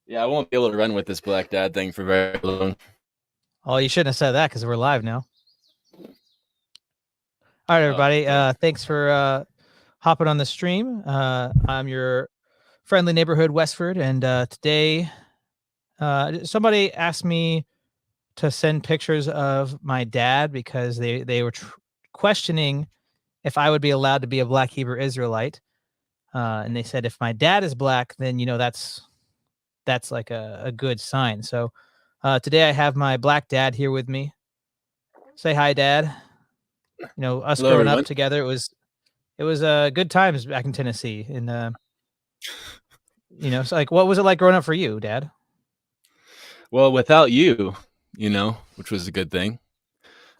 Yeah, I won't be able to run with this black dad thing for very long. Oh, you shouldn't have said that because we're live now. All right, Oh, everybody. okay. Thanks for hopping on the stream. I'm your friendly neighborhood Westford, and today somebody asked me to send pictures of my dad because they were questioning if I would be allowed to be a Black Hebrew Israelite, and they said if my dad is black, then that's like a good sign. So today I have my black dad here with me. Say hi, Dad. Us Hello, growing up everyone. together, it was good times back in Tennessee. And so like, what was it like growing up for you, Dad? Well, without you, which was a good thing.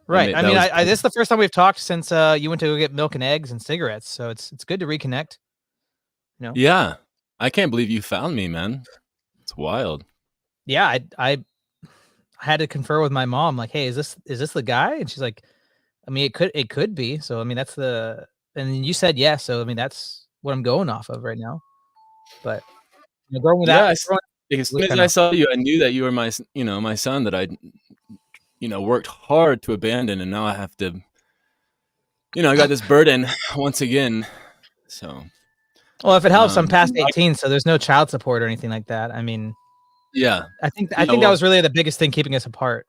Right. I That mean, was this is the first time we've talked since you went to go get milk and eggs and cigarettes. So it's good to reconnect. You know. yeah. I can't believe you found me, man. It's wild. Yeah. I had to confer with my mom. Like, hey, is this the guy? And she's like, I mean, it could be. So I mean, and you said yes. So I mean, that's what I'm going off of right now. But growing Yeah, without, as soon growing, as kind I of. saw you, I knew that you were my son that I, worked hard to abandon, and now I have to, I got this burden once again. So, Well, if it helps, I'm past I, 18, so there's no child support or anything like that. I mean, yeah, I think that well, was really the biggest thing keeping us apart.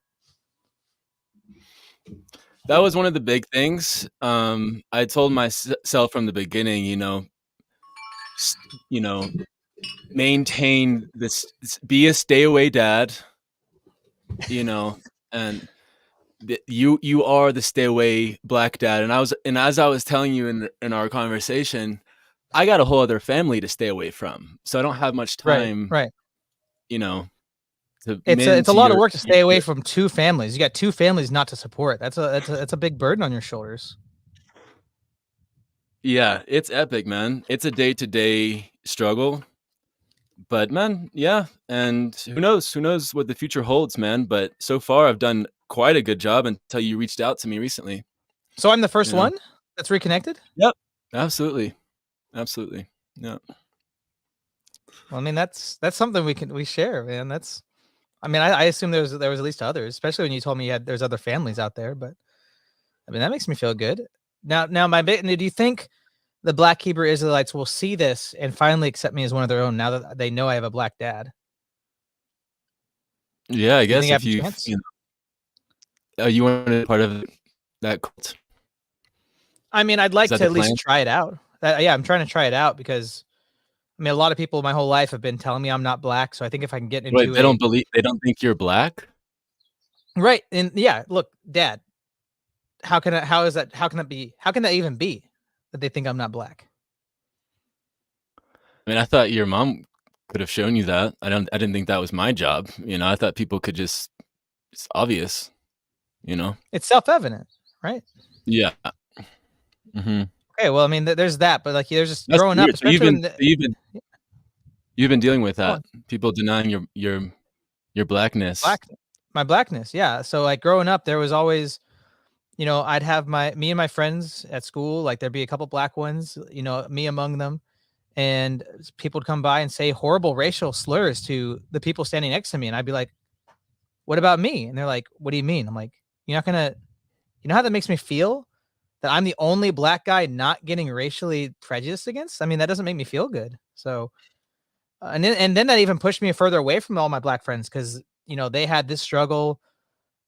that was one of the big things. I told myself from the beginning, you know, maintain this, be a stay away dad, and you are the stay away black dad. And as I was telling you in our conversation, I got a whole other family to stay away from, so I don't have much Right, time, right. you know, to It's mend a to lot of your. work to stay away from two families. You got two families not to support. That's a big burden on your shoulders. Yeah, it's epic, man. It's a day to day struggle. But man, yeah, and who knows what the future holds, man. But so far I've done quite a good job until you reached out to me recently. So I'm the you first know one that's reconnected. yep, absolutely, absolutely. Yeah. Well, I mean, that's something we share, man. I mean, I assume there was at least others, especially when you told me there's other families out there. But I mean, that makes me feel good. Now, do you think the Black Hebrew Israelites will see this and finally accept me as one of their own now that they know I have a black dad? Yeah, I Do you guess think I if have a chance? you want to be part of that cult. I mean, I'd Is like that to the at least plan? try it out. Yeah, I'm trying to try it out because I mean, a lot of people my whole life have been telling me I'm not black. So I think if I can get Wait, into a they don't think you're black? right, and yeah, look, Dad, how can that even be that they think I'm not black? I mean, I thought your mom could have shown you that. I didn't think that was my job. I thought people could just, it's obvious, you know? It's self-evident, right? Yeah. Hmm. Okay, well, I mean, there's that, but like, there's just That's growing up, weird. especially when You've been dealing with oh, that. People denying your blackness. black, my blackness, yeah. So like growing up, there was always, I'd have me and my friends at school, like there'd be a couple black ones, me among them, and people would come by and say horrible racial slurs to the people standing next to me, and I'd be like, "What about me?" And they're like, "What do you mean?" I'm like, "You're not gonna, you know how that makes me feel? That I'm the only black guy not getting racially prejudiced against? I mean, that doesn't make me feel good." So, and then that even pushed me further away from all my black friends because they had this struggle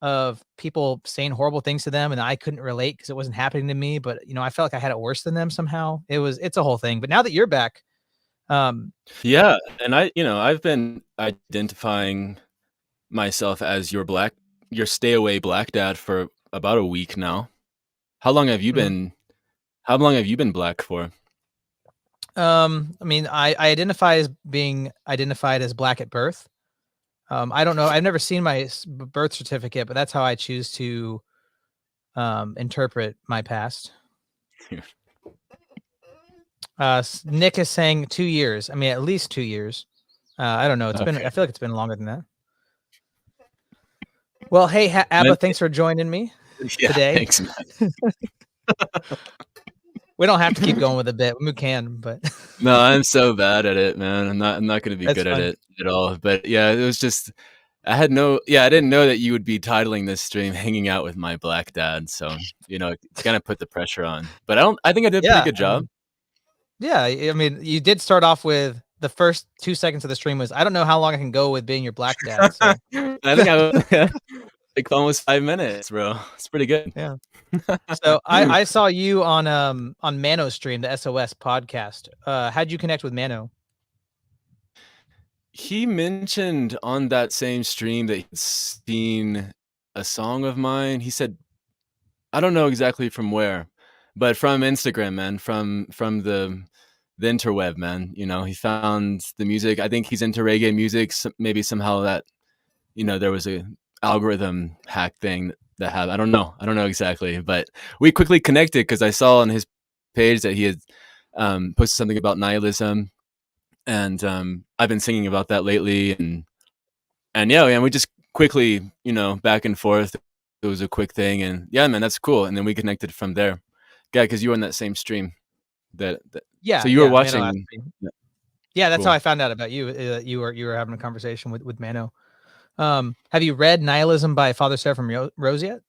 of people saying horrible things to them, and I couldn't relate because it wasn't happening to me. But I felt like I had it worse than them somehow. It's a whole thing. But now that you're back, um, Yeah, and I've been identifying myself as your stay away black dad for about a week now. How long have you mhm. been how long have you been black for? I mean, I identify as being identified as black at birth. I don't know. I've never seen my birth certificate, but that's how I choose to interpret my past. Nick is saying 2 years. I mean, at least 2 years. I don't know. Okay. I feel like it's been longer than that. Well, hey, Abba, And thanks for joining me yeah, today. thanks, man. We don't have to keep going with a bit. We can, but No, I'm so bad at it, man. I'm not gonna be that's good at fun. it at all. But yeah, it was just I didn't know that you would be titling this stream "Hanging Out with My Black Dad." So it kind of put the pressure on. But I think I did a pretty Yeah, good I job. mean, yeah, I mean, you did start off with the first 2 seconds of the stream was, I don't know how long I can go with being your black dad. So I think I was like almost 5 minutes, bro. It's pretty good. yeah. So I saw you on Mano's stream, the SOS podcast. How'd you connect with Mano? He mentioned on that same stream that he'd seen a song of mine. He said, I don't know exactly from where, but from Instagram, man, from the interweb, man. He found the music. I think he's into reggae music. Maybe somehow that there was a algorithm hack thing that happened. I don't know exactly, but we quickly connected because I saw on his page that he had posted something about nihilism, and I've been singing about that lately, and yeah, man, we just quickly, back and forth. It was a quick thing, and yeah, man, that's cool. And then we connected from there. Yeah, because you were in that same stream. So Yeah, you were yeah, Mano asked watching. me. Yeah, Yeah, that's how cool. I found out about you. You were having a conversation with Mano. Have you read Nihilism by Father Seraphim Rose yet?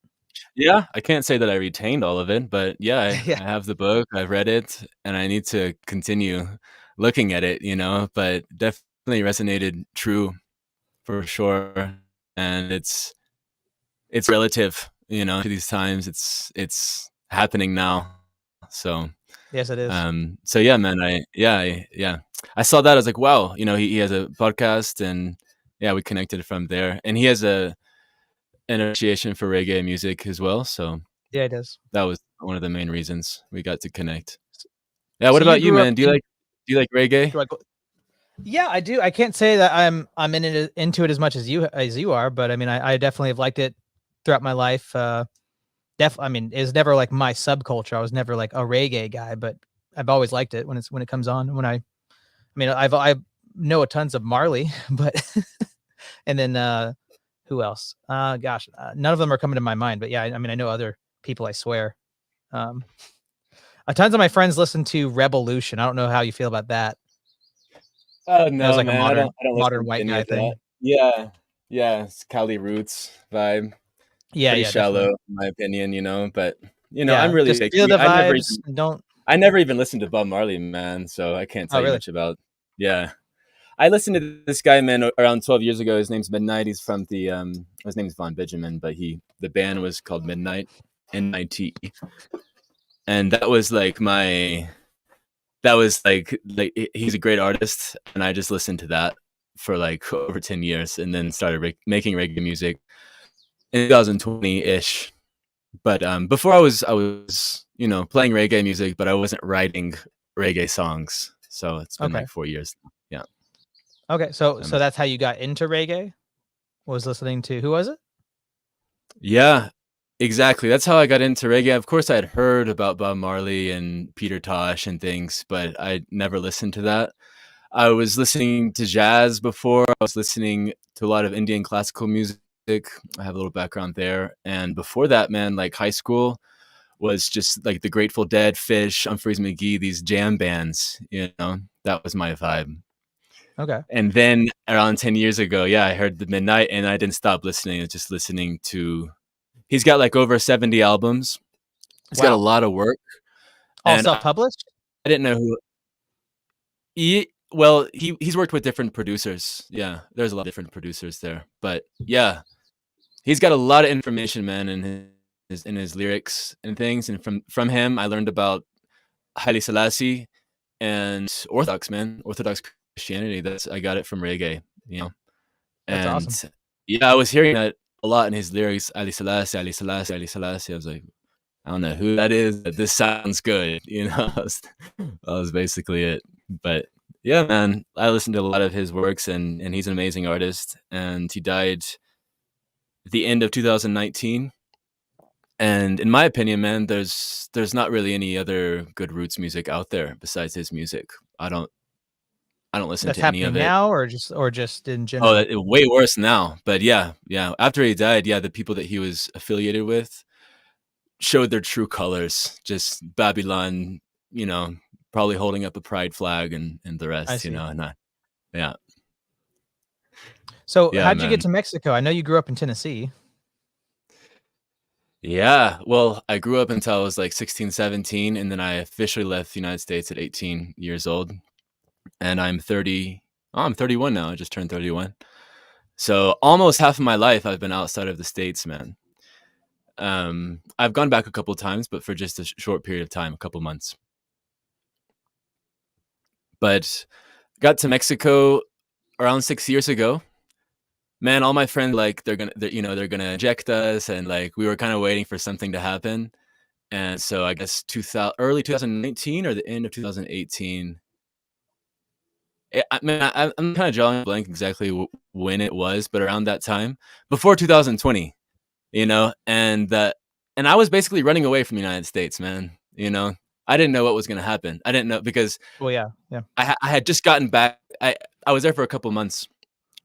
Yeah, I can't say that I retained all of it, but yeah, Yeah, I have the book. I've read it, and I need to continue looking at it. But definitely resonated true for sure, and it's relative. To these times, it's happening now. So yes, it is. so yeah, man, yeah, I saw that. I was like, wow, he has a podcast, and yeah, we connected from there, and he has an appreciation for reggae music as well. So Yeah, it is. that was one of the main reasons we got to connect. Yeah, what So you about you, grew up man? in Do you like reggae? like, yeah, I do. I can't say that I'm into it as much as you are, but I mean, I definitely have liked it throughout my life. I mean, it's never like my subculture. I was never like a reggae guy, but I've always liked it when it comes on. I mean, I know a tons of Marley, but and then who else? Gosh, none of them are coming to my mind. But yeah, I mean, I know other people. I swear. Um, tons of my friends listen to Revolution. I don't know how you feel about that. Oh That was no, like a man, I don't modern listen to white any guy of that. thing. Yeah, yeah, it's Cali roots vibe. Yeah, Pretty yeah, shallow, definitely. in my opinion. But I'm Yeah, really just like feel the I never vibes. even Don't. I never even listened to Bob Marley, man. So I can't Oh, tell you really? much about. Yeah, I listened to this guy, man, around 12 years ago. His name's Midnight. He's from his name's Von Benjamin, but the band was called Midnight, NIT, and that was like he's a great artist, and I just listened to that for like over 10 years, and then started making reggae music in 2020 ish. But before I was playing reggae music, but I wasn't writing reggae songs. So it's been Okay. like 4 years. Yeah, Okay. So that so makes that's how you got into reggae? Was listening to, who was it? yeah, exactly. That's how I got into reggae. Of course, I had heard about Bob Marley and Peter Tosh and things, but I never listened to that. I was listening to jazz before. I was listening to a lot of Indian classical music. I have a little background there. And before that, man, like high school was just like the Grateful Dead, Fish, Humphreys McGee, these jam bands. That was my vibe. Okay. And then around 10 years ago, yeah, I heard the Midnight, and I didn't stop listening. I was just listening to. He's got like over 70 albums. He's got a Wow. lot of work, All and I self-published? didn't know who. Well, he's worked with different producers. Yeah, there's a lot of different producers there, but yeah, he's got a lot of information, man, in his lyrics and things. And from him, I learned about Haile Selassie and Orthodox Christianity. I got it from reggae. That's And awesome. yeah, I was hearing that a lot in his lyrics. Haile Selassie, Haile Selassie, Haile Selassie. I was like, I don't know who that is, but this sounds good. That was basically it. But yeah, man, I listened to a lot of his works, and he's an amazing artist. And he died at the end of 2019. And in my opinion, man, there's not really any other good roots music out there besides his music. I don't I don't listen That's to any of happening it. now, or just in Oh, general? way worse now. But yeah, yeah. After he died, yeah, the people that he was affiliated with showed their true colors. Just Babylon, you know, probably holding up a pride flag and the I rest, you see. know, and yeah, So yeah, how'd you get man. to Mexico? I know you grew up in Tennessee. Yeah, well, I grew up until I was like 16, 17, and then I officially left the United States at 18 years old, and I'm 30. Oh, I'm 31 now. I just turned 31. So almost half of my life I've been outside of the States, man. I've gone back a couple times, but for just a short period of time, a couple months. But got to Mexico around 6 years ago. Man, all my friends like they're gonna eject us, and like we were kind of waiting for something to happen. And so I guess early 2019 or the end of 2018. I'm kind of drawing a blank exactly when it was, but around that time, before 2020, you know, and I was basically running away from the United States, man. You know, I didn't know what was going to happen. I didn't know because Well, yeah, yeah. I had just gotten back. I was there for a couple months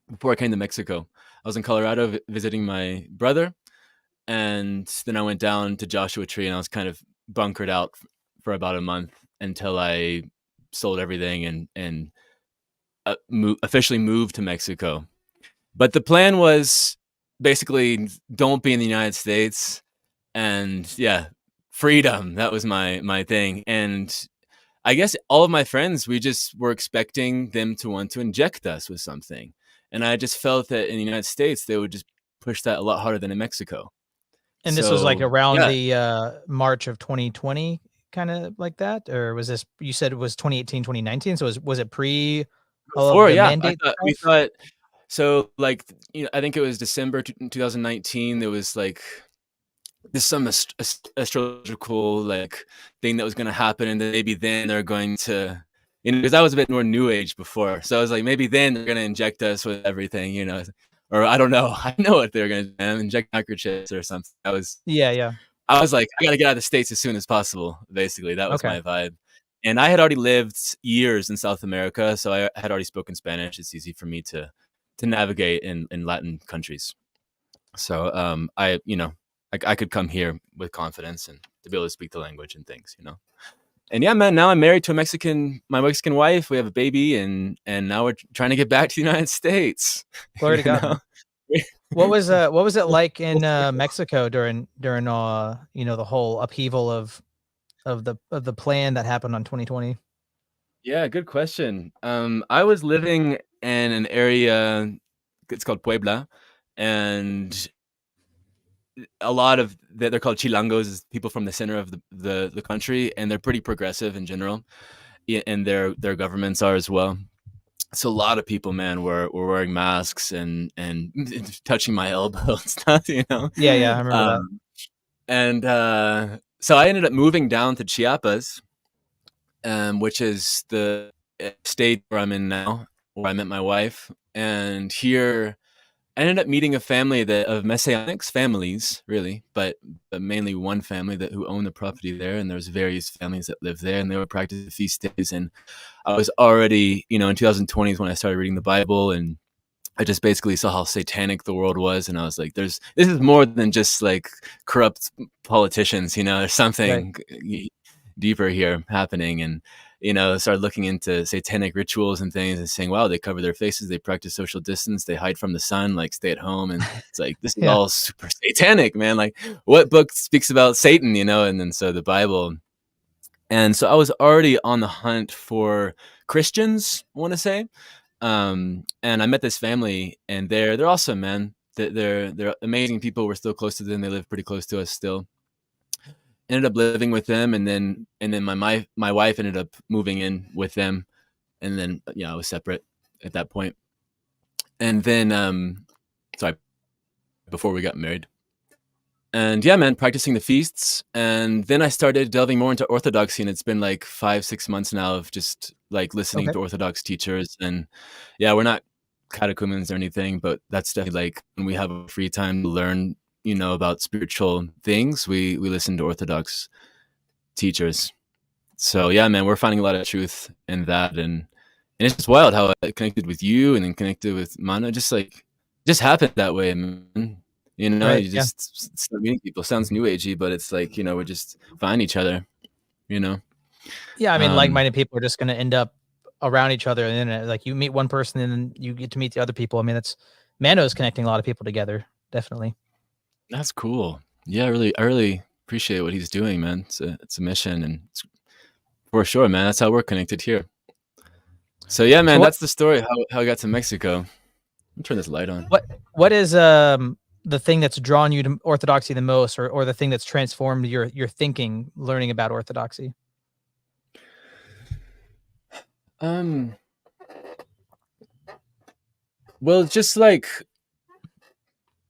before I came to Mexico. I was in Colorado visiting my brother, and then I went down to Joshua Tree, and I was kind of bunkered out for about a month until I sold everything and officially moved to Mexico. But the plan was basically don't be in the United States, and yeah, freedom. That was my thing. And I guess all of my friends, we just were expecting them to want to inject us with something. And I just felt that in the United States, they would just push that a lot harder than in Mexico. And this was like So around yeah, the March of 2020, kind of like that, or was this? You said it was 2018, 2019. So was it pre all of before, the yeah, mandate we stuff? thought so. Like, I think it was December 2019. There was like there's some astrological like thing that was going to happen, and then maybe then they're going to, because I was a bit more new age before, so I was like, maybe then they're going to inject us with everything, or I don't know. I know what they're going to do, inject microchips or something. Yeah, yeah. I was like, I got to get out of the States as soon as possible. Basically, that was Okay. my vibe. And I had already lived years in South America, so I had already spoken Spanish. It's easy for me to navigate in Latin countries. So I could come here with confidence and to be able to speak the language and things. And yeah, man, now I'm married to my Mexican wife. We have a baby, and now we're trying to get back to the United States. Glory you to God, know, man. What was it like in Mexico during the whole upheaval of the plan that happened on 2020? Yeah, good question. I was living in an area, it's called Puebla, and a lot of they're called chilangos, is people from the center of the country, and they're pretty progressive in general, and their governments are as well. So a lot of people, man, were wearing masks and touching my elbow and stuff, Yeah, yeah, I remember that. um, and so I ended up moving down to Chiapas, which is the state where I'm in now, where I met my wife. And here, I ended up meeting a family of Messianics families, really, but mainly one family who owned the property there. And there's various families that live there, and they would practice feast days. And I was already, in 2020 when I started reading the Bible, and I just basically saw how satanic the world was, and I was like, this is more than just like corrupt politicians, there's Right. something deeper here happening. And started looking into satanic rituals and things, and saying, wow, they cover their faces, they practice social distance, they hide from the sun, like stay at home. And it's like, this is Yeah. all super satanic, man. Like, what book speaks about Satan? And then so the Bible. And so I was already on the hunt for Christians, I want to say. And I met this family, and they're awesome, man. They're amazing people. We're still close to them. They live pretty close to us still. Ended up living with them, and then my wife ended up moving in with them, and then I was separate at that point. And then sorry, before we got married. And yeah, man, practicing the feasts. And then I started delving more into Orthodoxy, and it's been like 5, 6 months now of just like listening Okay. to Orthodox teachers. And yeah, we're not catechumens or anything, but that's definitely like when we have a free time to learn, about spiritual things, we listen to Orthodox teachers. So yeah, man, we're finding a lot of truth in that. And it's just wild how I connected with you and then connected with Mana. Just happened that way, man. Right. You Yeah. just start meeting people. Sounds new agey, but it's like, we just find each other, you know? Yeah, I mean, Um, like-minded people are just gonna end up around each other, and then, like, you meet one person, and then you get to meet the other people. I mean, that's Mando is connecting a lot of people together, definitely. that's cool. Yeah, I really appreciate what he's doing, man. It's a mission, and it's, for sure, man. That's how we're connected here. So yeah, So man, what that's the story how I got to Mexico. Let me turn this light on. what what is, the thing that's drawn you to Orthodoxy the most, or the thing that's transformed your thinking learning about Orthodoxy? Um, well, just like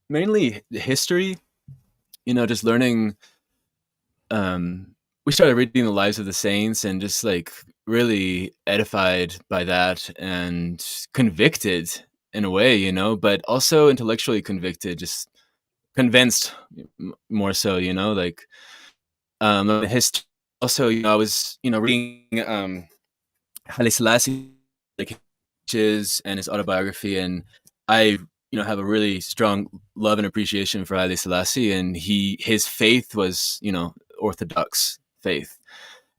mainly the history, just learning. We started reading the lives of the saints and just like really edified by that and convicted in a way, but also intellectually convicted, just convinced more so, like the history. Also, I was, reading Haile Selassie, like his and his autobiography, and I, have a really strong love and appreciation for Haile Selassie, and his faith was, Orthodox faith,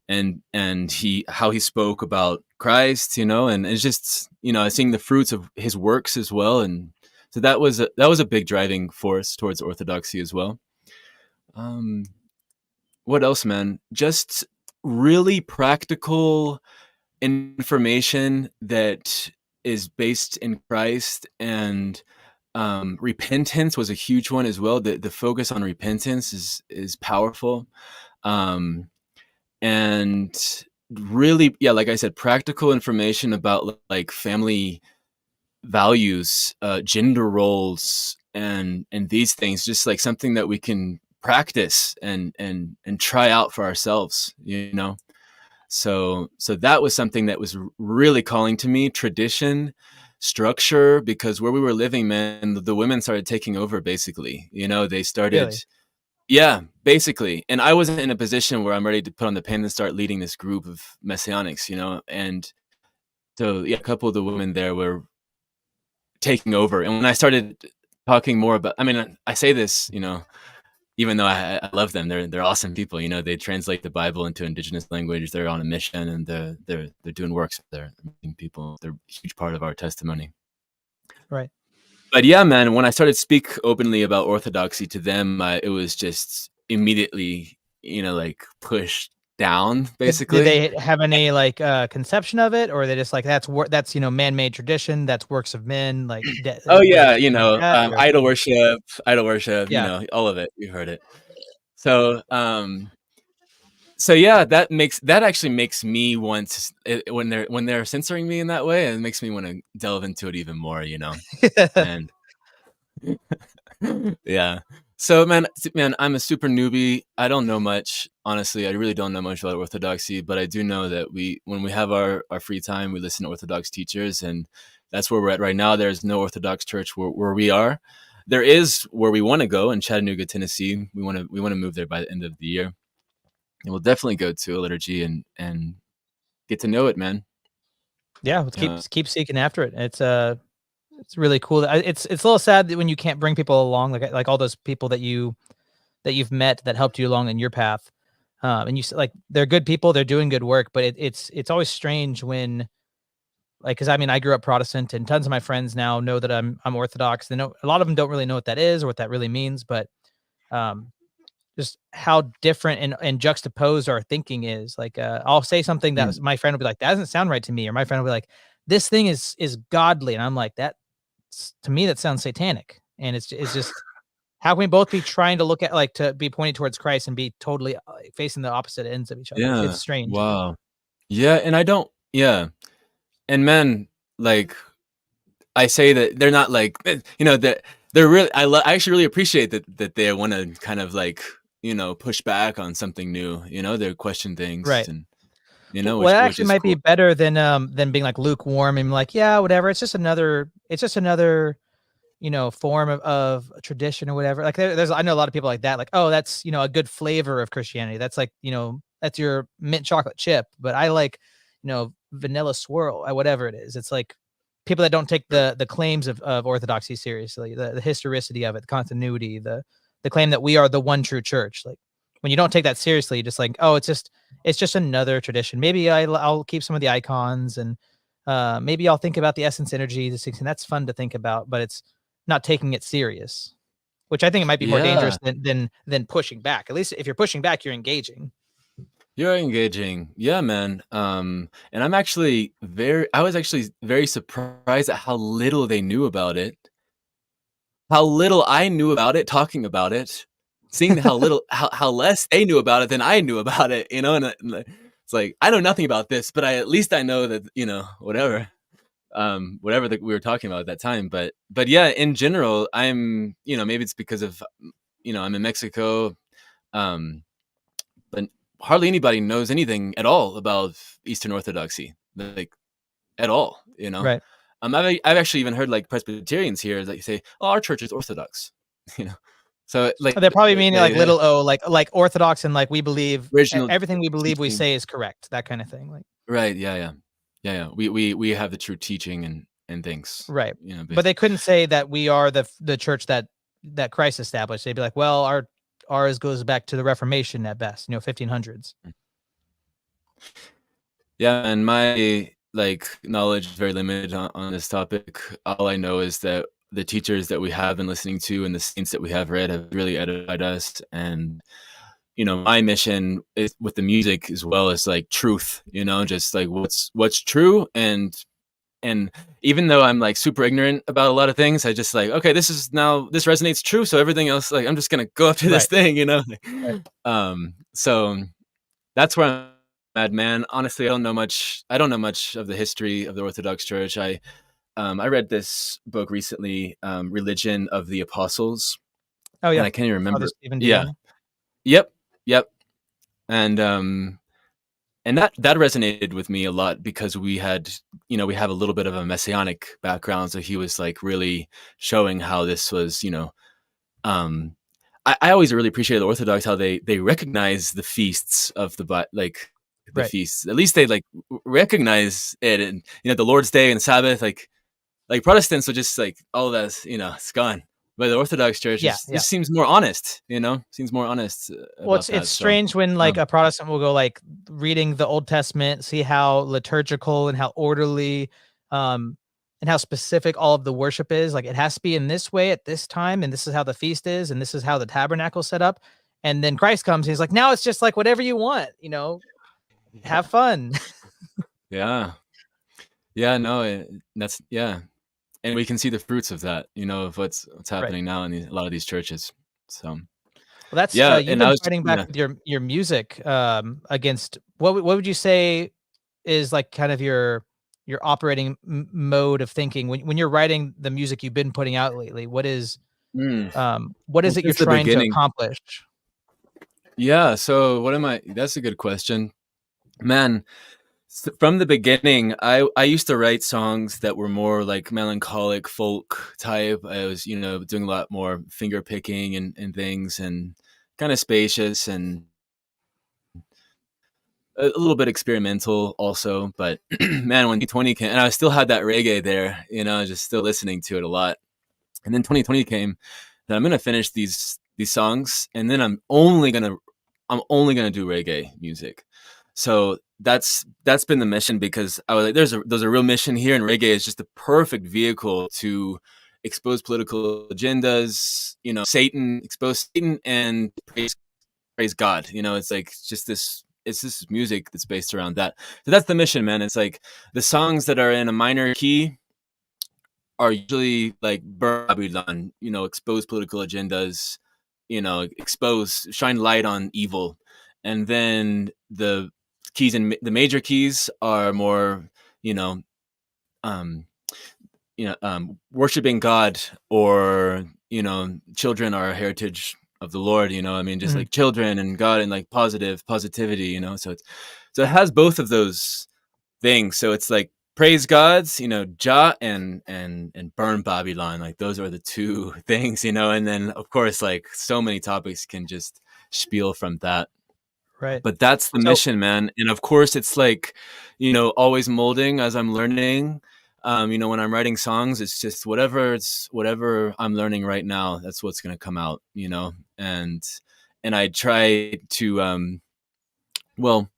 and he how he spoke about Christ, and it's just, seeing the fruits of his works as well, and so that was a big driving force towards Orthodoxy as well. Um, what else, man? Just really practical information that is based in Christ, and repentance was a huge one as well. The focus on repentance is powerful, um, and really, yeah, like I said, practical information about like family values, gender roles, and these things. Just like something that we can practice and try out for ourselves. So that was something that was really calling to me. Tradition, structure, because where we were living, man, the women started taking over. Basically, they started, Really? yeah, basically. And I wasn't in a position where I'm ready to put on the pen and start leading this group of messianics. And so yeah, a couple of the women there were taking over. And when I started talking more about, I mean, I say this, even though I love them, they're awesome people. They translate the Bible into indigenous language. They're on a mission, and they're doing works. They're meeting people. They're a huge part of our testimony. Right. But yeah, man, when I started speak openly about Orthodoxy to them, it was just immediately, like pushed down, Did basically. they have any, like, conception of it, or are they just like, that's, man-made tradition, that's works of men, like, Oh was it yeah, something like that, or idol worship, Yeah. all of it. You heard it. So yeah, that actually makes me want when they're censoring me in that way, it makes me want to delve into it even more, and yeah. So man, I'm a super newbie. I don't know much, honestly. I really don't know much about Orthodoxy, but I do know that when we have our free time, we listen to Orthodox teachers, and that's where we're at right now. There's no Orthodox church where we are. There is where we want to go in Chattanooga, Tennessee. We want to move there by the end of the year, and we'll definitely go to a liturgy and get to know it, man. Yeah, let's keep Uh, keep seeking after it. It's really cool. It's a little sad that when you can't bring people along, like all those people that you've met that helped you along in your path. And like they're good people, they're doing good work, but it's always strange when, like, because I mean I grew up Protestant, and tons of my friends now know that I'm Orthodox. They know a lot of them don't really know what that is or what that really means, but um, just how different and juxtaposed our thinking is. Like, I'll say something that mm, my friend will be like, "That doesn't sound right to me," or my friend will be like, "This thing is godly," and I'm like, "That to me that sounds satanic." And it's just how can we both be trying to look at, like, to be pointing towards Christ and be totally facing the opposite ends of each other? yeah. It's strange. Wow. Yeah, and I don't. Yeah, and men, like, I say that they're not like, that they're really. I actually really appreciate that they want to kind of like, push back on something new. They question things, Right. and Well, which that which actually is might be cool. better than being like lukewarm and like, yeah, whatever. It's just another form of a tradition or whatever. Like there's I know a lot of people like that. Like, oh, that's a good flavor of Christianity. That's like that's your mint chocolate chip. But I like vanilla swirl, whatever it is. It's like people that don't take the claims of Orthodoxy seriously, the historicity of it, the continuity, the claim that we are the one true church. Like, when you don't take that seriously, just like, oh, it's just another tradition. Maybe I'll keep some of the icons, and maybe I'll think about the essence energy, the 16. That's fun to think about, but it's not taking it serious, which I think it might be more dangerous Yeah. than pushing back. At least if you're pushing back, you're engaging. You're engaging. Yeah, man. And I was actually very surprised at how little they knew about it. How little I knew about it, talking about it, seeing how less they knew about it than I knew about it, and it's like, I know nothing about this, but at least I know that, whatever that we were talking about at that time. But yeah, in general, maybe it's because of, I'm in Mexico, um, but hardly anybody knows anything at all about Eastern Orthodoxy, like, at all, you know. Right. I've actually even heard like Presbyterians here that say, "Oh, our church is Orthodox," you know. So like They're probably meaning like they little o, like orthodox, and like we believe original everything we believe we teaching, say is correct. That kind of thing. Like, right? Yeah, yeah, yeah, yeah. We have the true teaching and things, right. But they basically. couldn't say that we are the church that Christ established. They'd be like, well, ours goes back to the Reformation at best, 1500s. Yeah, and my like knowledge is very limited on this topic. All I know is that the teachers that we have been listening to and the saints that we have read have really edified us. And my mission is with the music as well as like truth. Just like what's true. And even though I'm like super ignorant about a lot of things, I just like, okay, this resonates true. So everything else, like, I'm just gonna go up to this Right. thing. Right. So that's where I'm at, man. Honestly, I don't know much of the history of the Orthodox Church. I read this book recently, Religion of the Apostles, Oh and yeah. I can't even Father remember. Stephen Yeah. Dion. Yep. Yep. And that resonated with me a lot because we have a little bit of a messianic background. So he was like really showing how this was, um, I always really appreciated the Orthodox, how they recognize the feasts of like the Right. feasts. At least they like recognize it, and the Lord's Day and Sabbath. Like Protestants are just like, all of that's, it's gone. But the Orthodox Church Yeah. Yeah. just seems more honest. Seems more honest Well, about it's that. So strange when like um, a Protestant will go like reading the Old Testament, see how liturgical and how orderly, um, and how specific all of the worship is. Like it has to be in this way at this time, and this is how the feast is, and this is how the tabernacle set up. And then Christ comes, and he's like, now it's just like whatever you want, have yeah, fun. yeah, yeah. No, that's yeah. And we can see the fruits of that, of what's Right. happening now in a lot of these churches. So Well, that's yeah, you've and I been was fighting back yeah. with your music against what would you say is like kind of your operating mode of thinking when you're writing the music you've been putting out lately? Mm. What Well, is it you're since the trying to beginning, accomplish? yeah. So what am I? That's a good question, man. From the beginning, I used to write songs that were more like melancholic folk type. I was, doing a lot more finger picking and things, and kind of spacious and a little bit experimental also. But man, when 2020 came, and I still had that reggae there, just still listening to it a lot. And then 2020 came, that I'm gonna finish these songs, and then I'm only gonna do reggae music. So that's been the mission, because I was like, there's a real mission here, and reggae is just the perfect vehicle to expose political agendas, expose Satan, and praise God. It's like it's this music that's based around that. So that's the mission, man. It's like the songs that are in a minor key are usually like Babylon, expose political agendas, shine light on evil. And then the keys and the major keys are more, you know, um, worshiping God, or, children are a heritage of the Lord, I mean, just Mhm. like children and God, and like positivity, so it has both of those thing. So it's like praise gods, Jah and burn Babylon. Like those are the two things, and then of course like so many topics can just spiel from that. Right. But that's the So mission, man. And of course it's like, always molding as I'm learning. When I'm writing songs, it's just whatever I'm learning right now, that's what's gonna come out, and and I try to well,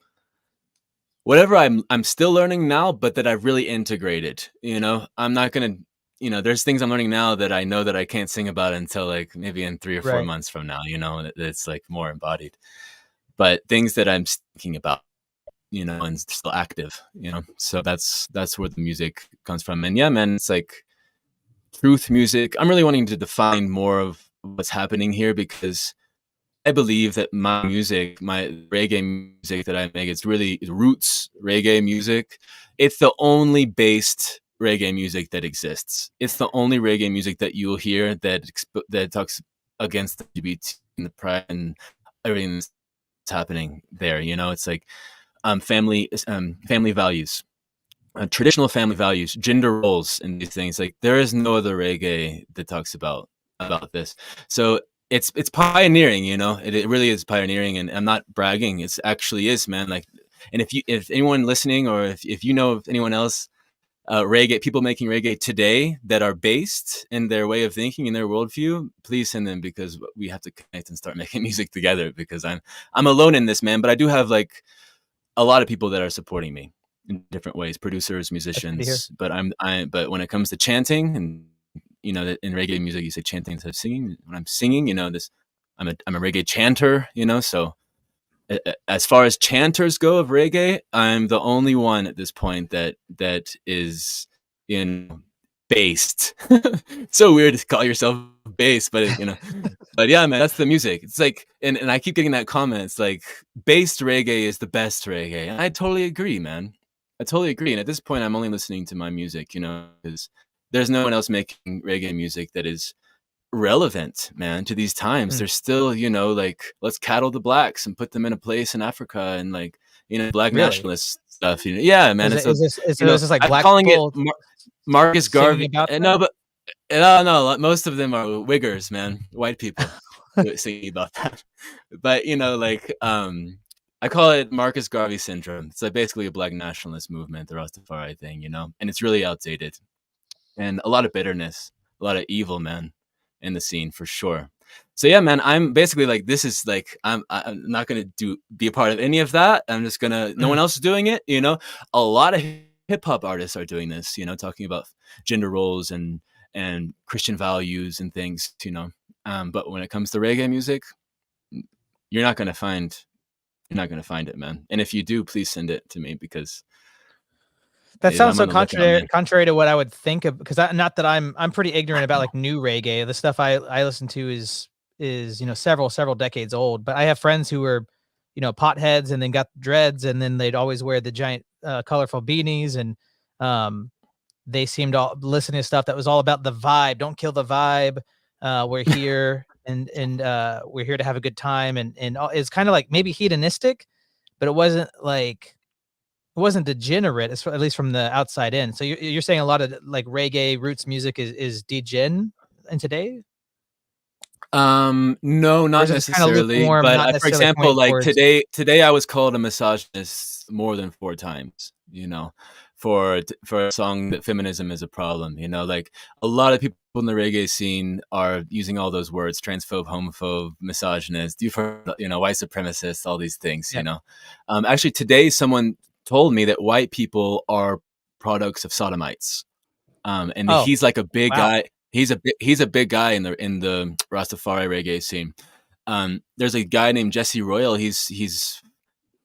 whatever I'm still learning now, but that I've really integrated. I'm not gonna. There's things I'm learning now that I know that I can't sing about until like maybe in 3 or 4 Right. months from now. It's like more embodied. But things that I'm thinking about, and still active. So that's where the music comes from. And yeah, man, it's like truth music. I'm really wanting to define more of what's happening here because I believe that my music, my reggae music that I make, it's really roots reggae music. It's the only based reggae music that exists. It's the only reggae music that you'll hear that talks against the LGBT and the pride and everything that's happening there. It's like family values, traditional family values, gender roles, and these things. Like there is no other reggae that talks about this. So it's pioneering. It really is pioneering, and I'm not bragging. It actually is, man. Like, and if anyone listening, or if you know of anyone else, reggae people making reggae today that are based in their way of thinking in their worldview, please send them because we have to connect and start making music together. Because I'm alone in this, man. But I do have like a lot of people that are supporting me in different ways, producers, That's good to hear. musicians. But when it comes to chanting, and in reggae music you say chanting instead of singing. When I'm singing, I'm a reggae chanter. So as far as chanters go of reggae, I'm the only one at this point that is in based. So weird to call yourself based, but yeah, man, that's the music. It's like, and I keep getting that comment. It's like based reggae is the best reggae, and I totally agree, man. I totally agree. And at this point, I'm only listening to my music, because there's no one else making reggae music that is relevant, man, to these times. Mm, There's still, like, let's cattle the blacks and put them in a place in Africa, and like, black really? nationalist stuff. Yeah, man. Is It's it a, is this like I'm black calling it people Marcus singing Garvey. about No, that? but no, no, most of them are wiggers, man, white people singing about that. But like, I call it Marcus Garvey syndrome. It's like basically a black nationalist movement, the Rastafari thing, and it's really outdated, and a lot of bitterness, a lot of evil, man, in the scene for sure. So yeah, man, I'm basically like, this is like, I'm not gonna be a part of any of that. I'm just gonna, no one Mhm. else is doing it. A lot of hip hop artists are doing this. Talking about gender roles and Christian values and things. But when it comes to reggae music, you're not gonna find you're not gonna find it, man. And if you do, please send it to me because That sounds I'm so on the lookout, man. contrary to what I would think of, because not that I'm pretty ignorant about like new reggae. The stuff I listen to is several decades old. But I have friends who were potheads and then got dreads, and then they'd always wear the giant colorful beanies, and um they seemed all listening to stuff that was all about the vibe. Don't kill the vibe. We're here, and we're here to have a good time, and it's kind of like maybe hedonistic, but it wasn't degenerate, at least from the outside in. So you're saying a lot of like reggae roots music is degen in today, No, or not is it just kind of necessarily. lukewarm, But not for necessarily example, pointing like towards? today I was called a misogynist more than 4 times. For a song that feminism is a problem. Like a lot of people in the reggae scene are using all those words: transphobe, homophobe, misogynist, you've heard, white supremacist, all these things. Yeah. Actually, today someone told me that white people are products of sodomites. And Oh, he's like a big wow. guy. He's a big guy in the Rastafari reggae scene. There's a guy named Jesse Royal. He's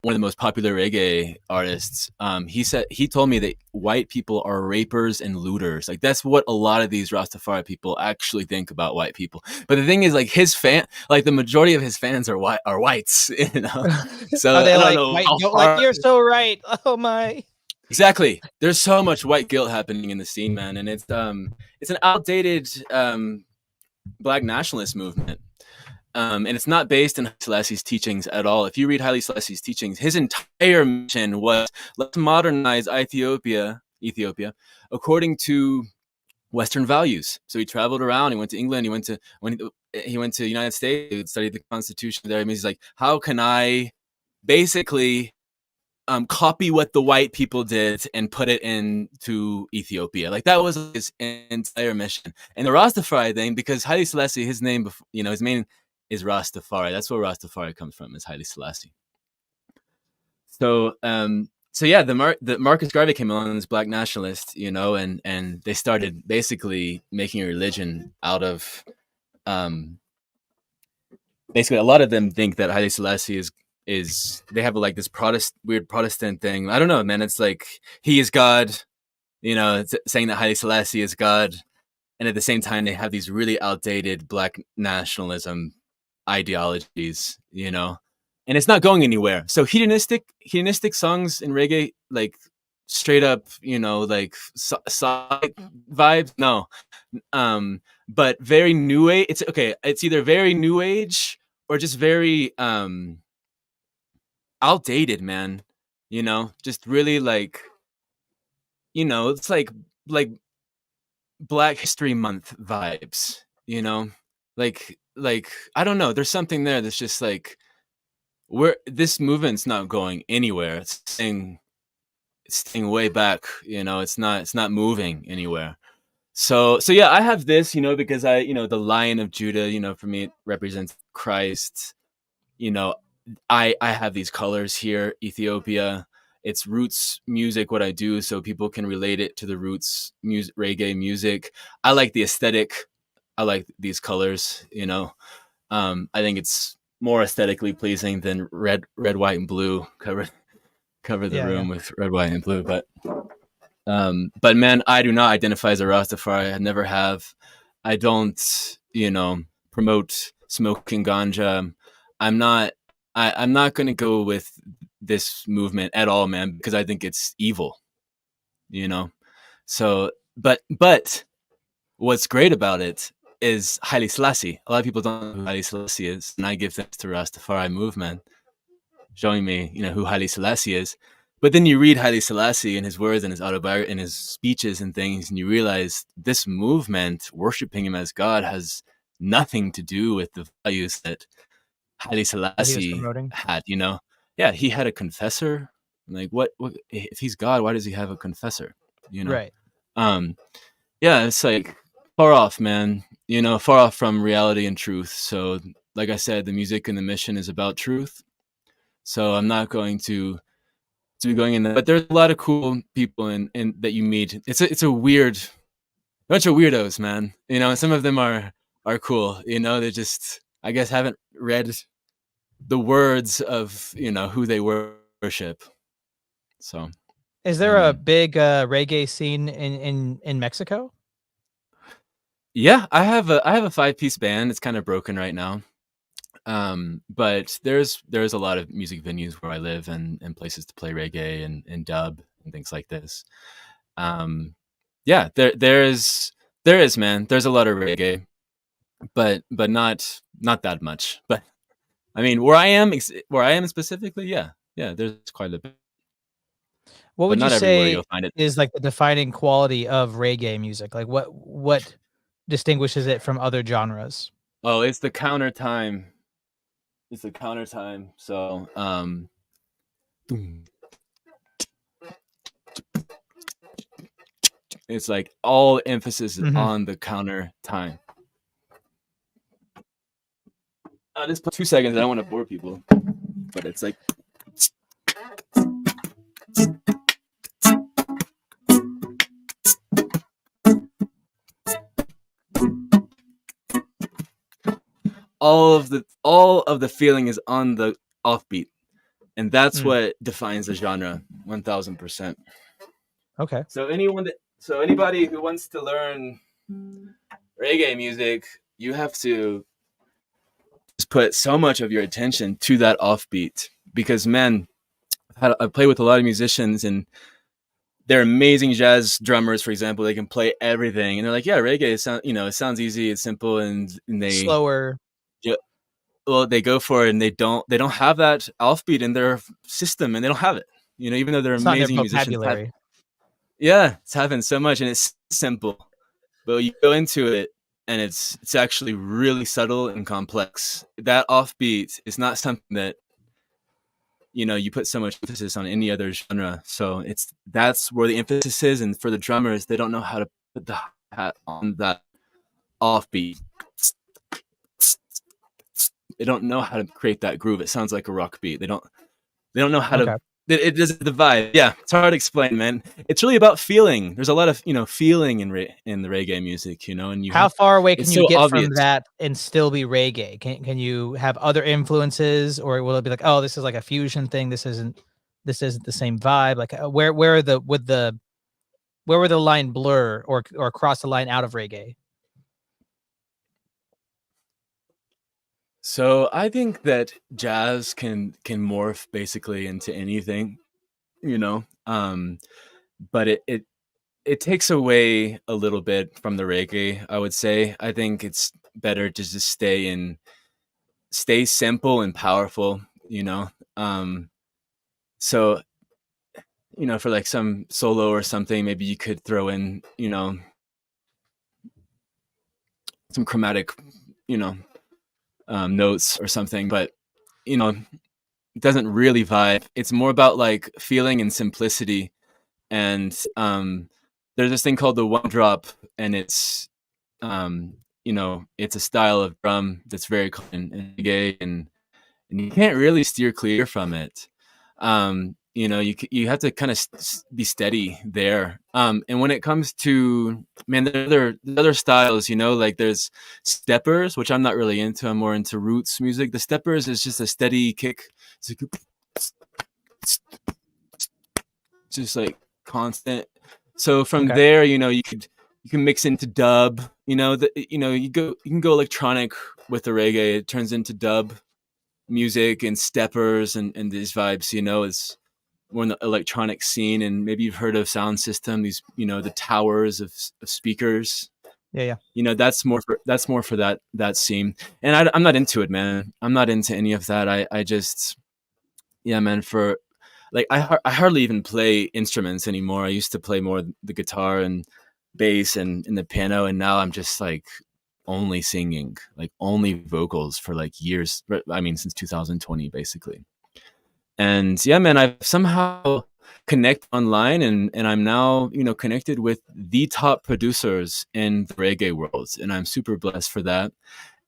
one of the most popular reggae artists. He told me that white people are rapers and looters. Like that's what a lot of these Rastafari people actually think about white people. But the thing is, like like the majority of his fans are whites. Are So they I don't like know white how guilt? Like far. you're so right. Oh my. Exactly. There's so much white guilt happening in the scene, man, and it's an outdated black nationalist movement. And it's not based in Haile Selassie's teachings at all. If you read Haile Selassie's teachings, his entire mission was, let's modernize Ethiopia, according to Western values. So he traveled around. He went to England. He went to the United States. He studied the Constitution there. I mean, he's like, how can I basically copy what the white people did and put it into Ethiopia? Like that was his entire mission. And the Rastafari thing, because Haile Selassie, his name, his main is Rastafari. That's where Rastafari comes from, is Haile Selassie. So yeah, the Marcus Garvey came along, this black nationalist, and they started basically making a religion out of, um, basically a lot of them think that Haile Selassie is they have like this weird Protestant thing. I don't know, man. It's like he is God, it's saying that Haile Selassie is God, and at the same time they have these really outdated black nationalism ideologies, and it's not going anywhere. So hedonistic songs in reggae, like straight up, like side vibes, no. But very new age. It's okay. It's either very new age or just very outdated, man. Just really like, it's like Black History Month vibes, like I don't know. There's something there that's just like, where this movement's not going anywhere. It's staying way back. It's not moving anywhere. So yeah, I have this, because the Lion of Judah, for me it represents Christ. You know, I have these colors here, Ethiopia. It's roots music, what I do, so people can relate it to the roots music, reggae music. I like the aesthetic. I like these colors. I think it's more aesthetically pleasing than red, white, and blue. Cover the Yeah, yeah. room with red, white, and blue. But man, I do not identify as a Rastafari. I never have. I don't, promote smoking ganja. I'm not. I'm not going to go with this movement at all, man, because I think it's evil. You know. So, but what's great about it is Haile Selassie. A lot of people don't know who Haile Selassie is, and I give thanks to Rastafari movement showing me, who Haile Selassie is. But then you read Haile Selassie and his words and his autobiography and his speeches and things, and you realize this movement, worshiping him as God, has nothing to do with the values that Haile That he was Selassie promoting. had. Yeah, he had a confessor. Like, what if he's God? Why does he have a confessor? You know, Right. um, yeah, it's like far off, man. Far off from reality and truth. So, like I said, the music and the mission is about truth. So I'm not going to be going in there. But there's a lot of cool people in that you meet. It's a weird bunch of weirdos, man. Some of them are cool. They just, I guess, haven't read the words of who they worship. So Is there a um big reggae scene in Mexico? yeah, I have a 5-piece band. It's kind of broken right now. But there's a lot of music venues where I live, and places to play reggae and dub and things like this. Um, yeah, there is, man. There's a lot of reggae, but not that much. But I mean, where I am specifically, yeah, there's quite a bit, What but would you not everywhere say you'll find it. is like the defining quality of reggae music? Like what distinguishes it from other genres? Oh, it's the counter time. It's the counter time. So it's like all emphasis is Mhm. on the counter time. Just put 2 seconds. I don't want to bore people, but it's like all of the feeling is on the offbeat, and that's Mm. what defines the genre 1000%. Okay. So anybody who wants to learn reggae music, you have to just put so much of your attention to that offbeat, because man, I play with a lot of musicians, and they're amazing jazz drummers. For example, they can play everything, and they're like, yeah, reggae it sounds easy, it's simple, and they Slower. ju- well, they go for it, and they don't have that offbeat in their system, and they don't have it. Even though they're It's not in their amazing musicians, vocabulary. yeah, it's having so much, and it's simple, but you go into it, and it's actually really subtle and complex. That offbeat is not something that you put so much emphasis on any other genre. So that's where the emphasis is, and for the drummers, they don't know how to put the hat on that offbeat. They don't know how to create that groove. It sounds like a rock beat. They don't know how to. Okay. It doesn't the vibe. Yeah, it's hard to explain, man. It's really about feeling. There's a lot of feeling in the reggae music, and you How have. far away can It's you so get obvious. from that and still be reggae? Can you have other influences, or will it be like, oh, this is like a fusion thing? This isn't the same vibe. Like, where are the would the where would the line blur or cross the line out of reggae? So I think that jazz can morph basically into anything, you know. But it takes away a little bit from the reggae, I would say. I think it's better to just stay simple and powerful, you know. So for like some solo or something, maybe you could throw in, some chromatic, you know, notes or something, but it doesn't really vibe. It's more about like feeling and simplicity. And there's this thing called the one drop, and it's a style of drum that's very common in reggae, and you can't really steer clear from it. You have to kind of be steady there. And when it comes to, man, the other styles, like there's steppers, which I'm not really into. I'm more into roots music. The steppers is just a steady kick. It's like, just like constant. So from Okay. there, you can mix into dub. You can go electronic with the reggae. It turns into dub music and steppers and these vibes. Is more in the electronic scene. And maybe you've heard of sound system. These, the towers of speakers. Yeah, yeah. That's more for that scene. And I'm not into it, man. I'm not into any of that. I just, yeah, man. For like I hardly even play instruments anymore. I used to play more the guitar and bass and the piano, and now I'm just like only singing, like only vocals for like years. I mean, since 2020, basically. And yeah, man, I've somehow connect online, and I'm now connected with the top producers in the reggae world, and I'm super blessed for that.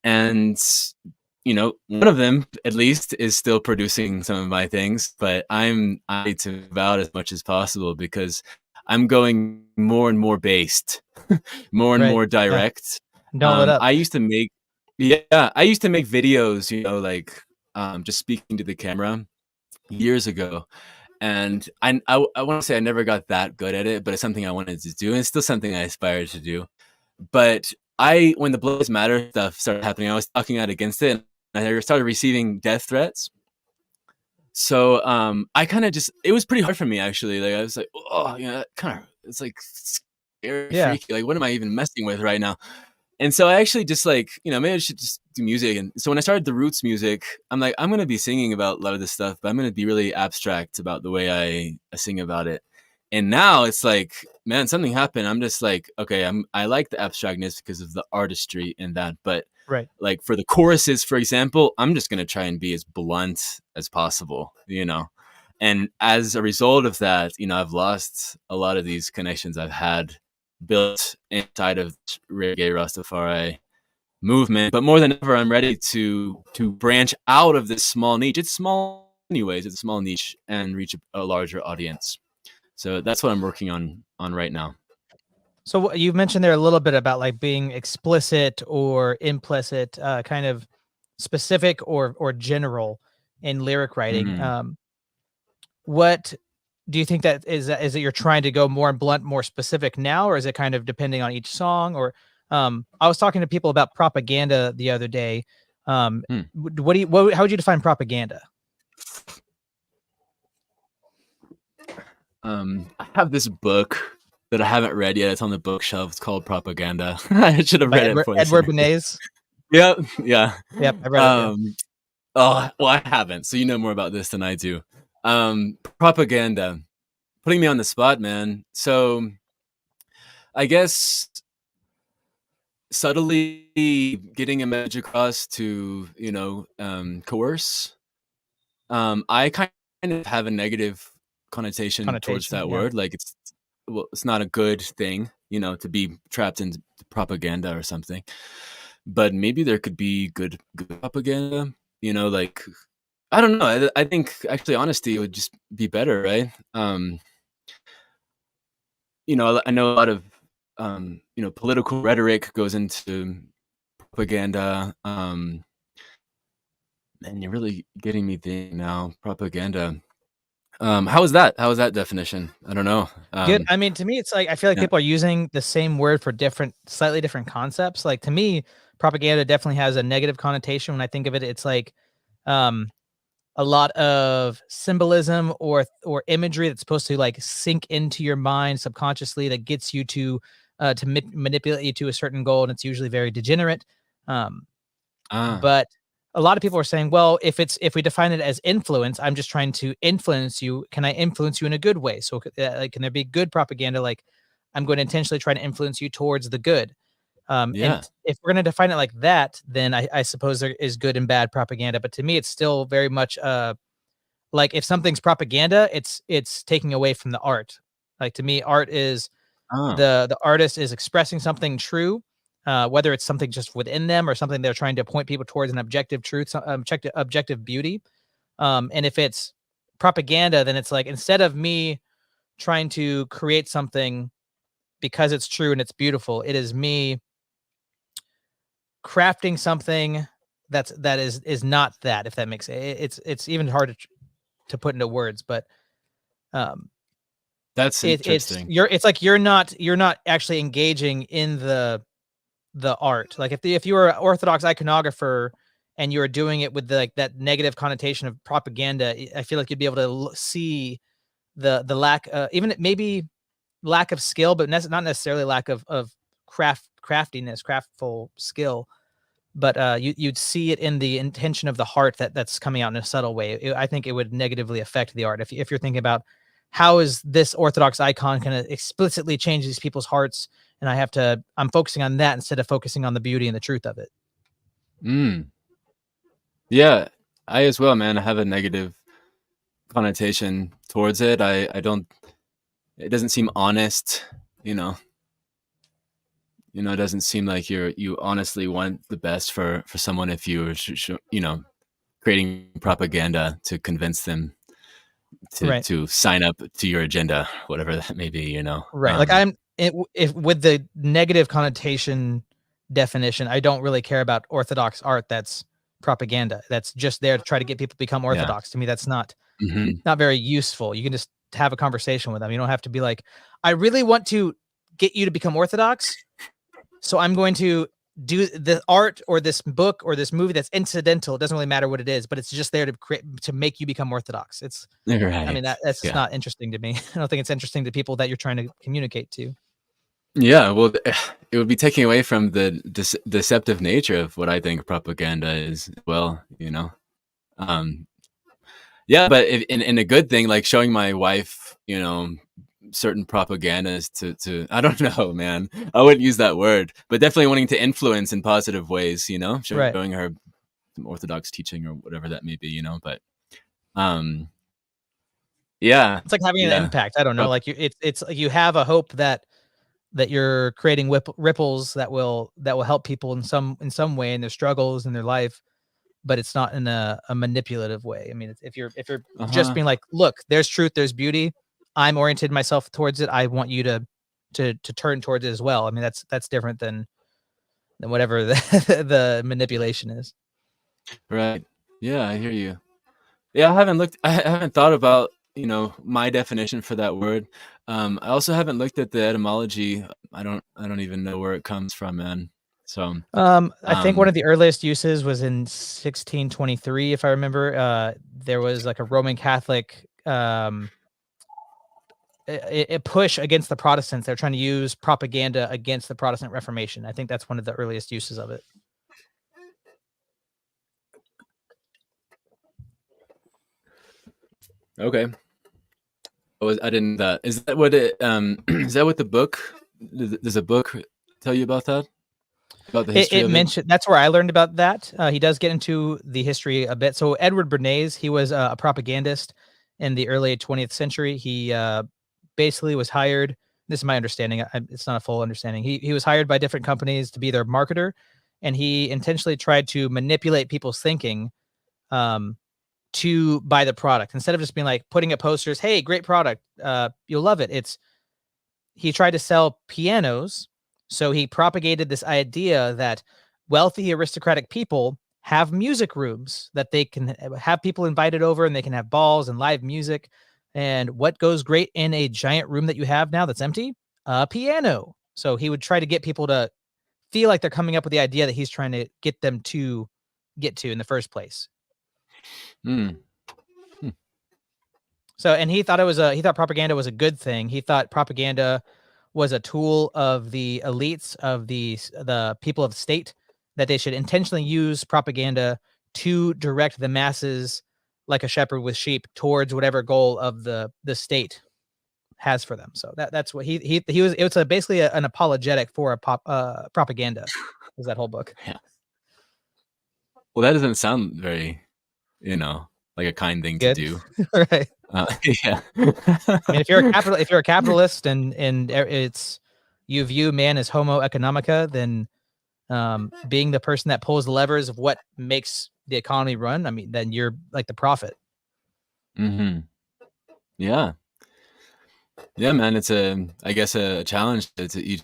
And one of them at least is still producing some of my things, but I need to move out as much as possible because I'm going more and more based, more and Right. more Yeah. direct. Don't let up. I used to make, yeah, I used to make videos, like just speaking to the camera years ago. And I want to say I never got that good at it, but it's something I wanted to do, and it's still something I aspire to do. But when the Blaze Matter stuff started happening, I was talking out against it, and I started receiving death threats. So I kind of just, it was pretty hard for me actually. Like I was like, oh, kind of, it's like scary, Yeah. freaky. Like, what am I even messing with right now? And so I actually just like, maybe I should just do music. And so when I started the roots music, I'm like, I'm going to be singing about a lot of this stuff, but I'm going to be really abstract about the way I sing about it. And now it's like, man, something happened. I'm just like, okay, I like the abstractness because of the artistry in that. But Right. like for the choruses, for example, I'm just going to try and be as blunt as possible. And as a result of that, I've lost a lot of these connections I've had built inside of reggae Rastafari movement. But more than ever, I'm ready to branch out of this small niche. It's small anyways. It's a small niche and reach a larger audience. So that's what I'm working on right now. So you've mentioned there a little bit about like being explicit or implicit, kind of specific or general in lyric writing. Mm. What do you think that is it you're trying to go more blunt, more specific now, or is it kind of depending on each song? Or I was talking to people about propaganda the other day. Mm. How would you define propaganda? I have this book that I haven't read yet. It's on the bookshelf. It's called Propaganda. I should have By read it Edward, before this Edward interview. Bernays. Yep. Yeah. Yep, I read it. Yeah. Um, oh, well, I haven't. So you know more about this than I do. Propaganda. Putting me on the spot, man. So I guess subtly getting a message across to, coerce. I kind of have a negative connotation towards Connotation. that Yeah. word. Like it's not a good thing, to be trapped in propaganda or something. but maybe there could be good propaganda. Like I don't know. I think actually honesty would just be better, right? I know a lot of political rhetoric goes into propaganda. And you're really getting me thinking now. Propaganda. How is that? How is that definition? I don't know. Good. I mean, to me, it's like I feel like Yeah. people are using the same word for slightly different concepts. Like to me, propaganda definitely has a negative connotation. When I think of it, it's like um, a lot of symbolism or imagery that's supposed to like sink into your mind subconsciously that gets you to manipulate you to a certain goal, and it's usually very degenerate. Um, Ah. but a lot of people are saying, well, if we define it as influence, I'm just trying to influence you. Can I influence you in a good way? So, like, can there be good propaganda? Like, I'm going to intentionally try to influence you towards the good. And Yeah. if we're going to define it like that, then I suppose there is good and bad propaganda. But to me, it's still very much like if something's propaganda, it's taking away from the art. Like to me, art is Oh. the artist is expressing something true, whether it's something just within them or something they're trying to point people towards an objective truth, objective beauty. And if it's propaganda, then it's like instead of me trying to create something because it's true and it's beautiful, it is me crafting something that is not that. If that makes it's even hard to put into words, but um, That's interesting. it's like you're not actually engaging in the art. Like if you were an Orthodox iconographer and you were doing it with like that negative connotation of propaganda, I feel like you'd be able to see the lack, even maybe lack of skill, but not necessarily lack of craftiness, craftful skill. But you'd see it in the intention of the heart that's coming out in a subtle way. I think it would negatively affect the art if you're thinking about how is this Orthodox icon going to explicitly change these people's hearts, and I'm focusing on that instead of focusing on the beauty and the truth of it. Mm. Yeah, I as well, man. I have a negative connotation towards it. I don't. It doesn't seem honest. You know. It doesn't seem like you honestly want the best for someone if you were, creating propaganda to convince them to Right. to sign up to your agenda, whatever that may be. Right. Like if with the negative connotation definition, I don't really care about Orthodox art that's propaganda. That's just there to try to get people to become Yeah. Orthodox. To me, that's Hmm. not very useful. You can just have a conversation with them. You don't have to be like, I really want to get you to become Orthodox. So I'm going to do the art or this book or this movie that's incidental. It doesn't really matter what it is, but it's just there to make you become Orthodox. I mean, Right. that's just Yeah. not interesting to me. I don't think it's interesting to people that you're trying to communicate to. Yeah. Well, it would be taking away from the deceptive nature of what I think propaganda is. Well, Um, yeah, but in a good thing, like showing my wife, certain propagandas to I don't know, man. I wouldn't use that word, but definitely wanting to influence in positive ways, Right. showing her some orthodox teaching or whatever that may be, but um yeah, It's like having an yeah. impact. I don't know. Prop- Like it's like you have a hope that you're creating ripples that will help people in some way in their struggles in their life, but it's not in a manipulative way. I mean, if you're just uh-huh. being like, look, there's truth, there's beauty. I'm oriented myself towards it. I want you to turn towards it as well. I mean, that's different than whatever the manipulation is. Right. Yeah, I hear you. Yeah, I haven't thought about, my definition for that word. I also haven't looked at the etymology. I don't even know where it comes from, man. So, I think one um of the earliest uses was in 1623, if I remember. There was like a Roman Catholic push against the Protestants. They're trying to use propaganda against the Protestant Reformation. I think that's one of the earliest uses of it. okay. I didn't that. Is that what it is that what the book does a book tell you about that? About the It, history it of it? mentioned that's where I learned about that. He does get into the history a bit. So Edward Bernays, he was a propagandist in the early 20th century. He basically was hired. This is my understanding. It's not a full understanding. He was hired by different companies to be their marketer, and he intentionally tried to manipulate people's thinking um, to buy the product instead of just being like putting up posters. Hey, great product, you'll love it. He tried to sell pianos, so he propagated this idea that wealthy aristocratic people have music rooms that they can have people invited over and they can have balls and live music. And what goes great in a giant room that you have now that's empty? A piano. So he would try to get people to feel like they're coming up with the idea that he's trying to get them to get to in the first place. Mm. So, and he thought propaganda was a good thing. He thought propaganda was a tool of the elites of the people of the state, that they should intentionally use propaganda to direct the masses like a shepherd with sheep towards whatever goal of the state has for them. So that's what he was. It was basically an apologetic for propaganda. Was that whole book? Yeah. Well, that doesn't sound very, like a kind thing to Good. do. Right. Yeah. I mean, if you're a capitalist and it's you view man as homo economica, then being the person that pulls the levers of what makes the economy run, I mean, then you're like the prophet. Mm-hmm. Yeah. Yeah, man. It's I guess a challenge to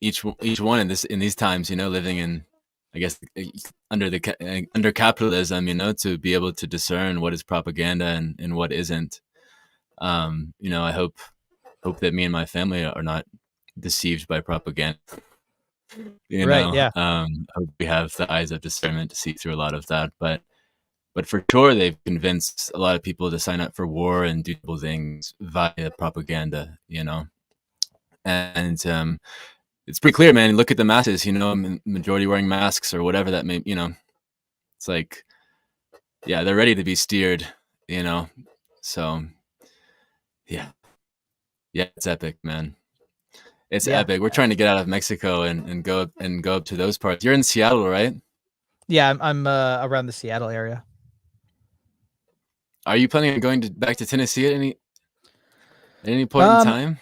each one in these times, living in, I guess, under capitalism, to be able to discern what is propaganda and what isn't. I hope that me and my family are not deceived by propaganda. Right. Yeah. I hope we have the eyes of discernment to see through a lot of that. But for sure, they've convinced a lot of people to sign up for war and do things via propaganda. And it's pretty clear, man. Look at the masses. Majority wearing masks or whatever that may. It's like, yeah, they're ready to be steered. So yeah, it's epic, man. It's Yeah. epic. We're trying to get out of Mexico and go up to those parts. You're in Seattle, right? Yeah. I'm around the Seattle area. Are you planning on going back to Tennessee at any point in time?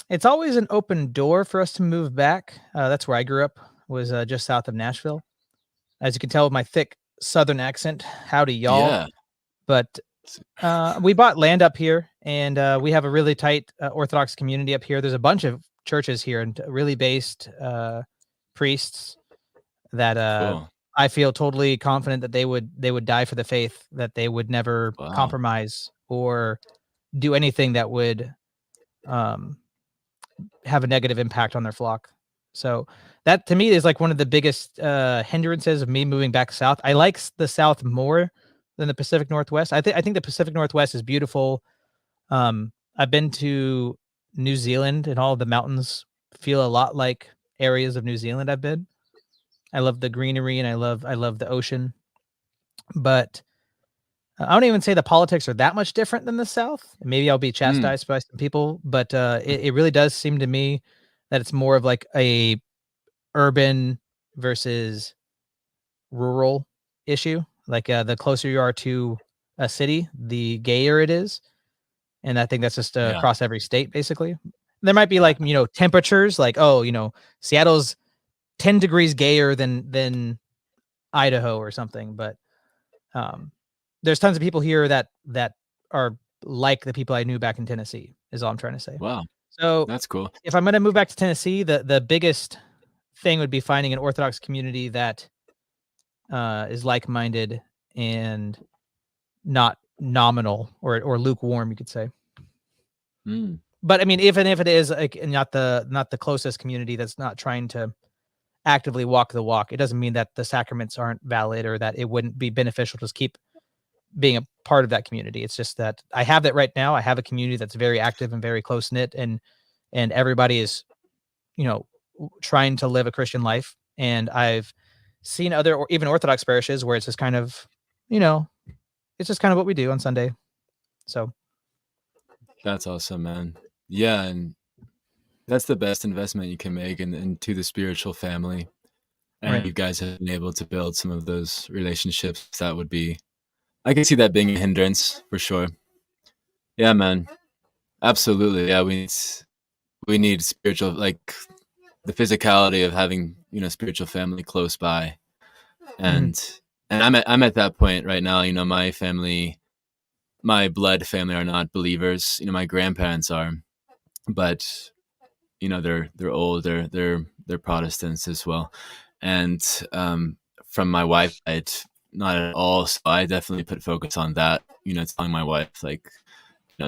It's always an open door for us to move back. That's where I grew up, was just south of Nashville. As you can tell with my thick Southern accent, howdy y'all. Yeah. But we bought land up here, and we have a really tight Orthodox community up here. There's a bunch of churches here and really based priests that Cool. I feel totally confident that they would die for the faith, that they would never Wow. compromise or do anything that would have a negative impact on their flock. So that to me is like one of the biggest hindrances of me moving back south. I like the South more than the Pacific Northwest. I think the Pacific Northwest is beautiful. I've been to New Zealand, and all of the mountains feel a lot like areas of New Zealand I've been. I love the greenery and I love the ocean. But I don't even say the politics are that much different than the South. Maybe I'll be chastised by some people, but it really does seem to me that it's more of like a urban versus rural issue. Like the closer you are to a city, the gayer it is. And I think that's just across every state, basically. There might be like, temperatures like, Seattle's 10 degrees gayer than Idaho or something. But there's tons of people here that are like the people I knew back in Tennessee, is all I'm trying to say. Wow. So That's cool. if I'm going to move back to Tennessee, the biggest thing would be finding an Orthodox community that is like-minded and not nominal or lukewarm, you could say. But I mean, even if it is like not the closest community that's not trying to actively walk the walk, it doesn't mean that the sacraments aren't valid or that it wouldn't be beneficial to keep being a part of that community. It's just that I have that right now. I have a community that's very active and very close knit, and everybody is, trying to live a Christian life. And I've seen other or even Orthodox parishes where it's just kind of, it's just kind of what we do on Sunday. So that's awesome, man. Yeah, and that's the best investment you can make into the spiritual family. And right. you guys have been able to build some of those relationships. That would be, I can see that being a hindrance for sure. Yeah, man. Absolutely. Yeah, we need spiritual, like the physicality of having, spiritual family close by. Mhm. And I'm at that point right now. My family, my blood family are not believers. My grandparents are, but they're old. They're Protestants as well, and from my wife's side, not at all. So I definitely put focus on that. Telling my wife like,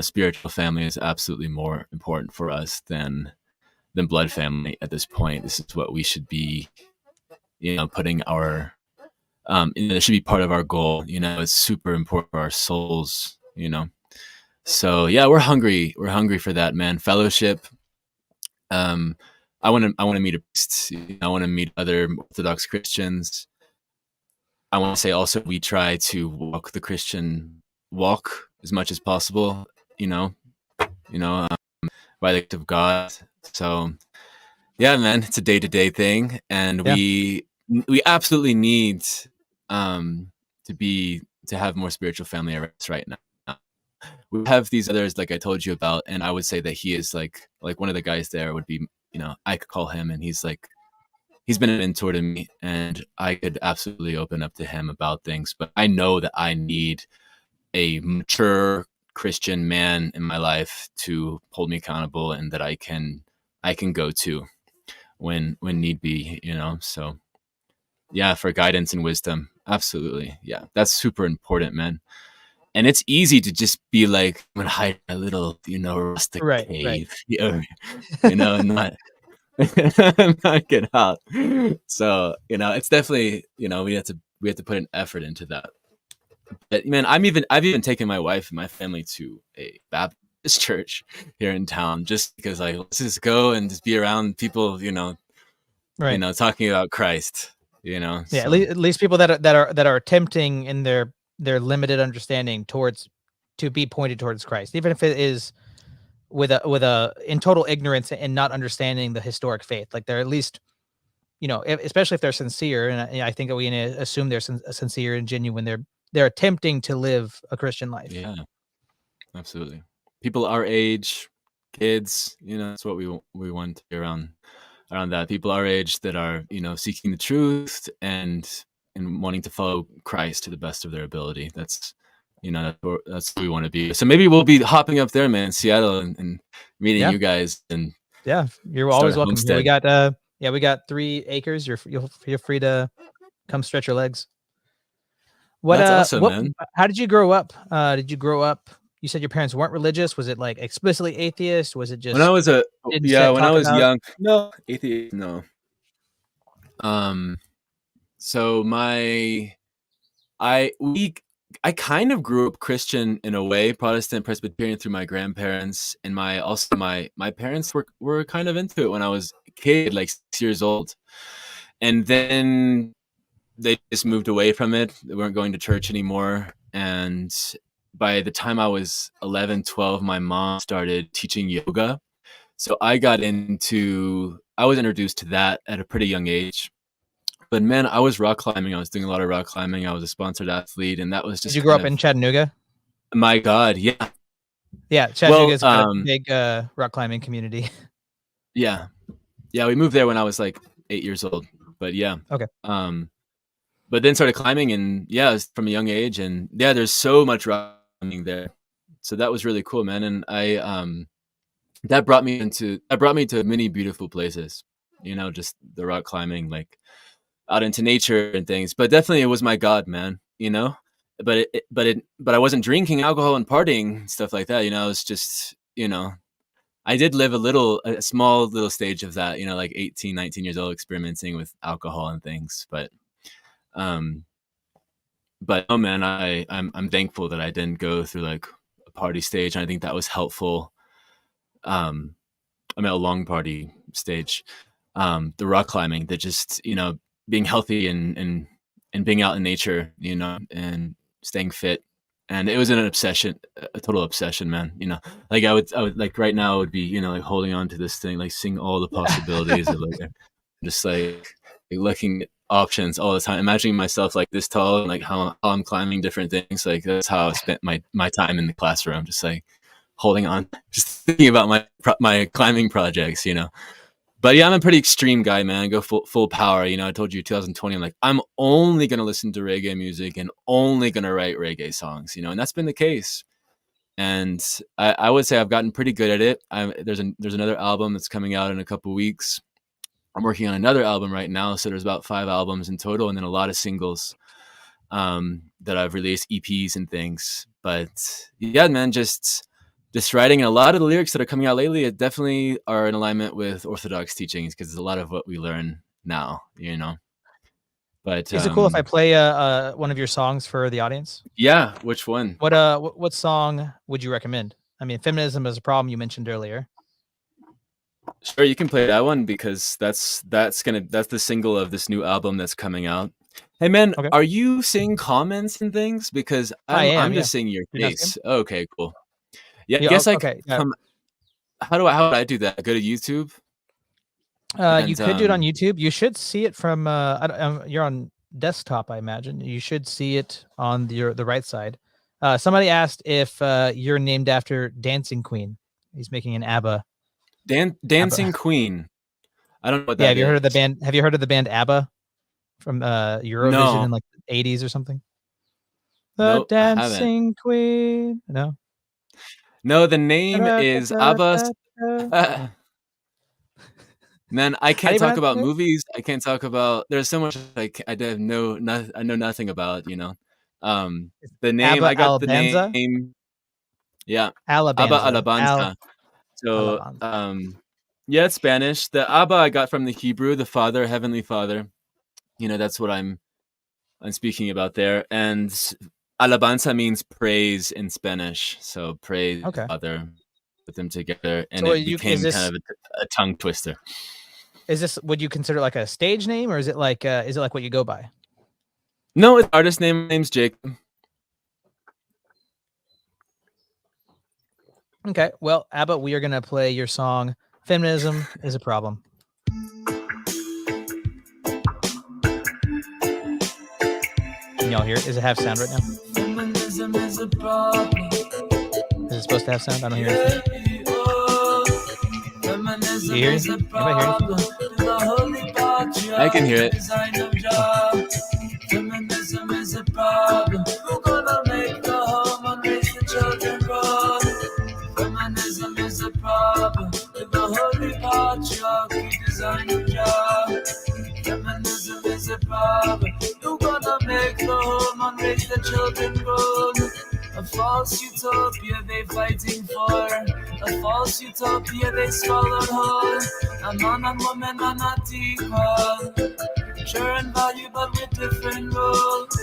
spiritual family is absolutely more important for us than blood family at this point. This is what we should be, putting our it should be part of our goal. It's super important for our souls. So yeah, we're hungry for that, man. Fellowship. um I want to meet a priest. I want to meet other Orthodox Christians. I want to say also we try to walk the Christian walk as much as possible, you know you know by the gift of God. So yeah, man, it's a day-to-day thing, and Yeah. we absolutely need um to have more spiritual family arrests right now. We have these others like I told you about, and I would say that he is like one of the guys there would be, I could call him, and he's been a mentor to me, and I could absolutely open up to him about things. But I know that I need a mature Christian man in my life to hold me accountable, and that I can go to when need be. So yeah, for guidance and wisdom, absolutely, yeah, that's super important, man. And it's easy to just be like, I'm gonna hide in a little, rustic Right, right. cave, and not not get out. So it's definitely, we have to put an effort into that. But man, I've even taken my wife and my family to a Baptist church here in town, just because like, let's just go and just be around people, Right. talking about Christ. Yeah, So at least people that are attempting in their limited understanding towards to be pointed towards Christ, even if it is with a in total ignorance and not understanding the historic faith. Like they're at least, especially if they're sincere, and I think that we assume they're sincere and genuine. They're attempting to live a Christian life. yeah, absolutely. People our age, kids, that's what we want to be around that. People our age that are, seeking the truth and wanting to follow Christ to the best of their ability. That's who we want to be. So maybe we'll be hopping up there, man, Seattle, and meeting Yeah, you guys and yeah, you're start always a welcome here. We homestead. got yeah, we got 3 acres. You'll feel free to come stretch your legs. That's awesome, What man. how did you grow up? Did you grow up, you said your parents weren't religious. Was it like explicitly atheist? Was it When I just was a didn't Yeah, when I talk was about? young, no atheist, no. Um, so my I we I kind of grew up Christian in a way, Protestant Presbyterian through my grandparents, and my parents were kind of into it when I was a kid, like 6 years old, and then they just moved away from it. They weren't going to church anymore, and by the time I was 11, 12, my mom started teaching yoga. So I was introduced to that at a pretty young age. But man, I was rock climbing. I was doing a lot of rock climbing. I was a sponsored athlete, and that was Did just you grow kind up in of Chattanooga? my God. Yeah. Yeah, Well, Chattanooga's got a big rock climbing community. yeah, yeah. We moved there when I was like 8 years old. But yeah, Okay. um, but then started climbing, and yeah, it was from a young age, and yeah, there's so much rock climbing there. So that was really cool, man. And that brought me to many beautiful places. Just the rock climbing, like out into nature and things. But definitely, it was my God, man. But I wasn't drinking alcohol and partying stuff like that. It's just I did live a small little stage of that. Like 18, 19 years old, experimenting with alcohol and things. Um, but oh man, I'm thankful that I didn't go through like a party stage, and I think that was helpful. Um, I'm at a long party stage. The rock climbing, that just being healthy and being out in nature, and staying fit. And it was an obsession, a total obsession, man. Like I would like right now, it would be like holding on to this thing, like seeing all the possibilities of like just like looking at options all the time, imagining myself like this tall and like how I'm climbing different things. Like that's how I spent my time in the classroom, just like holding on, just thinking about my climbing projects. But yeah, I'm a pretty extreme guy, man. I go full power. You know, I told you 2020. I'm like, I'm only gonna listen to reggae music and only gonna write reggae songs. You know, and that's been the case. And I would say I've gotten pretty good at it. There's another album that's coming out in a couple weeks. I'm working on another album right now, so there's about 5 albums in total, and then a lot of singles that I've released, EPs and things. But yeah, man, just writing, and a lot of the lyrics that are coming out lately, it definitely are in alignment with Orthodox teachings because it's a lot of what we learn now, you know. But Is it cool if I play one of your songs for the audience? yeah, which one? What song would you recommend? I mean, feminism is a problem you mentioned earlier. Sure, you can play that one because that's the single of this new album that's coming out. Hey man, Okay. are you seeing comments and things? Because I am, I'm yeah. just seeing your You're not seeing face. Okay, cool. Yeah, I Yeah, guess I could okay, yeah. come. How would I do that? Go to YouTube. You And could do it on YouTube. You should see it from you're on desktop, I imagine. You should see it on the right side. Somebody asked if you're named after Dancing Queen. He's making an ABBA. Dancing ABBA. Queen. I don't know what Yeah, that have you heard of the is. band? Have you heard of the band ABBA from Eurovision No, in like the 80s or something? The nope, I haven't. Dancing Queen. No. No, the name is Abba. Da-da-da-da-da. Man, I How do can't you talk pronounce about it? movies. I can't talk about. There's so much I have I know nothing about. You know, the name. ABBA I got the Alabanza? name. Yeah, Abba Alabanza. Alabanza. So, Alabanza. yeah, it's Spanish. The Abba I got from the Hebrew, the Father, Heavenly Father. You know, that's what I'm speaking about there. And Alabanza means praise in Spanish. So praise Okay. Father, put them together, and So it is became kind this of a tongue twister. would you consider like a stage name, or is it like what you go by? No, it's artist name. My name's Jacob. Okay. Well, ABBA, we are gonna play your song "Feminism is a Problem." Can y'all hear it? Does it have sound right now? Feminism is a problem. Is it supposed to have sound? I don't hear anything. Feminism You hear is a anything? Anybody hear anything? problem. The holy patriarchy I can hear it. design of job. Feminism is a problem. We're gonna make the home and raise the children grow. Feminism is a problem. The holy patriarchy design of job. Feminism is a problem. You're gonna make the home and raise the children grown. A false utopia they fighting for. A false utopia they swallowed whole. A man and woman are not equal. Sure and value but with different roles.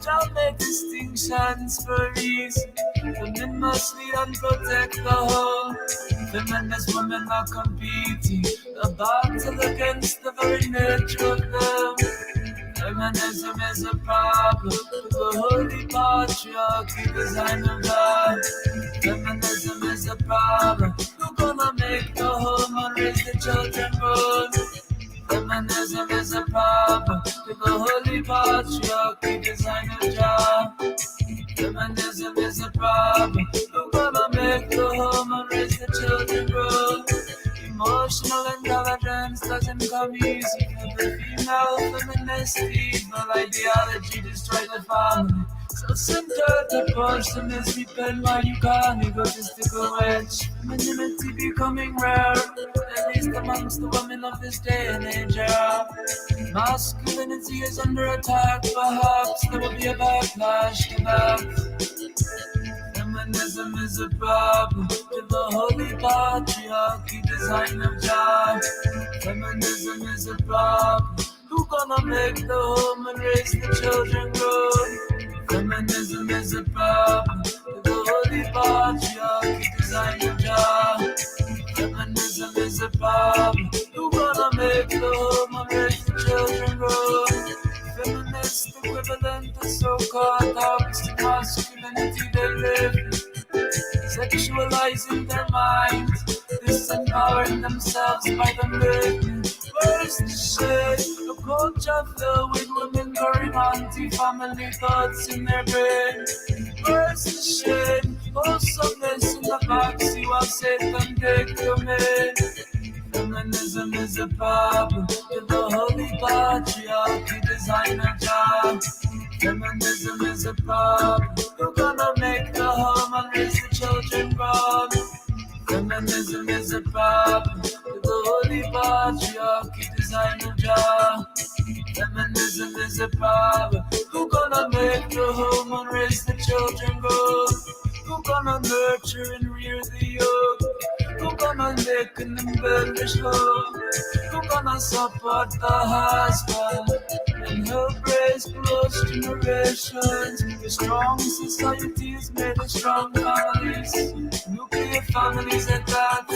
Don't make distinctions for a reason. The men must lead and protect the whole. The men as women are competing. A battle against the very nature of them. Feminism is a problem. The holy patriarchy design of God. Feminism is a problem. You're gonna make the home and raise the children grown. Feminism is a problem. The holy patriarchy design of God. Feminism is a problem. You're gonna make the home and raise the children grown. Emotional intelligence doesn't come easy for the female feminist evil ideology destroy the family. Self-centered approach to misrepair why you can't egotistical wedge. Femininity becoming rare, at least amongst the women of this day and age. Masculinity is under attack, perhaps there will be a backlash to that. Feminism is a problem with the holy patriarchy design of job. Feminism is a problem. Who gonna make the home and raise the children grow? Feminism is a problem with the holy patriarchy design of job. Feminism is a problem. Who gonna make the home and raise the children grow? Feminist equivalent to so-called toxic masculinity they live, sexualizing their minds, disempowering themselves by the men. Where's the shade? A culture filled with women carrying anti-family thoughts in their brain. Where's the shade? Wholesomeness in the backseat while Satan take the main. Feminism is a problem. If the holy patriarchy design a job. Feminism is a problem. Who's gonna make the home and raise the children grow? Feminism is a problem. If the holy patriarchy design a job. Feminism is a problem. Who gonna make the home and raise the children grow? Who gonna nurture and rear the young? Who gonna make an embellish home? Who gonna support the husband and help raise close generations? A strong society is made of strong families, nuclear families at that.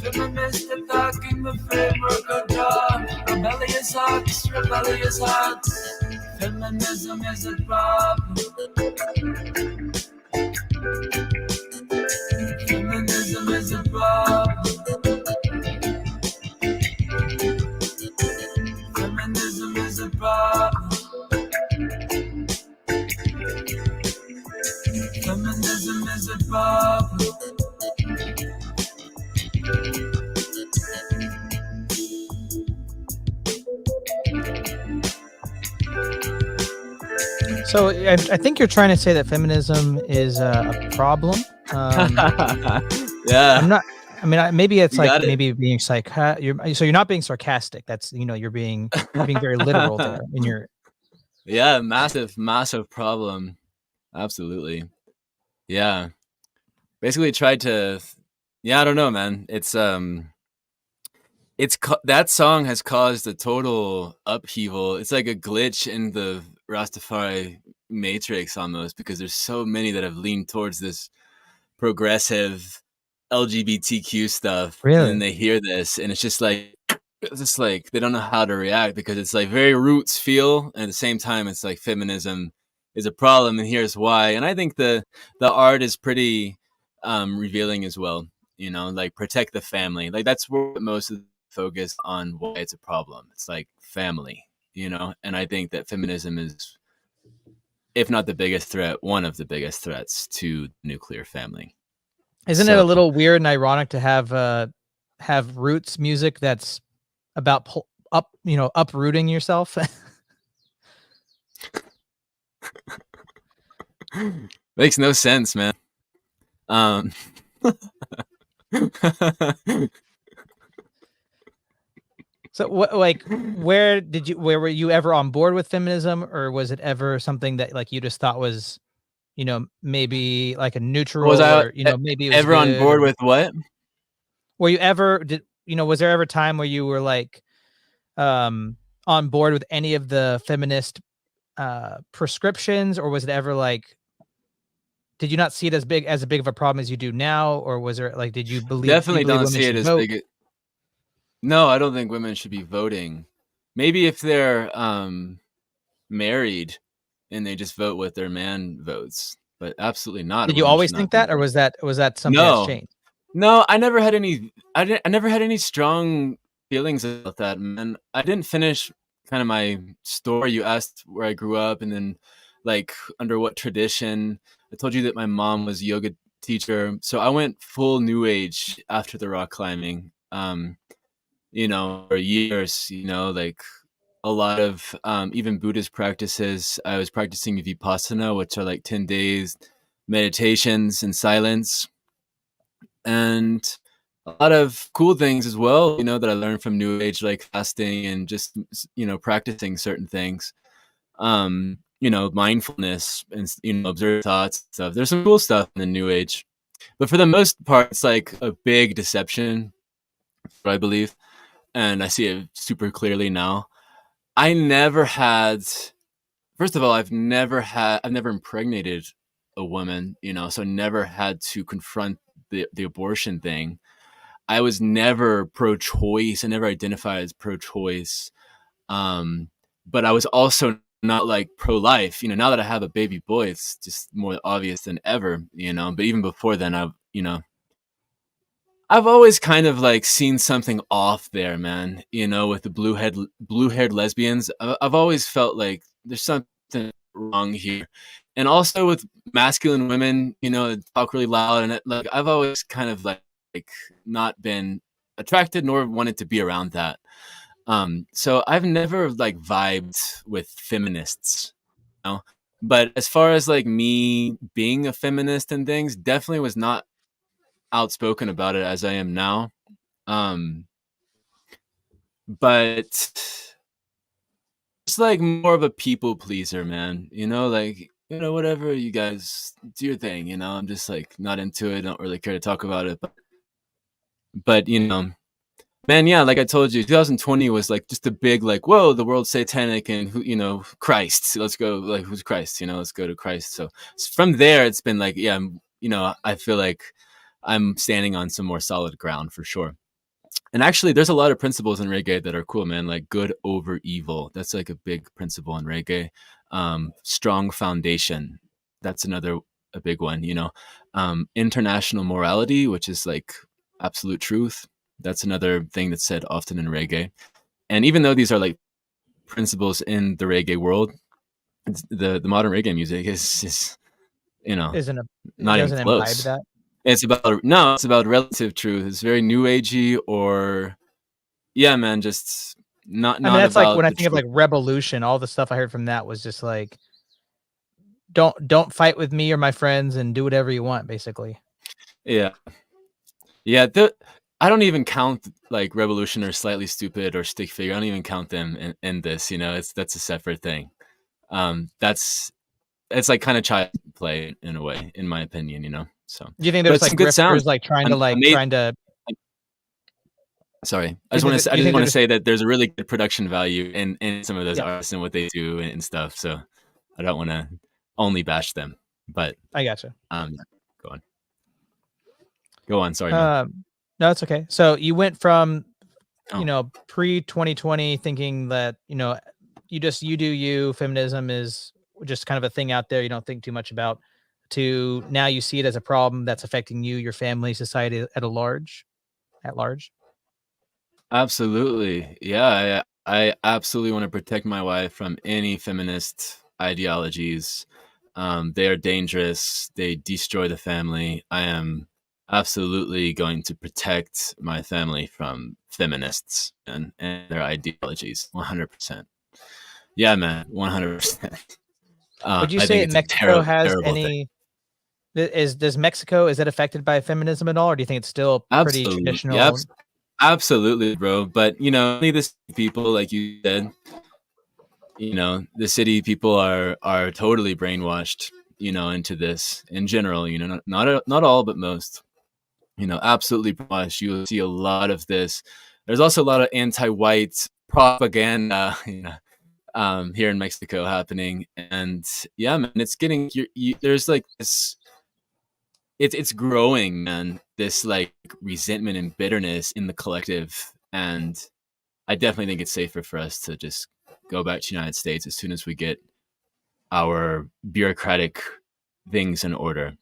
Feminists attacking the framework of God. Rebellious hearts. Feminism is a problem. Feminism is a problem. Feminism is a problem. Feminism is a problem. So I think you're trying to say that feminism is a problem. Yeah. I'm not. I mean, maybe it's You got like it. maybe being you're not being sarcastic. That's you're being very literal there in your. Yeah, massive problem. Absolutely. Yeah. Basically tried to, yeah, I don't know, man. That song has caused a total upheaval. It's like a glitch in the Rastafari matrix almost, because there's so many that have leaned towards this progressive LGBTQ stuff, and then Really? they hear this, and it's just like they don't know how to react, because it's like very roots feel, and at the same time it's like feminism is a problem, and here's why. And I think the art is pretty revealing as well. Like protect the family. Like that's where most of the focus on why it's a problem. It's like family. And I think that feminism is, if not the biggest threat, one of the biggest threats to nuclear family. Isn't it a little weird and ironic to have roots music that's about uprooting yourself? Makes no sense, man. So where were you ever on board with feminism, or was it ever something that like you just thought was, maybe like a neutral, Was I or maybe it was ever on board with what? Were you ever was there ever a time where you were like on board with any of the feminist prescriptions, or was it ever like, did you not see it as big of a problem as you do now, or was there like, did you believe Definitely don't women see it should as vote? big. No, I don't think women should be voting. Maybe if they're married and they just vote what their man votes, but absolutely not. Did you always think that, or was that something that's changed? No, I never had any strong feelings about that, man. I didn't finish kind of my story. You asked where I grew up, and then like under what tradition. I told you that my mom was a yoga teacher, so I went full new age after the rock climbing. For years, like a lot of even Buddhist practices. I was practicing Vipassana, which are like 10 days meditations in silence, and a lot of cool things as well, that I learned from New Age, like fasting and just, practicing certain things. Mindfulness and, observe thoughts and stuff. There's some cool stuff in the New Age, but for the most part, it's like a big deception, I believe. And I see it super clearly now. I never had, first of all, I've never impregnated a woman, so never had to confront the abortion thing. I was never pro-choice. I never identified as pro-choice. But I was also not like pro-life. Now that I have a baby boy, it's just more obvious than ever, but even before then, I've always kind of like seen something off there, man, with the blue-haired lesbians. I've always felt like there's something wrong here. And also with masculine women, talk really loud, and like I've always kind of like not been attracted nor wanted to be around that. So I've never like vibed with feminists, you know? But as far as like me being a feminist and things, definitely was not outspoken about it as I am now. But it's like more of a people pleaser, man. Like, whatever, you guys do your thing, I'm just like not into it, don't really care to talk about it. But man, yeah, like I told you, 2020 was like just a big like, whoa, the world's satanic and who, Christ. Let's go, like, who's Christ? Let's go to Christ. So from there, it's been like, yeah, I feel like I'm standing on some more solid ground for sure. And actually, there's a lot of principles in reggae that are cool, man. Like good over evil. That's like a big principle in reggae. Strong foundation. That's a big one. International morality, which is like absolute truth. That's another thing that's said often in reggae. And even though these are like principles in the reggae world, the modern reggae music is not even doesn't imbibe close. that. It's about relative truth. It's very new agey, or yeah, man, just not That's like about when I the think of truth. like Revolution, all the stuff I heard from that was just like, don't fight with me or my friends and do whatever you want, basically. Yeah. I don't even count like Revolution or Slightly Stupid or Stick Figure. I don't even count them in this. That's a separate thing. It's like kind of child play in a way, in my opinion. So Do you think but there's some like good sounds. grifters like trying to Sorry, I Do you just think want to there's say that there's a really good production value in some of those Yeah, artists and what they do and stuff. So I don't want to only bash them, but I gotcha. go on. Sorry, man. No, it's okay. So you went from Oh, pre 2020 thinking that you do you, feminism is just kind of a thing out there you don't think too much about, to now you see it as a problem that's affecting you, your family, society at large. absolutely. Yeah, I absolutely want to protect my wife from any feminist ideologies. They are dangerous. They destroy the family. I am absolutely going to protect my family from feminists and their ideologies. 100%. Yeah, man, 100%. Would you I say think that it's a Mexico terrible, has terrible thing. any does Mexico, is it affected by feminism at all, or do you think it's still pretty Absolutely, traditional? absolutely, bro. But only the city people, like you said, the city people are totally brainwashed, into this in general. Not all, but most. Absolutely brainwashed. You'll see a lot of this. There's also a lot of anti-white propaganda, here in Mexico happening, and yeah, man, it's getting there's like this. It's growing, man. This like resentment and bitterness in the collective, and I definitely think it's safer for us to just go back to the United States as soon as we get our bureaucratic things in order,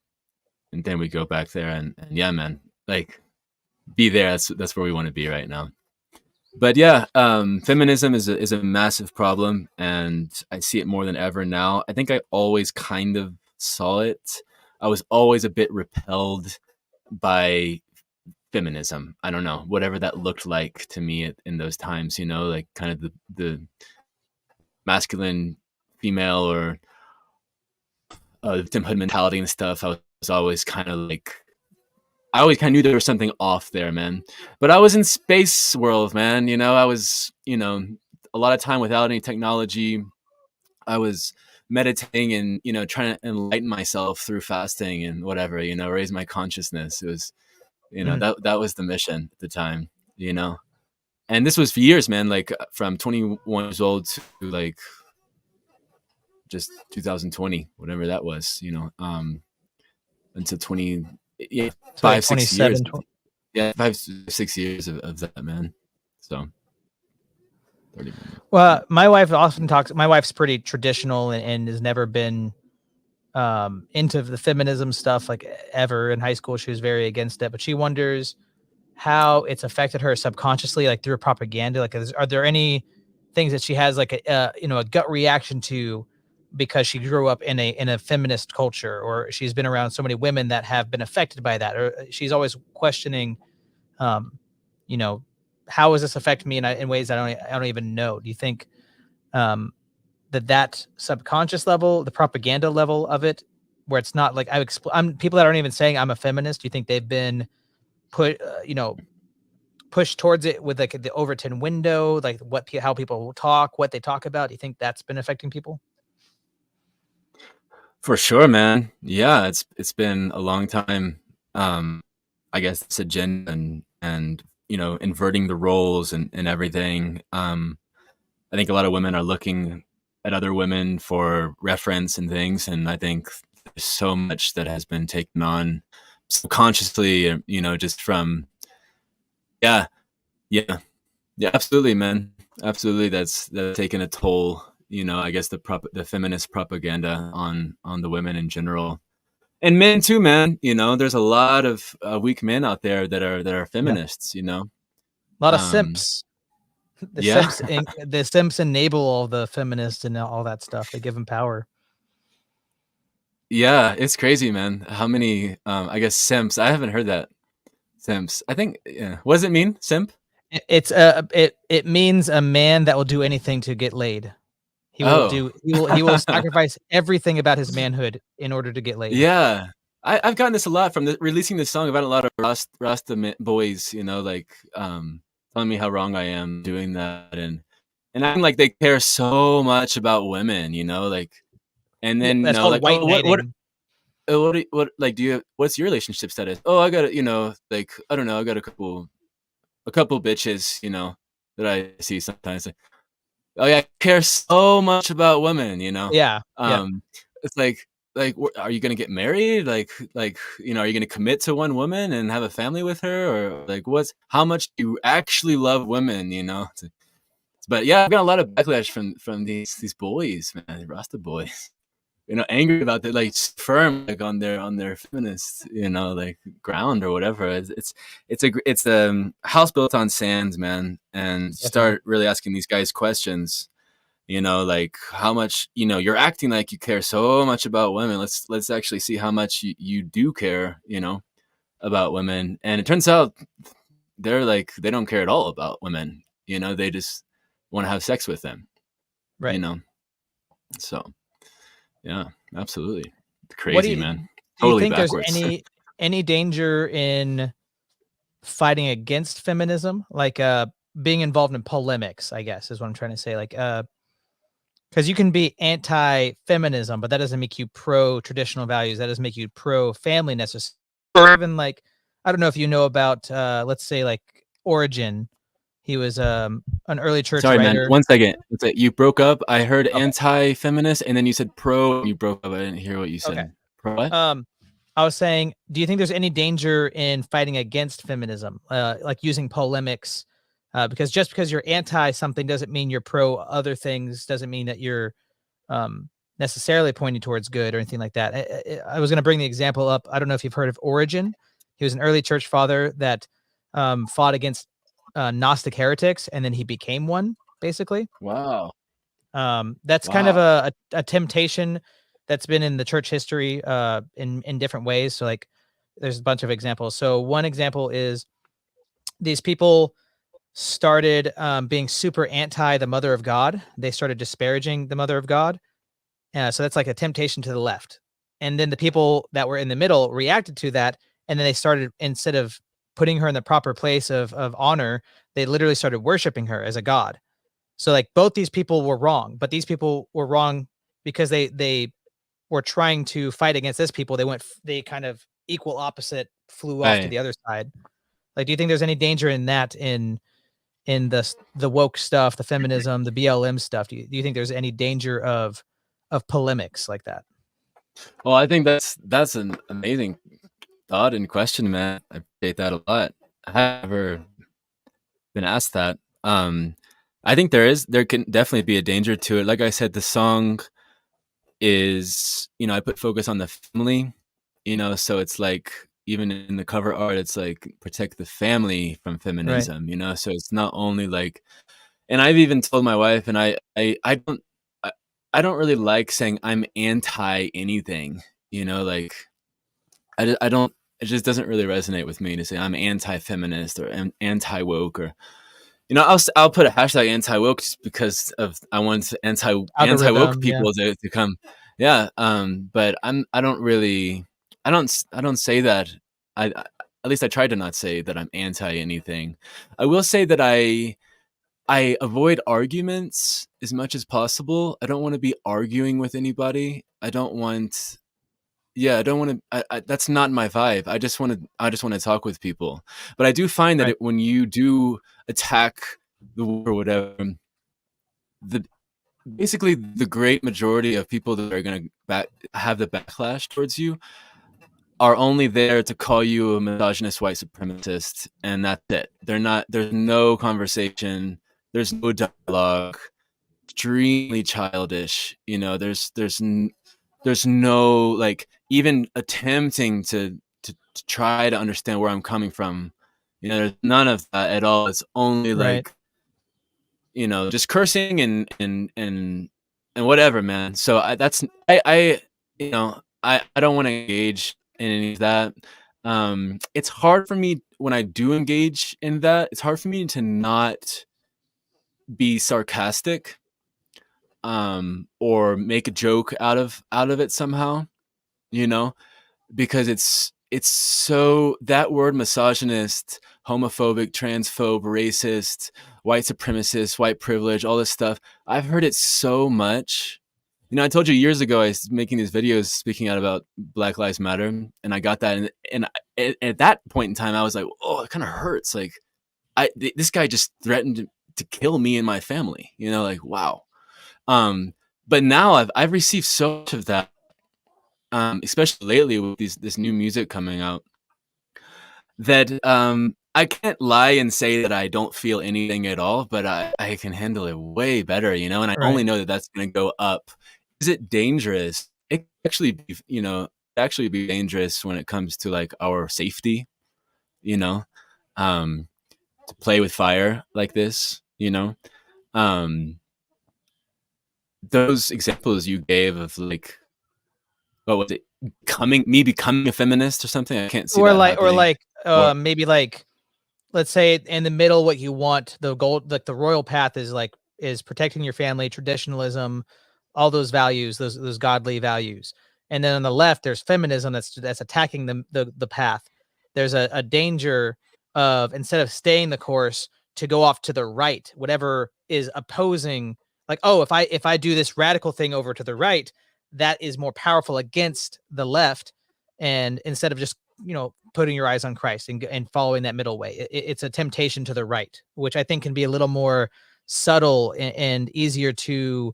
and then we go back there and yeah, man, like be there. That's where we want to be right now. But yeah, feminism is a massive problem, and I see it more than ever now. I think I always kind of saw it. I was always a bit repelled by feminism. I don't know, whatever that looked like to me in those times. Like kind of the masculine, female, or victimhood mentality and stuff. I was always kind of like, I always kind of knew there was something off there, man. But I was in space world, man. I was, a lot of time without any technology. I was meditating and, trying to enlighten myself through fasting and whatever, raise my consciousness. It was, Mhm. that was the mission at the time, you know. And this was for years, man. Like from 21 years old to like just 2020, whatever that was, until 20, yeah, So like 5 6 years. 27. Yeah, 5 6 years of that, man. So 30 minutes. Well, my wife often talks. My wife's pretty traditional and has never been into the feminism stuff like ever. In high school, she was very against it, but she wonders how it's affected her subconsciously, like through propaganda. Like, are there any things that she has like a gut reaction to because she grew up in a feminist culture, or she's been around so many women that have been affected by that, or she's always questioning, um, you know, how is this affecting me in ways I don't even know? Do you think that subconscious level, the propaganda level of it, where it's not like I'm people that aren't even saying I'm a feminist, do you think they've been put, pushed towards it with like the Overton window, like how people talk, what they talk about? Do you think that's been affecting people? For sure, man. Yeah, it's been a long time. I guess this agenda and inverting the roles and everything. I think a lot of women are looking at other women for reference and things, and I think there's so much that has been taken on subconsciously, just from yeah, yeah, yeah, absolutely, man, absolutely. That's taken a toll. I guess the feminist propaganda on the women in general, and men too, man. There's a lot of weak men out there that are Yeah. feminists. A lot of Um, simps. yeah, The simps enable all the feminists and all that stuff. They give them power. yeah, it's crazy, man. How many? I guess simps. I haven't heard that. Simps. I think. Yeah. What does it mean? Simp. It means a man that will do anything to get laid. Oh. He will sacrifice everything about his manhood in order to get laid. Yeah. I've gotten this a lot from releasing this song. I've had a lot of Rasta boys, telling me how wrong I am doing that, and I'm like, they care so much about women, and Yeah, then that's called like, white oh, knighting. like, what's your relationship status? Oh, I got it, like, I don't know, I got a couple bitches, that I see sometimes. Like, oh yeah, I care so much about women, Yeah, yeah, Um, it's like, are you gonna get married? Are you gonna commit to one woman and have a family with her, or like, how much do you actually love women? But yeah, I've got a lot of backlash from these boys, man, the Rasta boys. Angry about that, like firm, like on their feminist, like ground or whatever. It's a house built on sand, man. And definitely. start really asking these guys questions. Like how much, you're acting like you care so much about women. Let's actually see how much you do care, about women. And it turns out they don't care at all about women. They just want to have sex with them. You Right. know. So yeah, absolutely. What Crazy, man. do you Totally think there's backwards. any danger in fighting against feminism? Like being involved in polemics, I guess is what I'm trying to say. Like because you can be anti-feminism, but that doesn't make you pro traditional values. That doesn't make you pro family necessarily. Or even like, I don't know if you know about let's say like Origin. He was an early church Sorry, man. writer. 1 second. You broke up. I heard Okay. anti-feminist, and then you said pro. And you broke up. I didn't hear what you Okay. said. Pro what? I was saying, do you think there's any danger in fighting against feminism, like using polemics? Because just because you're anti something doesn't mean you're pro other things. Doesn't mean that you're necessarily pointing towards good or anything like that. I was going to bring the example up. I don't know if you've heard of Origen. He was an early church father that fought against Gnostic heretics, and then he became one, basically. Wow. That's kind of Wow. a temptation that's been in the church history in different ways. So like there's a bunch of examples. So one example is these people started being super anti the mother of God. They started disparaging the mother of God. So that's like a temptation to the left. And then the people that were in the middle reacted to that. And then they started, instead of putting her in the proper place of honor, they literally started worshiping her as a god. So like both these people were wrong, but these people were wrong because they were trying to fight against this people. They kind of equal opposite flew off to Right. the other side. Like, do you think there's any danger in that in the woke stuff, the feminism, the BLM stuff? Do you think there's any danger of polemics like that? Well, I think that's an amazing thought and question, man. I appreciate that a lot. I have never been asked that. I think there can definitely be a danger to it. Like I said, the song is, I put focus on the family, so it's like, even in the cover art, it's like protect the family from Right. feminism, so it's not only like, and I've even told my wife, and I, I don't really like saying I'm anti anything, like I don't it just doesn't really resonate with me to say I'm anti-feminist or anti-woke, or I'll put a hashtag anti-woke just because of I want anti-woke Algorithm, yeah. people to come. Yeah. But I don't really I don't say that. At least I try to not say that I'm anti anything. I will say that I avoid arguments as much as possible. I don't want to be arguing with anybody. I don't want yeah, I don't want to. That's not my vibe. I just want to talk with people. But I do find that Right. when you do attack the war or whatever, the basically the great majority of people that are going to have the backlash towards you are only there to call you a misogynist white supremacist, and that's it. They're not. There's no conversation. There's no dialogue. Extremely childish. There's no like even attempting to try to understand where I'm coming from. There's none of that at all. It's only Right. like just cursing and whatever, man. So I I don't want to engage in any of that. It's hard for me when I do engage in that. It's hard for me to not be sarcastic, or make a joke out of it somehow, you know, because it's so that word misogynist, homophobic, transphobe, racist, white supremacist, white privilege, all this stuff. I've heard it so much. I told you years ago I was making these videos speaking out about Black Lives Matter, and I got that, at that point in time, I was like, oh, it kind of hurts. Like, this guy just threatened to kill me and my family. Like, wow. But now I've received so much of that, especially lately with this new music coming out, that I can't lie and say that I don't feel anything at all, but I can handle it way better, and I Right. only know that that's going to go up. Is it dangerous? It actually be dangerous when it comes to like our safety, you know, um, to play with fire like this, um, those examples you gave of like, what was it? Becoming a feminist or something. I can't see Or that like, happening. Or maybe like, let's say in the middle, what you want, the gold, like the royal path is protecting your family, traditionalism, all those values, those godly values. And then on the left, there's feminism that's attacking the path. There's a danger of, instead of staying the course, to go off to the right, whatever is opposing, like, oh, if I do this radical thing over to the right, that is more powerful against the left. And instead of just, putting your eyes on Christ and following that middle way, it's a temptation to the right, which I think can be a little more subtle and easier to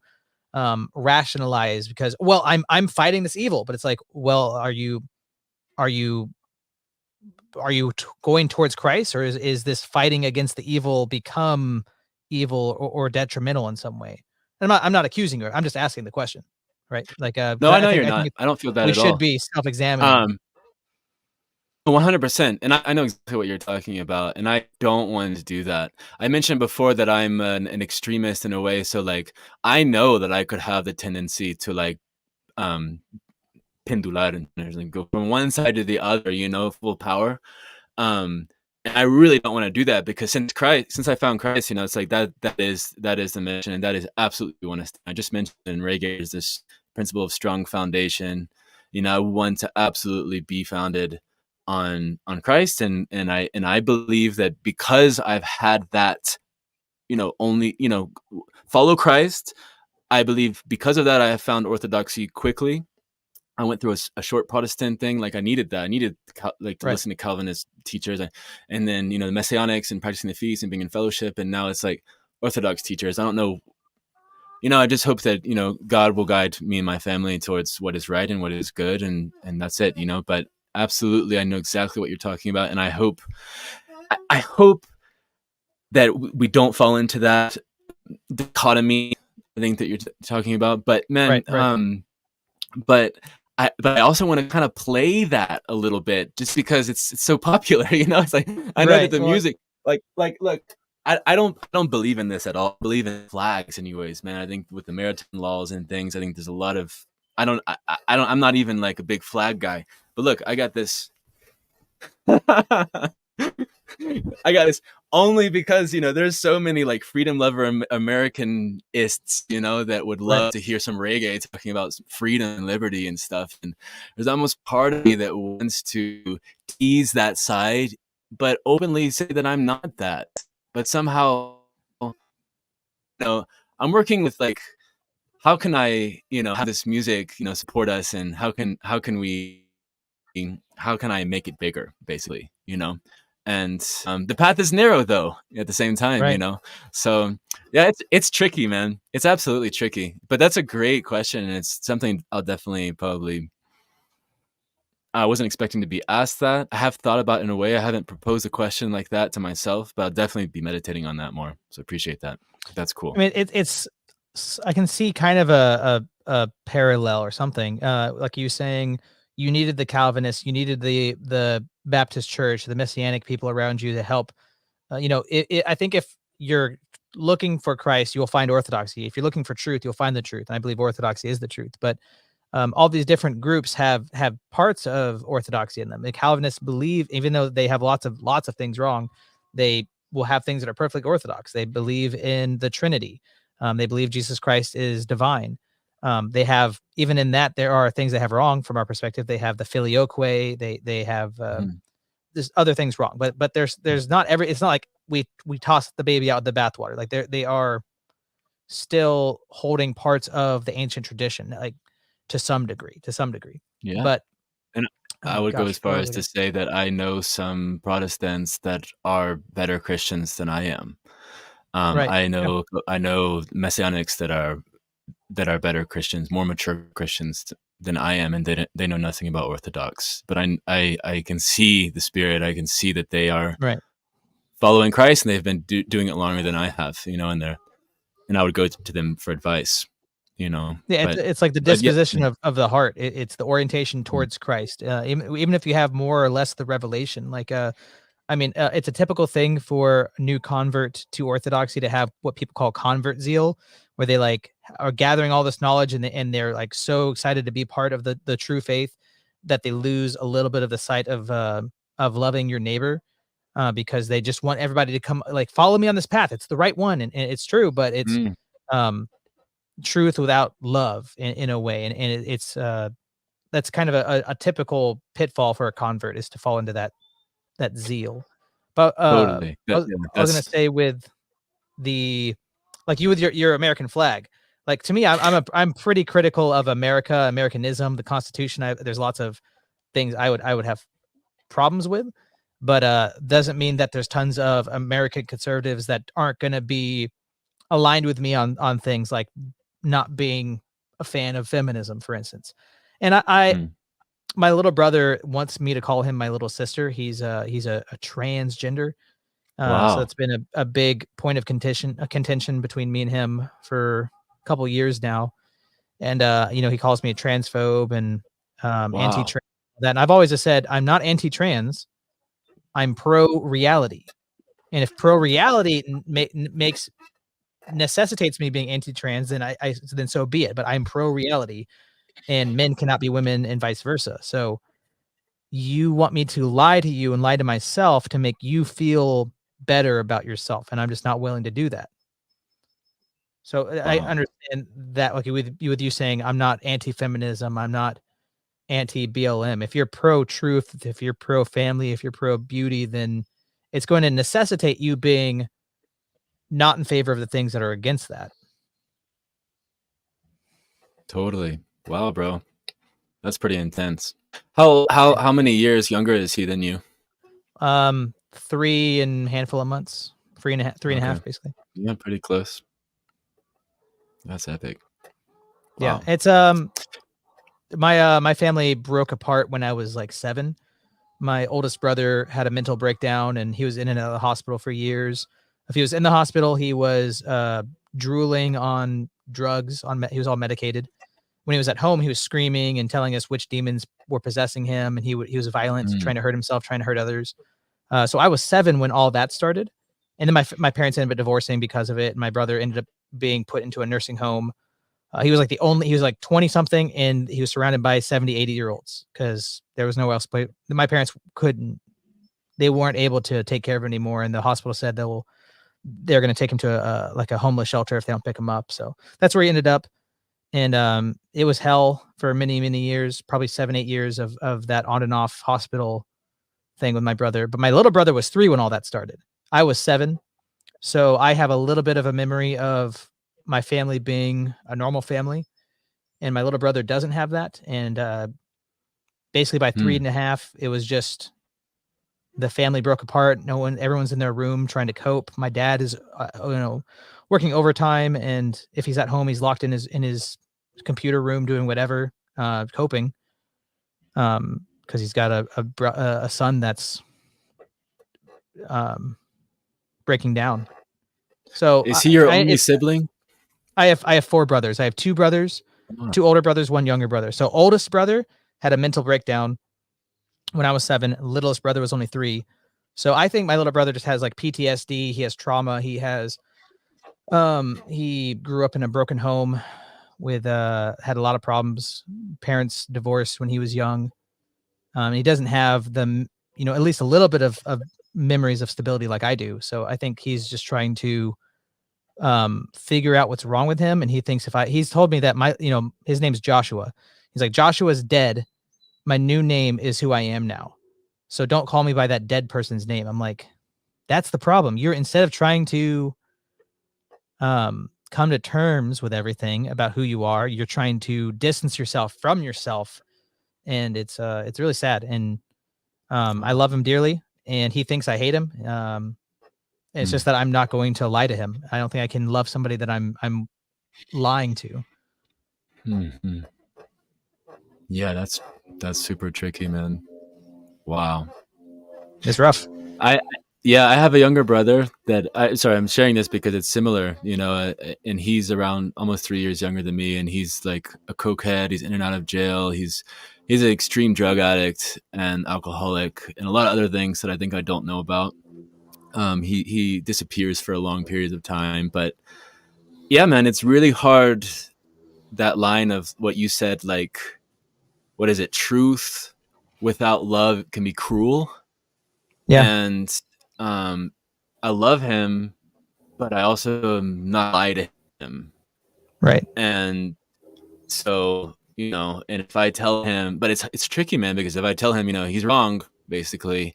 rationalize, because, well, I'm fighting this evil, but it's like, well, are you going towards Christ, or is this fighting against the evil become evil, or detrimental in some way? I'm not accusing her. I'm just asking the question, right? Like, no, because I I know think you're I think not. I don't feel that we at should all. be self-examining. Um, 100%. And I know exactly what you're talking about. And I don't want to do that. I mentioned before that I'm an extremist in a way. So like, I know that I could have the tendency to like, um, pendular and go from one side to the other, full power. Um, and I really don't want to do that because since I found Christ, it's like that is the mission, and that is absolutely what I just mentioned in Reggae is this principle of strong foundation. I want to absolutely be founded on Christ, and I believe that because I've had that, only follow Christ. I believe because of that I have found Orthodoxy quickly. I went through a short Protestant thing. Like I needed that. I needed like to Right. listen to Calvinist teachers, and then the Messianics and practicing the feast and being in fellowship. And now it's like Orthodox teachers. I don't know. I just hope that God will guide me and my family towards what is right and what is good, and that's it. But absolutely, I know exactly what you're talking about, and I hope that we don't fall into that dichotomy. I think that you're talking about, but man, Right. Right. but I also want to kind of play that a little bit just because it's so popular, It's like I know that Right. the Well, music, like look, I don't believe in this at all. I believe in flags, anyways, man. I think with the maritime laws and things, I think there's a lot of I don't I'm not even like a big flag guy. But look, I got this. I got this only because there's so many like freedom lover Americanists that would Right. love to hear some reggae talking about freedom and liberty and stuff, and there's almost part of me that wants to tease that side but openly say that I'm not that. But somehow, I'm working with like, how can I have this music support us, and how can I make it bigger, basically, and the path is narrow though at the same time, Right. so yeah, it's tricky, man. It's absolutely tricky, but that's a great question, and it's something I'll definitely probably. I wasn't expecting to be asked that. I have thought about it in a way. I haven't proposed a question like that to myself, but I'll definitely be meditating on that more. So appreciate that. That's cool. I mean, it's I can see kind of a parallel or something. Like you saying, you needed the Calvinists, you needed the Baptist Church, the Messianic people around you to help. I think if you're looking for Christ, you'll find Orthodoxy. If you're looking for truth, you'll find the truth. And I believe Orthodoxy is the truth. But all these different groups have parts of Orthodoxy in them. The Calvinists believe, even though they have lots of things wrong, they will have things that are perfectly Orthodox. They believe in the Trinity. They believe Jesus Christ is divine. They have, even in that, there are things they have wrong from our perspective. They have the filioque. They have Mhm. there's other things wrong, but there's not every. It's not like we toss the baby out with the bathwater. Like they are still holding parts of the ancient tradition, like to some degree. Yeah. But And I would go gosh, as what far was as I to gonna? say that I know some Protestants that are better Christians than I am. Right. Yeah. I know Messianics that are better Christians, more mature Christians than I am, and they know nothing about Orthodox. But I can see the spirit. I can see that they are Right. following Christ, and they've been doing it longer than I have. And I would go to them for advice. Yeah, But it's like the yeah, disposition of the heart. It's the orientation mm, towards Christ. Even if you have more or less the revelation, like I mean, it's a typical thing for a new convert to Orthodoxy to have what people call convert zeal, where they like are gathering all this knowledge and they're like so excited to be part of the true faith that they lose a little bit of the sight of loving your neighbor, because they just want everybody to come like follow me on this path. It's the right one, and it's true, but it's mm, um, truth without love in a way, and it's that's kind of a typical pitfall for a convert is to fall into that zeal. But, totally. Yeah, I was gonna say with the like you with your American flag, like, to me, I'm pretty critical of Americanism, the Constitution. There's lots of things I would have problems with, but, doesn't mean that there's tons of American conservatives that aren't gonna be aligned with me on things like not being a fan of feminism, for instance. And I mm, my little brother wants me to call him my little sister. He's a transgender. So wow, it's been a big point of contention between me and him for a couple years now. And he calls me a transphobe and wow, anti-trans. Then I've always just said I'm not anti-trans. I'm pro reality. And if pro reality makes necessitates me being anti-trans, then then so be it. But I'm pro reality, and men cannot be women, and vice versa. So you want me to lie to you and lie to myself to make you feel better about yourself, and I'm just not willing to do that. So I wow, understand that, like with you saying I'm not anti-feminism, I'm not anti-BLM. If you're pro-truth, if you're pro-family, if you're pro-beauty, then it's going to necessitate you being not in favor of the things that are against that. totally. Wow, bro, that's pretty intense. How many years younger is he than you? 3 and handful of months, 3 and a half, Okay, basically. yeah, pretty close. That's epic. Yeah, Wow. it's my family broke apart when I was like 7. My oldest brother had a mental breakdown and he was in and out of the hospital for years. If he was in the hospital, he was drooling on drugs. He was all medicated. When he was at home, he was screaming and telling us which demons were possessing him, and he was violent, Mm, trying to hurt himself, trying to hurt others. So I was 7 when all that started, and then my parents ended up divorcing because of it. And my brother ended up being put into a nursing home. He was like 20 something, and he was surrounded by 70, 80-year-olds because there was nowhere else. But my parents couldn't they weren't able to take care of him anymore, and the hospital said they're going to take him to like a homeless shelter if they don't pick him up. So that's where he ended up. And it was hell for many, many years, probably 7-8 years of that on and off hospital thing with my brother. But my little brother was 3 when all that started. I was 7. So I have a little bit of a memory of my family being a normal family, and my little brother doesn't have that. And basically by 3.5, it was just the family broke apart. Everyone's in their room trying to cope. My dad is, working overtime, and if he's at home, he's locked in his computer room doing whatever, coping, because he's got a son that's breaking down. So is he your only sibling? I have 4 brothers. I have 2 brothers, 2 older brothers, 1 younger brother. So oldest brother had a mental breakdown when I was 7. Littlest brother was only 3. So I think my little brother just has like PTSD. He has trauma. He has, he grew up in a broken home with, had a lot of problems. Parents divorced when he was young. He doesn't have the, at least a little bit of memories of stability like I do. So I think he's just trying to figure out what's wrong with him. And he thinks he's told me that his name's Joshua. He's like, Joshua's dead. My new name is who I am now. So don't call me by that dead person's name. I'm like, that's the problem. You're, instead of trying to come to terms with everything about who you are, you're trying to distance yourself from yourself. And it's really sad. And I love him dearly, and he thinks I hate him. It's just that I'm not going to lie to him. I don't think I can love somebody that I'm lying to. Mm-hmm. Yeah, that's super tricky, man. Wow. It's rough. I have a younger brother I'm sharing this because it's similar, and he's around almost 3 years younger than me, and he's like a cokehead. He's in and out of jail. He's an extreme drug addict and alcoholic and a lot of other things that I think I don't know about. He disappears for a long period of time, but yeah, man, it's really hard. That line of what you said, like, what is it? Truth without love can be cruel. Yeah. And I love him, but I also am not lie to him. Right. And so, and if I tell him, but it's tricky, man, because if I tell him, he's wrong, basically,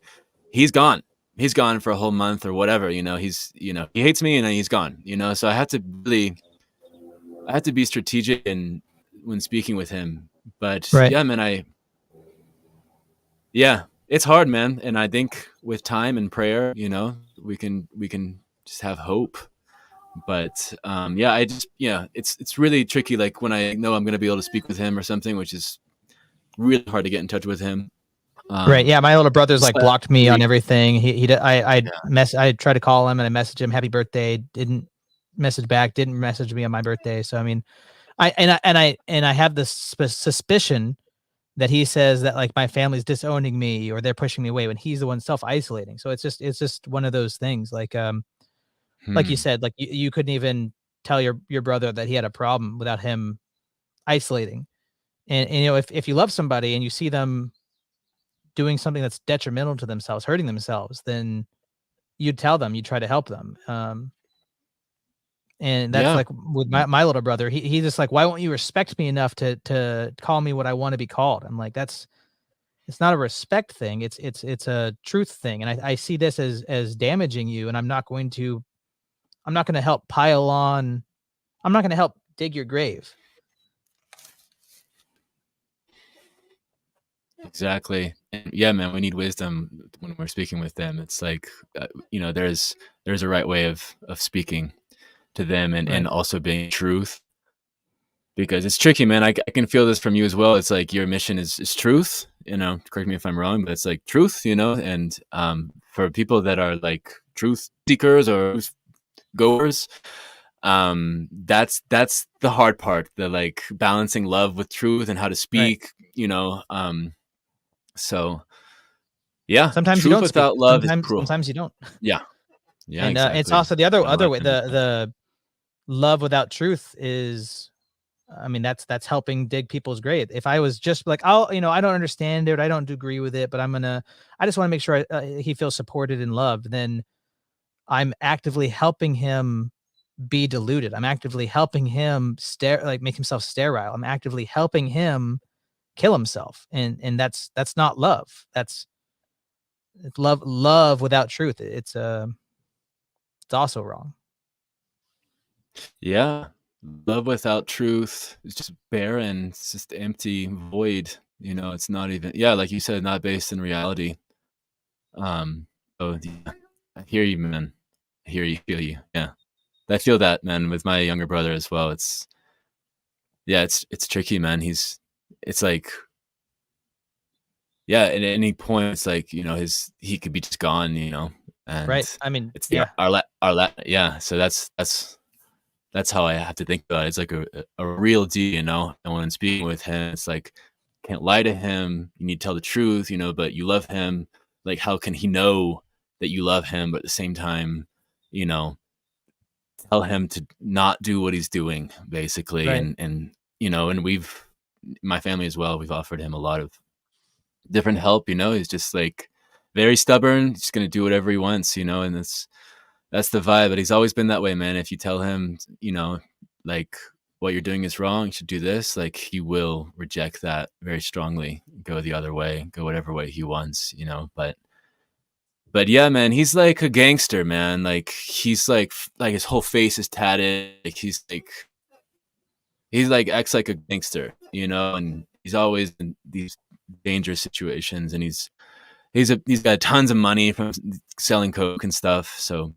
he's gone. He's gone for a whole month or whatever, he's, he hates me and then he's gone, so I have to be strategic when speaking with him. But right. yeah, man, it's hard, man. And I think with time and prayer, we can just have hope. But it's really tricky. Like when I know I'm going to be able to speak with him or something, which is really hard to get in touch with him. Right. Yeah. My older brother's like blocked me on everything. I tried to call him and I messaged him happy birthday. Didn't message back. Didn't message me on my birthday. So I mean, I have this suspicion that he says that like my family's disowning me or they're pushing me away when he's the one self-isolating. So it's just one of those things. Like like you said, like you couldn't even tell your brother that he had a problem without him isolating. And if you love somebody and you see them doing something that's detrimental to themselves, hurting themselves, then you'd tell them, you try to help them. And that's like with my little brother, he's just like, why won't you respect me enough to call me what I want to be called? I'm like, it's not a respect thing. It's a truth thing. And I see this as damaging you. And I'm not going to help pile on. I'm not going to help dig your grave. Exactly. And yeah, man, we need wisdom when we're speaking with them. It's like, there's a right way of speaking to them and also being truth, because it's tricky, man. I can feel this from you as well. It's like your mission is truth, correct me if I'm wrong, but it's like truth, and for people that are like truth seekers or truth goers, that's the hard part, the like balancing love with truth and how to speak, so yeah, sometimes truth you don't without speak. love is cruel. Sometimes you don't. Yeah, and exactly. it's also the other way. The love without truth is I mean, that's helping dig people's grave. If I was just like, I'll, I don't understand it, I don't agree with it, but I just want to make sure he feels supported and loved. Then I'm actively helping him be deluded. I'm actively helping him make himself sterile. I'm actively helping him kill himself, and that's not love. It's love without truth. It's also wrong. Yeah. Love without truth is just barren. It's just empty, void. It's not even, yeah, like you said, not based in reality. Yeah, I hear you, man. I hear you, feel you. Yeah. I feel that, man, with my younger brother as well. It's tricky, man. It's like, yeah, at any point, it's like, he could be just gone, Right. and I mean, it's yeah. yeah. So that's how I have to think about it. It's like a real deal, and when speaking with him, it's like, can't lie to him. You need to tell the truth, but you love him. Like, how can he know that you love him, but at the same time, you know, tell him to not do what he's doing, basically. Right. And my family as well, we've offered him a lot of different help. He's just like very stubborn. He's going to do whatever he wants, and that's the vibe. But he's always been that way, man. If you tell him, like, what you're doing is wrong, you should do this, like, he will reject that very strongly, go the other way, go whatever way he wants, but yeah, man, he's like a gangster, man. Like, he's like his whole face is tatted. Like, he's like acts like a gangster, and he's always in these dangerous situations, and he's got tons of money from selling coke and stuff. So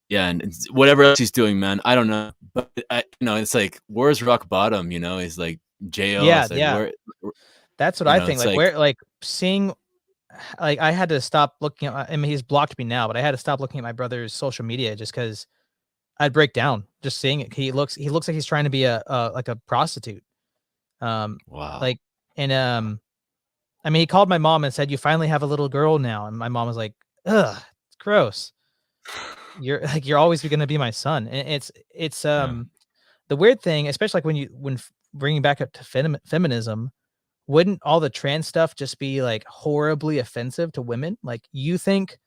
yeah, and whatever else he's doing, man, I don't know, but it's like, where's rock bottom? He's like jail. Yeah, It's like, yeah. where, That's what I think. it's Like, like, where, like, seeing, like, I had to stop looking at. I mean, he's blocked me now, but I had to stop looking at my brother's social media just because I'd break down just seeing it. He looks like he's trying to be like a prostitute. wow. Like, and I mean, he called my mom and said, "You finally have a little girl now," and my mom was like, "Ugh, it's gross. You're always going to be my son." And it's Yeah. the weird thing, especially like bringing back up to feminism. Wouldn't all the trans stuff just be like horribly offensive to women? Like, you think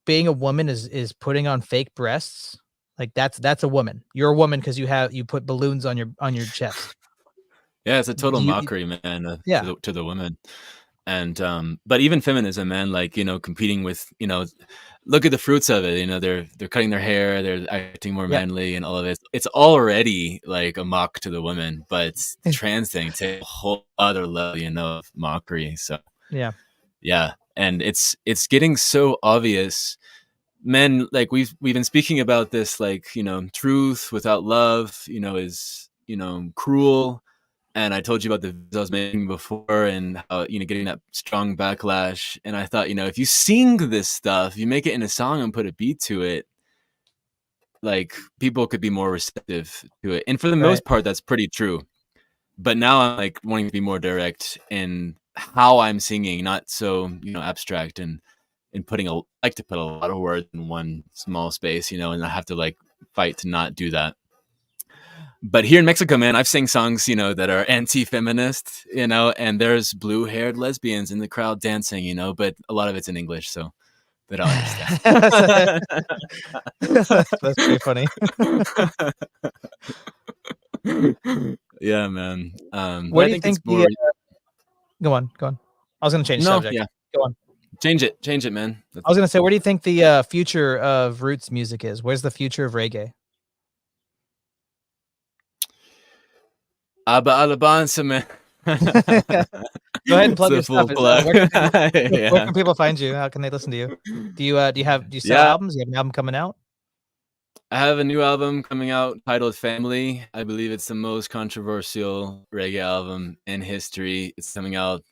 being a woman is putting on fake breasts? Like, that's a woman. You're a woman because you put balloons on your chest. Yeah, it's a total Do you? mockery, man, Yeah, to the women. And but even feminism, man, like, competing with, look at the fruits of it. They're cutting their hair, they're acting more yeah, manly, and all of it. It's already like a mock to the women, but the trans thing takes a whole other level, of mockery. So yeah. yeah, and it's getting so obvious. Men, like, we've been speaking about this, like, truth without love, is, cruel. And I told you about the videos I was making before, and how, getting that strong backlash. And I thought, if you sing this stuff, you make it in a song and put a beat to it, like, people could be more receptive to it. And for the Right. most part, that's pretty true. But now I'm like wanting to be more direct in how I'm singing, not so, abstract, and like to put a lot of words in one small space, and I have to, like, fight to not do that. But here in Mexico, man, I've sang songs, that are anti-feminist, and there's blue-haired lesbians in the crowd dancing, but a lot of it's in English, so they don't understand. That's pretty funny. Yeah, man. But Where I do you think it's think more. go on, go on. I was gonna change No, subject. yeah, Go on. change it, man. I was gonna say, where do you think the future of roots music is? Where's the future of reggae? Abba Alabanza, man. Go ahead and It's plug a your stuff. full plug. Where Yeah. can people find you? How can they listen to you? Do you sell Yeah, albums? Do you have an album coming out? I have a new album coming out titled Family. I believe it's the most controversial reggae album in history. It's coming out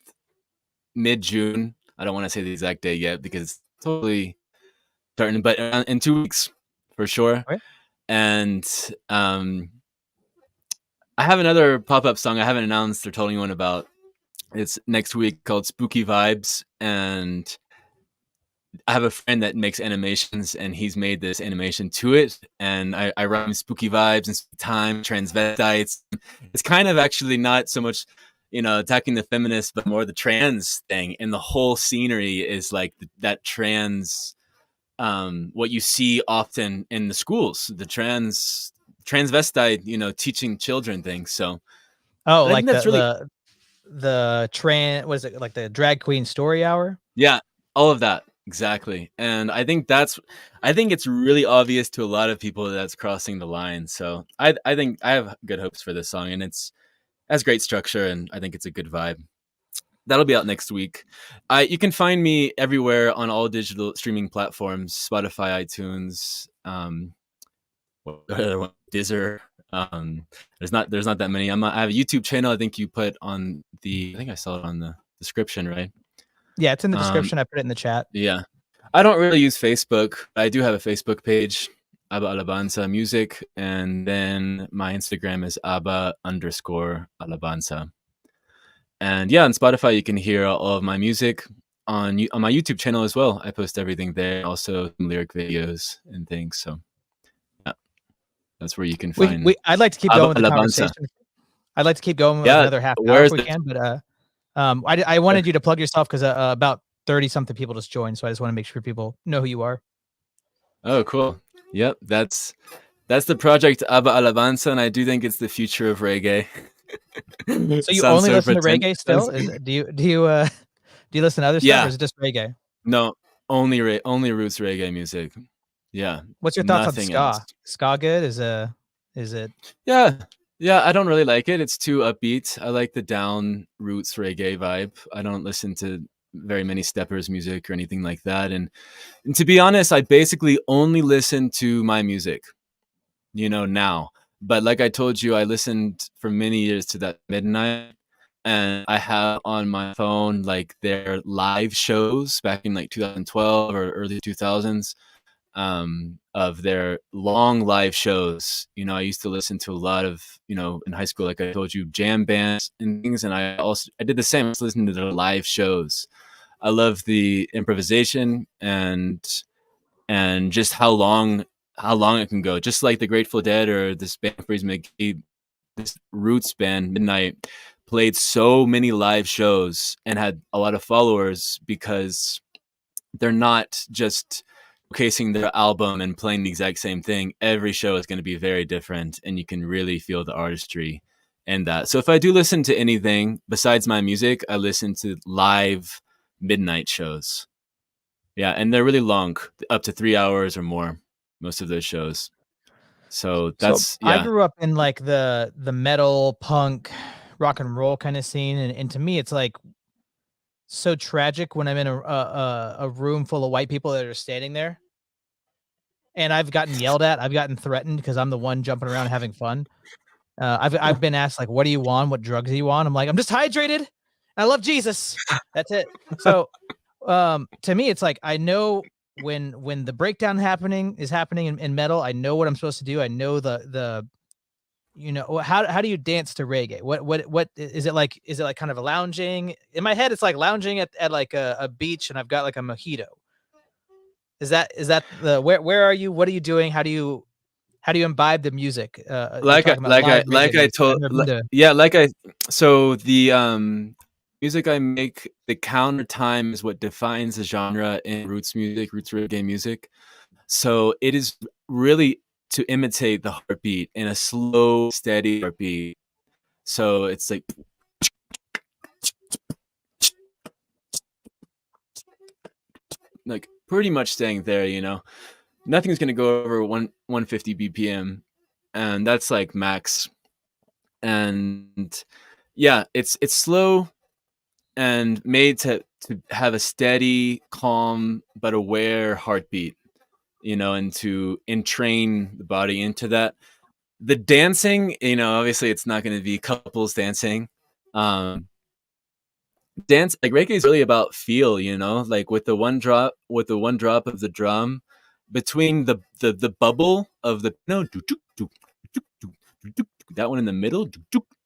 mid-June. I don't want to say the exact date yet because it's totally certain, but in 2 weeks for sure. Okay. And I have another pop-up song I haven't announced or told anyone about. It's next week, called Spooky Vibes, and I have a friend that makes animations, and he's made this animation to it, and I rhyme spooky vibes and time transvestites. It's kind of actually not so much, attacking the feminists, but more the trans thing, and the whole scenery is like that trans, what you see often in the schools, the transvestite, teaching children things. So Oh, I think like that's really, the trans, was it like the drag queen story hour? yeah, all of that. Exactly. And I think it's really obvious to a lot of people that's crossing the line. So I think I have good hopes for this song, and it has great structure, and I think it's a good vibe. That'll be out next week. You can find me everywhere on all digital streaming platforms: Spotify, iTunes, what other one? Deezer. There's not that many. I have a YouTube channel. I think you put on I think I saw it on the description, right? Yeah, it's in the Um, description. I put it in the chat. yeah. I don't really use Facebook. I do have a Facebook page, Abba Alabanza Music, and then my Instagram is Abba_Alabanza. And yeah, on Spotify you can hear all of my music. On my YouTube channel as well, I post everything there. Also some lyric videos and things. So yeah, that's where you can find I'd like to keep Abba going with the Alabanza. conversation. I'd like to keep going with Yeah, another half hour if where's we the can, but I wanted you to plug yourself because about 30 something people just joined, so I just want to make sure people know who you are. Oh, cool. Yep, that's the project Abba Alabanza, and I do think it's the future of reggae. So you Sounds only so listen to pretentious. reggae still? Do you listen to other stuff, or Yeah, is it just reggae? no, only roots reggae music. Yeah, What's your thoughts on nothing else. ska? Ska good? Is it? Yeah, yeah, I don't really like it. It's too upbeat. I like the down roots reggae vibe. I don't listen to very many steppers music or anything like that. And to be honest, I basically only listen to my music, now. But like I told you, I listened for many years to that Midnight, and I have on my phone like their live shows back in like 2012 or early 2000s, of their long live shows. I used to listen to a lot of, in high school, like I told you, jam bands and things, and I did the same. I was listening to their live shows. I love the improvisation and just how long it can go. Just like the Grateful Dead or this band Freeze McGee, this Roots band Midnight played so many live shows and had a lot of followers because they're not just showcasing their album and playing the exact same thing. Every show is going to be very different, and you can really feel the artistry in that. So if I do listen to anything besides my music, I listen to live Midnight shows. Yeah, and they're really long, up to 3 hours or more, most of those shows. So So that's I yeah. grew up in like the metal, punk, rock and roll kind of scene, and to me, it's like so tragic when I'm in a room full of white people that are standing there, and I've gotten yelled at, I've gotten threatened because I'm the one jumping around having fun. I've been asked like, "What do you want? What drugs do you want?" I'm like, "I'm just hydrated. I love Jesus." That's it. So, to me, it's like I know when the breakdown is happening in metal. I know what I'm supposed to do. I know how do you dance to reggae? What is it like? Is it like kind of a lounging? In my head, it's like lounging at like a beach, and I've got like a mojito. Is that the where are you? What are you doing? How do you imbibe the music? You're Like I talking about like I live reggae like I music. I've told never been to. yeah, like I so the music I make, the counter time is what defines the genre in roots music, roots reggae music. So it is really to imitate the heartbeat in a slow, steady heartbeat. So it's like pretty much staying there. Nothing's gonna go over 150 BPM, and that's like max. And yeah, it's slow and made to have a steady, calm but aware heartbeat, and to entrain the body into that. The dancing, obviously it's not going to be couples dancing. Um, Dance like reggae is really about feel, like with the one drop of the drum between the bubble of the no that one in the middle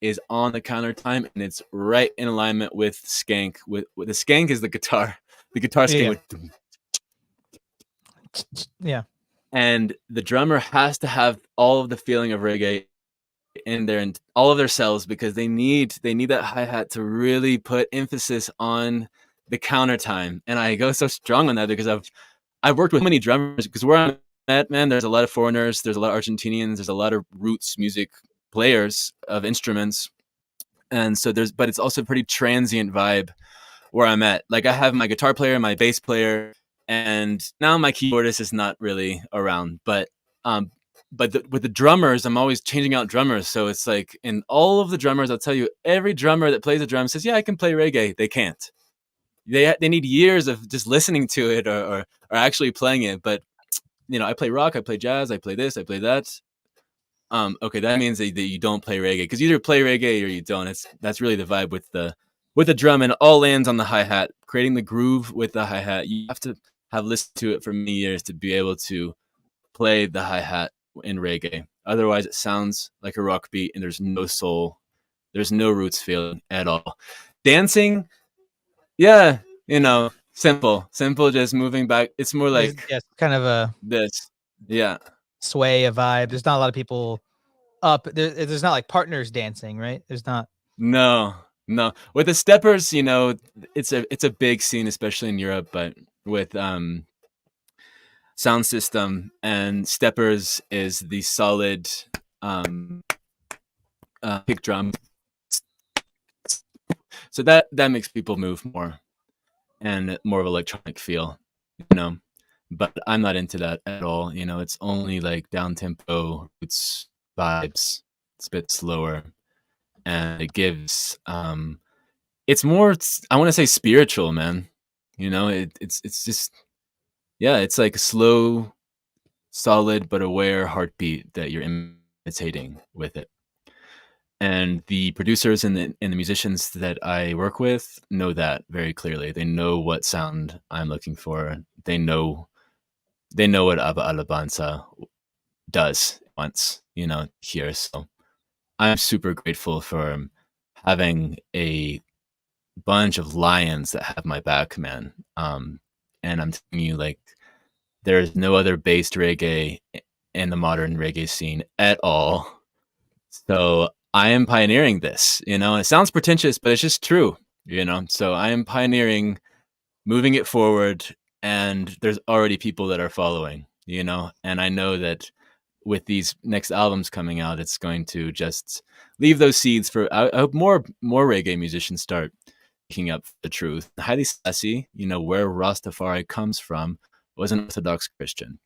is on the counter time, and it's right in alignment with skank. With the skank is the guitar. The guitar Yeah, skank yeah. with Yeah. And the drummer has to have all of the feeling of reggae in there and all of their cells, because they need that hi-hat to really put emphasis on the counter time. And I go so strong on that because I've worked with many drummers, because where I'm at, man, there's a lot of foreigners, there's a lot of Argentinians, there's a lot of roots music players of instruments. And so but it's also a pretty transient vibe where I'm at. Like, I have my guitar player, my bass player, and now my keyboardist is not really around. But with the drummers, I'm always changing out drummers. So it's like, in all of the drummers, I'll tell you, every drummer that plays a drum says, "Yeah, I can play reggae." They can't. They need years of just listening to it or actually playing it. But I play rock, I play jazz, I play this, I play that. Okay, that means that you don't play reggae, because either play reggae or you don't. That's really the vibe with the drum, and it all lands on the hi-hat, creating the groove with the hi-hat. You have to have listened to it for many years to be able to play the hi-hat in reggae. Otherwise, it sounds like a rock beat, and there's no soul, there's no roots feeling at all. Dancing, yeah, simple, just moving back. It's more like kind of a this, yeah. sway, a vibe. There's not a lot of people up there. There's not like partners dancing, right? There's not. No. With the steppers, it's a big scene, especially in Europe. But with sound system and steppers is the solid kick drum. So that makes people move more, and more of electronic feel, But I'm not into that at all. It's only like down tempo, roots vibes. It's a bit slower, and it gives it's more, I want to say, spiritual, man. It's just, yeah, it's like a slow, solid but aware heartbeat that you're imitating with it. And the producers and the musicians that I work with know that very clearly. They know what sound I'm looking for. They know what Abba Alabanza does once, here. So I'm super grateful for having a bunch of lions that have my back, man. And I'm telling you, like, there's no other based reggae in the modern reggae scene at all. So I am pioneering this, and it sounds pretentious, but it's just true, So I am pioneering, moving it forward, and there's already people that are following, and I know that with these next albums coming out, it's going to just leave those seeds for, I hope more reggae musicians start picking up the truth. Haile Selassie, where Rastafari comes from, was an Orthodox Christian.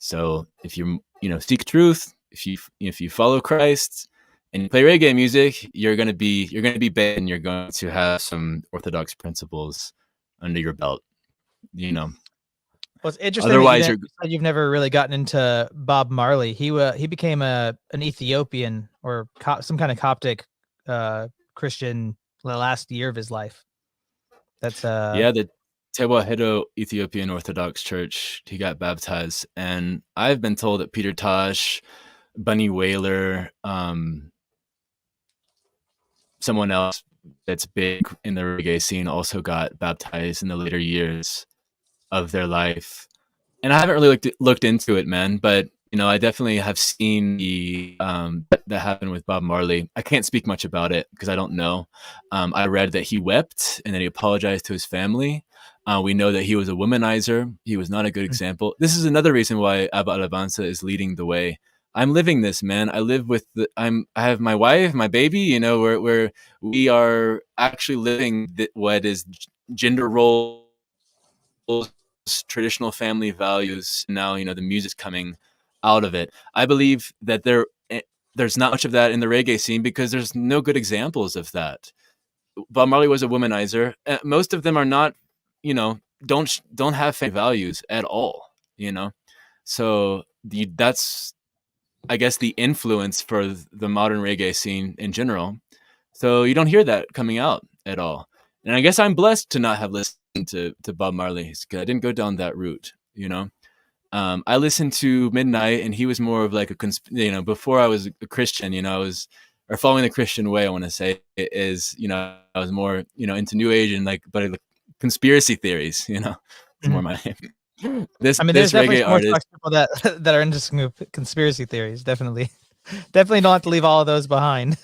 So if you seek truth, if you follow Christ and you play reggae music, you're gonna be bad, and you're going to have some Orthodox principles under your belt. Well, it's interesting. Otherwise, you've never really gotten into Bob Marley. He became an Ethiopian or some kind of Coptic Christian the last year of his life. That's the Tewahedo Ethiopian Orthodox Church. He got baptized, and I've been told that Peter Tosh, Bunny Wailer, someone else that's big in the reggae scene also got baptized in the later years of their life. And I haven't really looked into it, man, but I definitely have seen the that happened with Bob Marley. I can't speak much about it because I don't know. I read that he wept and that he apologized to his family. We know that he was a womanizer. He was not a good example. This is another reason why Abba Alabanza is leading the way. I'm living this, man. I live with I have my wife, my baby. We are actually living what is gender roles, traditional family values. Now, the music's coming out of it. I believe that there's not much of that in the reggae scene because there's no good examples of that. Bob Marley was a womanizer. Most of them are not, don't have family values at all, So that's, I guess, the influence for the modern reggae scene in general. So you don't hear that coming out at all. And I guess I'm blessed to not have listened to Bob Marley, because I didn't go down that route, I listened to Midnight, and he was more of like before I was a Christian, I was, or following the Christian way, I want to say, is, I was more, into New Age and but conspiracy theories, it's more my name. This I mean, there's definitely reggae some artist. Orthodox people that that are into conspiracy theories. Definitely, definitely don't have to leave all of those behind.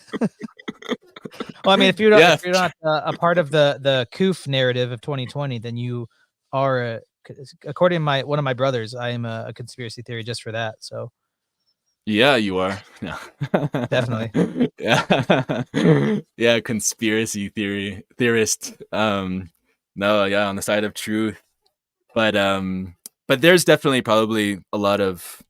Well, I mean, Yeah, if you're not a part of the Koof narrative of 2020, then you are according to one of my brothers, I am a conspiracy theory just for that. So yeah, you are. No. definitely, Yeah. Yeah, conspiracy theorist. No, yeah, on the side of truth. But there's definitely probably a lot of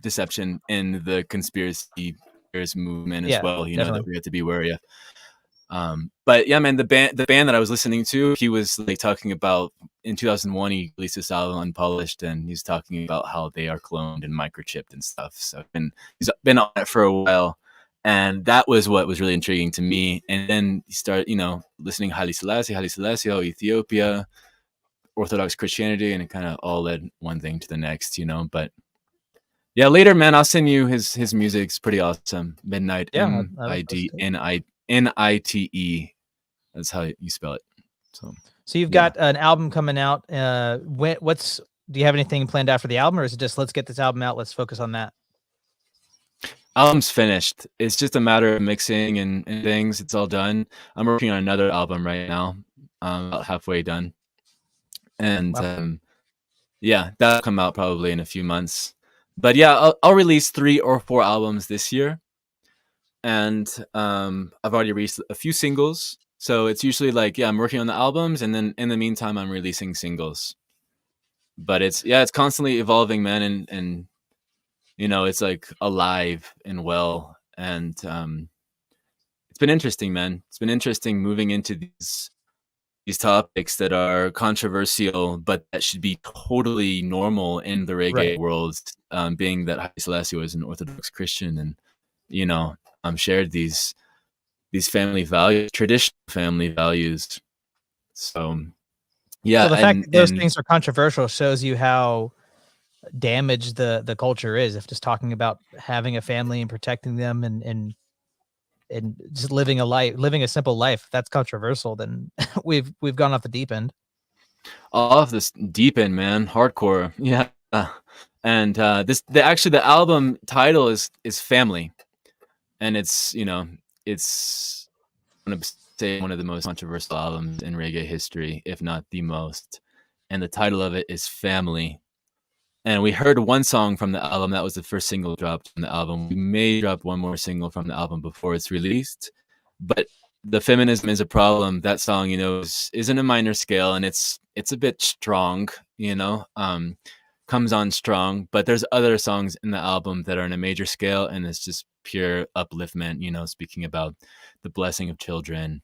deception in the conspiracy theorist movement as yeah, well, that definitely. we have to be wary of. But yeah, man, the band that I was listening to, he was like talking about in 2001 he released this album Unpolished, and he's talking about how they are cloned and microchipped and stuff. So he's been on it for a while, and that was what was really intriguing to me. And then you start, listening Haile Selassie, Ethiopia, Orthodox Christianity, and it kind of all led one thing to the next, But yeah, later, man, I'll send you his music. It's pretty awesome. Midnight, Yeah, I would listen to it. Nite. That's how you spell it. So you've Yeah. got an album coming out. Do you have anything planned out for the album, or is it just let's get this album out, let's focus on that? Album's finished. It's just a matter of mixing and things. It's all done. I'm working on another album right now. About halfway done. And Wow. yeah, that'll come out probably in a few months. But yeah, I'll release 3 or 4 albums this year. And I've already released a few singles. So it's usually like, yeah, I'm working on the albums, and then in the meantime I'm releasing singles. But it's constantly evolving, man, and it's like alive and well. And it's been interesting, man. It's been interesting moving into these topics that are controversial, but that should be totally normal in the reggae Right. world. Being that Haile Selassie was an Orthodox Christian, and shared these family values, traditional family values. So yeah, So the fact that those and things are controversial shows you how damaged the culture is. If just talking about having a family and protecting them and just living a simple life, that's controversial, then we've gone off the deep end. off this deep end, man, hardcore. Yeah. And the album title is Family, and it's I'm gonna say one of the most controversial albums in reggae history, if not the most. And the title of it is Family. And we heard one song from the album. That was the first single dropped from the album. We may drop one more single from the album before it's released. But the Feminism is a Problem, that song, is in a minor scale, and it's a bit strong, comes on strong. But there's other songs in the album that are in a major scale, and it's just pure upliftment, speaking about the blessing of children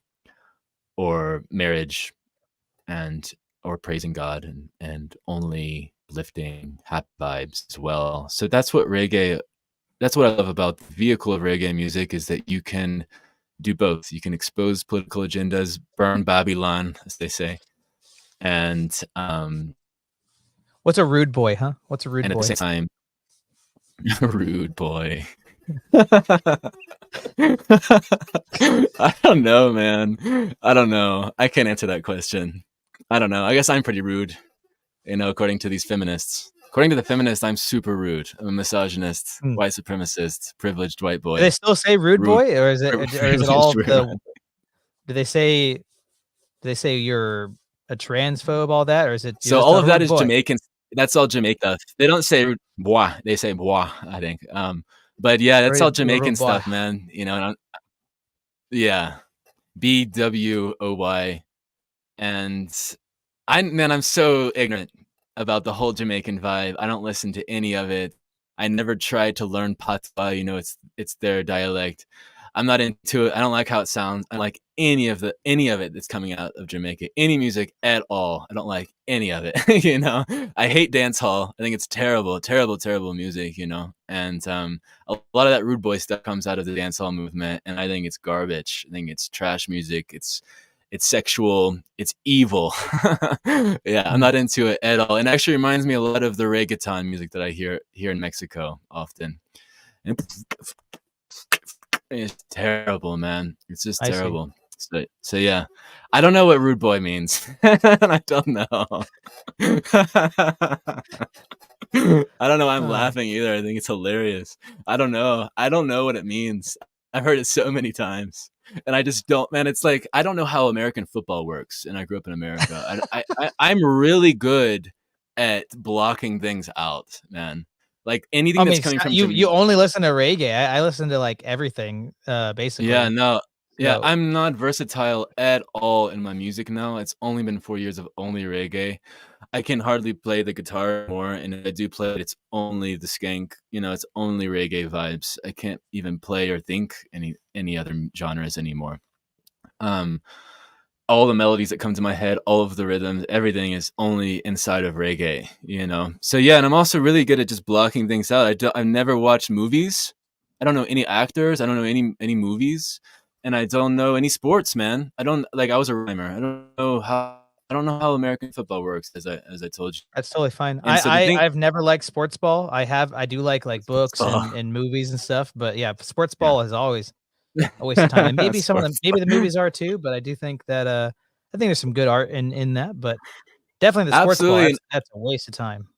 or marriage, and or praising God, and only lifting happy vibes as well. So that's what I love about the vehicle of reggae music, is that you can do both. You can expose political agendas, burn Babylon, as they say, and What's a rude boy, huh? What's a rude and at boy? the same time, rude boy. I don't know, man. I don't know. I can't answer that question. I don't know. I guess I'm pretty rude, according to these feminists. According to the feminists, I'm super rude. I'm a misogynist, Hmm. white supremacist, privileged white boy. Do they still say rude boy, or is it all the? Do they say you're a transphobe, all that, or is it you're So just all a of that rude is boy? Jamaican. That's all Jamaica. They don't say bois. They say bois, I think. But yeah, that's all You're a Jamaican rude boy. stuff, man. Yeah, BWOY. And I'm so ignorant about the whole Jamaican vibe. I don't listen to any of it. I never tried to learn Patois. It's their dialect. I'm not into it. I don't like how it sounds. I don't like any of it that's coming out of Jamaica. Any music at all. I don't like any of it. I hate dance hall. I think it's terrible, terrible, terrible music. And a lot of that rude boy stuff comes out of the dance hall movement, and I think it's garbage. I think it's trash music. It's sexual, it's evil. Yeah, I'm not into it at all. And it actually reminds me a lot of the reggaeton music that I hear here in Mexico often. And it's terrible, man. It's just I see. terrible. So yeah, I don't know what rude boy means. I don't know. I don't know why I'm Uh, laughing either. I think it's hilarious. I don't know. I don't know what it means. I've heard it so many times, and I just don't. Man, it's like I don't know how American football works, and I grew up in America. I'm really good at blocking things out, man. Like anything I that's mean, coming from you only listen to reggae. I listen to like everything, Yeah, basically. no. Yeah, So I'm not versatile at all in my music now. It's only been 4 years of only reggae. I can hardly play the guitar more, and if I do play it, it's only the skank, it's only reggae vibes. I can't even play or think any other genres anymore. Um, all the melodies that come to my head, all of the rhythms, everything is only inside of reggae. So yeah, and I'm also really good at just blocking things out. I've never watched movies. I don't know any actors. I don't know any movies, and I don't know any sports, man. I don't like. I was a rhymer. I don't know how American football works, as I told you. that's totally fine. And so the thing, I've never liked sports ball. I do like books oh and movies and stuff, but yeah, sports yeah, ball is always a waste of time. And maybe some of them, sports. maybe the movies are too, but I do think that I think there's some good art in that, but definitely the sports ball, Absolutely. that's a waste of time.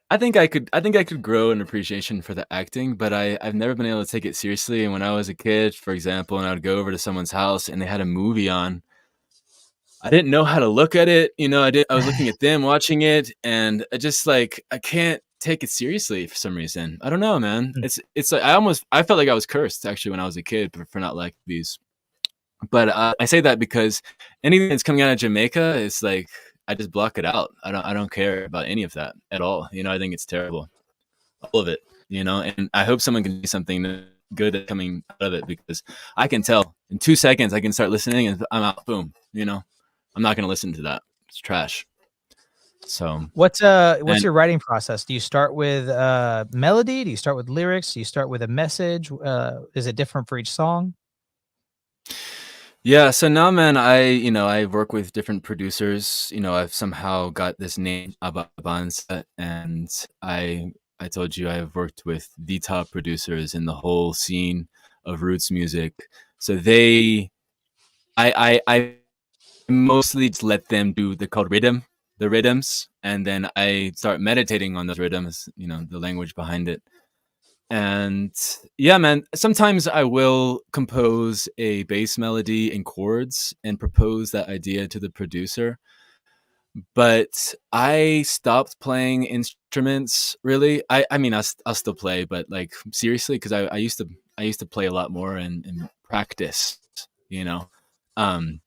I think I could grow an appreciation for the acting, but I've never been able to take it seriously. And when I was a kid, for example, and I would go over to someone's house and they had a movie on, I didn't know how to look at it. I was looking at them watching it, and I can't take it seriously for some reason. I don't know, man. Mm. It's like I felt like I was cursed actually when I was a kid for not liking these. But I say that because anything that's coming out of Jamaica is like I just block it out. I don't care about any of that at all. I think it's terrible, all of it. And I hope someone can do something good at coming out of it, because I can tell in 2 seconds I can start listening and I'm out. Boom. I'm not going to listen to that. It's trash. So What's and your writing process? Do you start with melody? Do you start with lyrics? Do you start with a message? Is it different for each song? yeah, so now, man, I work with different producers. I've somehow got this name, Abba and I told you I've worked with the top producers in the whole scene of roots music. So I mostly just let them do the called the rhythms, and then I start meditating on those rhythms, the language behind it. And yeah, man, sometimes I will compose a bass melody in chords and propose that idea to the producer. But I stopped playing instruments really. I mean, I'll still play, but like seriously, because I used to play a lot more and practice, you know. Um,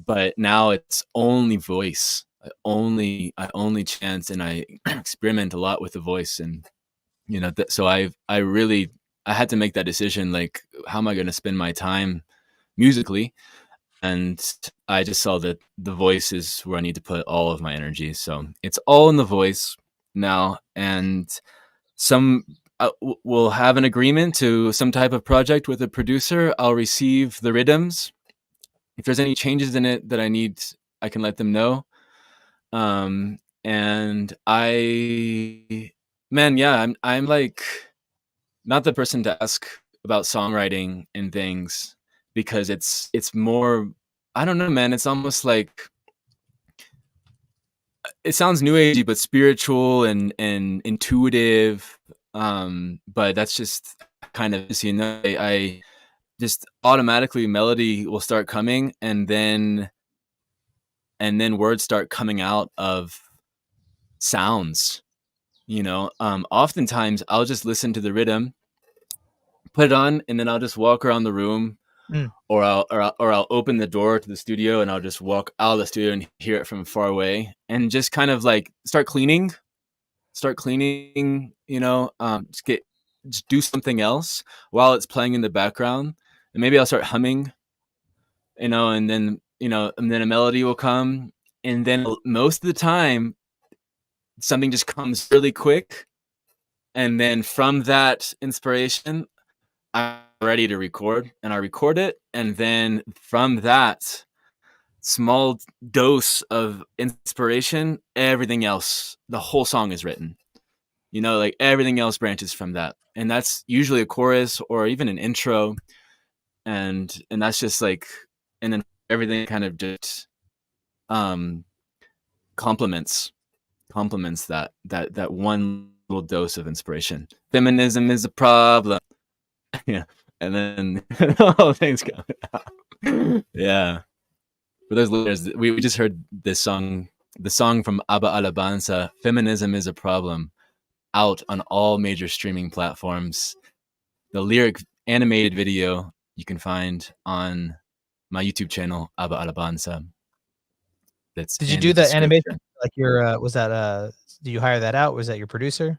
but now it's only voice. I only chant, and I experiment a lot with the voice. And so I had to make that decision, like, how am I going to spend my time musically? And I just saw that the voice is where I need to put all of my energy. So it's all in the voice now. And some will have an agreement to some type of project with a producer. I'll receive the rhythms. If there's any changes in it that I need, I can let them know. And man, yeah, I'm like not the person to ask about songwriting and things, because it's more, I don't know, man. It's almost like it sounds new agey, but spiritual and intuitive. But that's just kind of, I just automatically melody will start coming, and then words start coming out of sounds. Oftentimes I'll just listen to the rhythm, put it on, and then I'll just walk around the room, Mm. or I'll open the door to the studio and I'll just walk out of the studio and hear it from far away, and just kind of like start cleaning, just do something else while it's playing in the background. And maybe I'll start humming, and then a melody will come. And then most of the time something just comes really quick, and then from that inspiration I'm ready to record, and I record it, and then from that small dose of inspiration, everything else, the whole song is written. Like everything else branches from that, and that's usually a chorus or even an intro. and that's just like, and then everything kind of just um complements that one little dose of inspiration. Feminism is a problem. Yeah, and then all things come out. Yeah, for those listeners, we just heard this song, the song from Abba Alabanza, "Feminism is a Problem," out on all major streaming platforms. The lyric animated video you can find on my YouTube channel, Abba Alabanza. That's Did you in do the the animation? description. Like your was that did you hire that out? Was that your producer?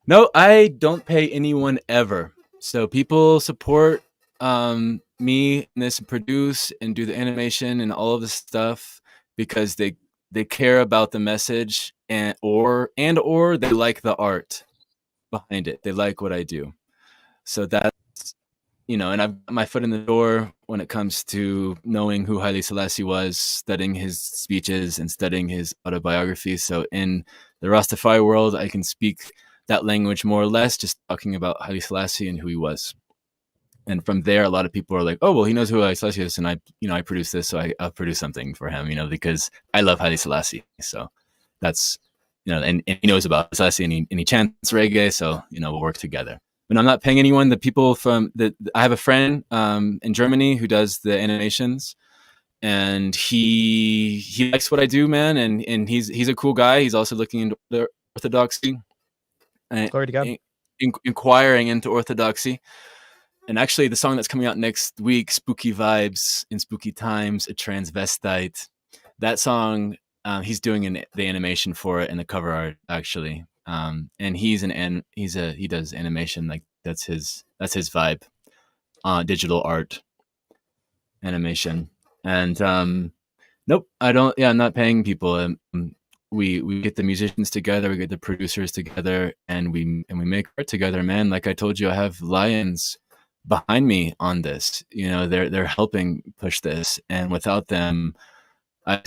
No, I don't pay anyone ever. So people support me in this, produce and do the animation and all of this stuff because they care about the message, or they like the art behind it. They like what I do. So that's, and I've got my foot in the door when it comes to knowing who Haile Selassie was, studying his speeches and studying his autobiography. So in the Rastafari world, I can speak that language more or less, just talking about Haile Selassie and who he was. And from there, a lot of people are like, "Oh, well, he knows who Haile Selassie is, and I produce this, so I'll produce something for him, because I love Haile Selassie." So that's, and he knows about Selassie, and he chants reggae, so we'll work together. But I'm not paying anyone. The people I have a friend in Germany who does the animations, and he likes what I do, man, and he's a cool guy. He's also looking into the Orthodoxy, Glory to God. inquiring into Orthodoxy. And actually, the song that's coming out next week, "Spooky Vibes in Spooky Times," a transvestite. That song, he's doing the animation for it and the cover art, actually. And he does animation, like that's his vibe, digital art animation. And nope, I don't. Yeah, I'm not paying people. We get the musicians together, we get the producers together, and we make art together, man. Like I told you, I have lions behind me on this. They're helping push this, and without them, I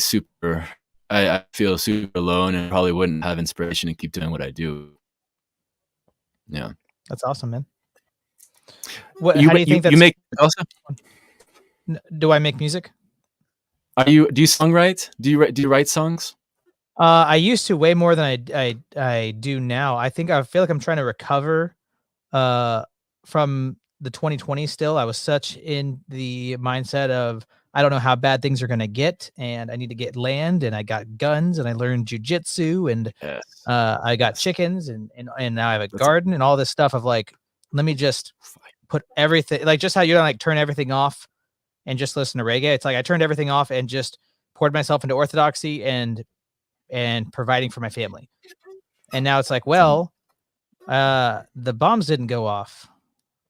feel super alone and probably wouldn't have inspiration to keep doing what I do. Yeah, That's awesome, man. How do you think that's? You make also? Do I make music? Do you songwrite? Do you write songs? I used to way more than I do now. I feel like I'm trying to recover from the 2020 still. I was such in the mindset of I don't know how bad things are going to get, and I need to get land, and I got guns, and I learned jujitsu, and Yes. I got chickens, and now I have a garden and all this stuff of like, let me just put everything, like just how you don't like turn everything off and just listen to reggae. It's like I turned everything off and just poured myself into Orthodoxy and providing for my family. And now it's like, well, the bombs didn't go off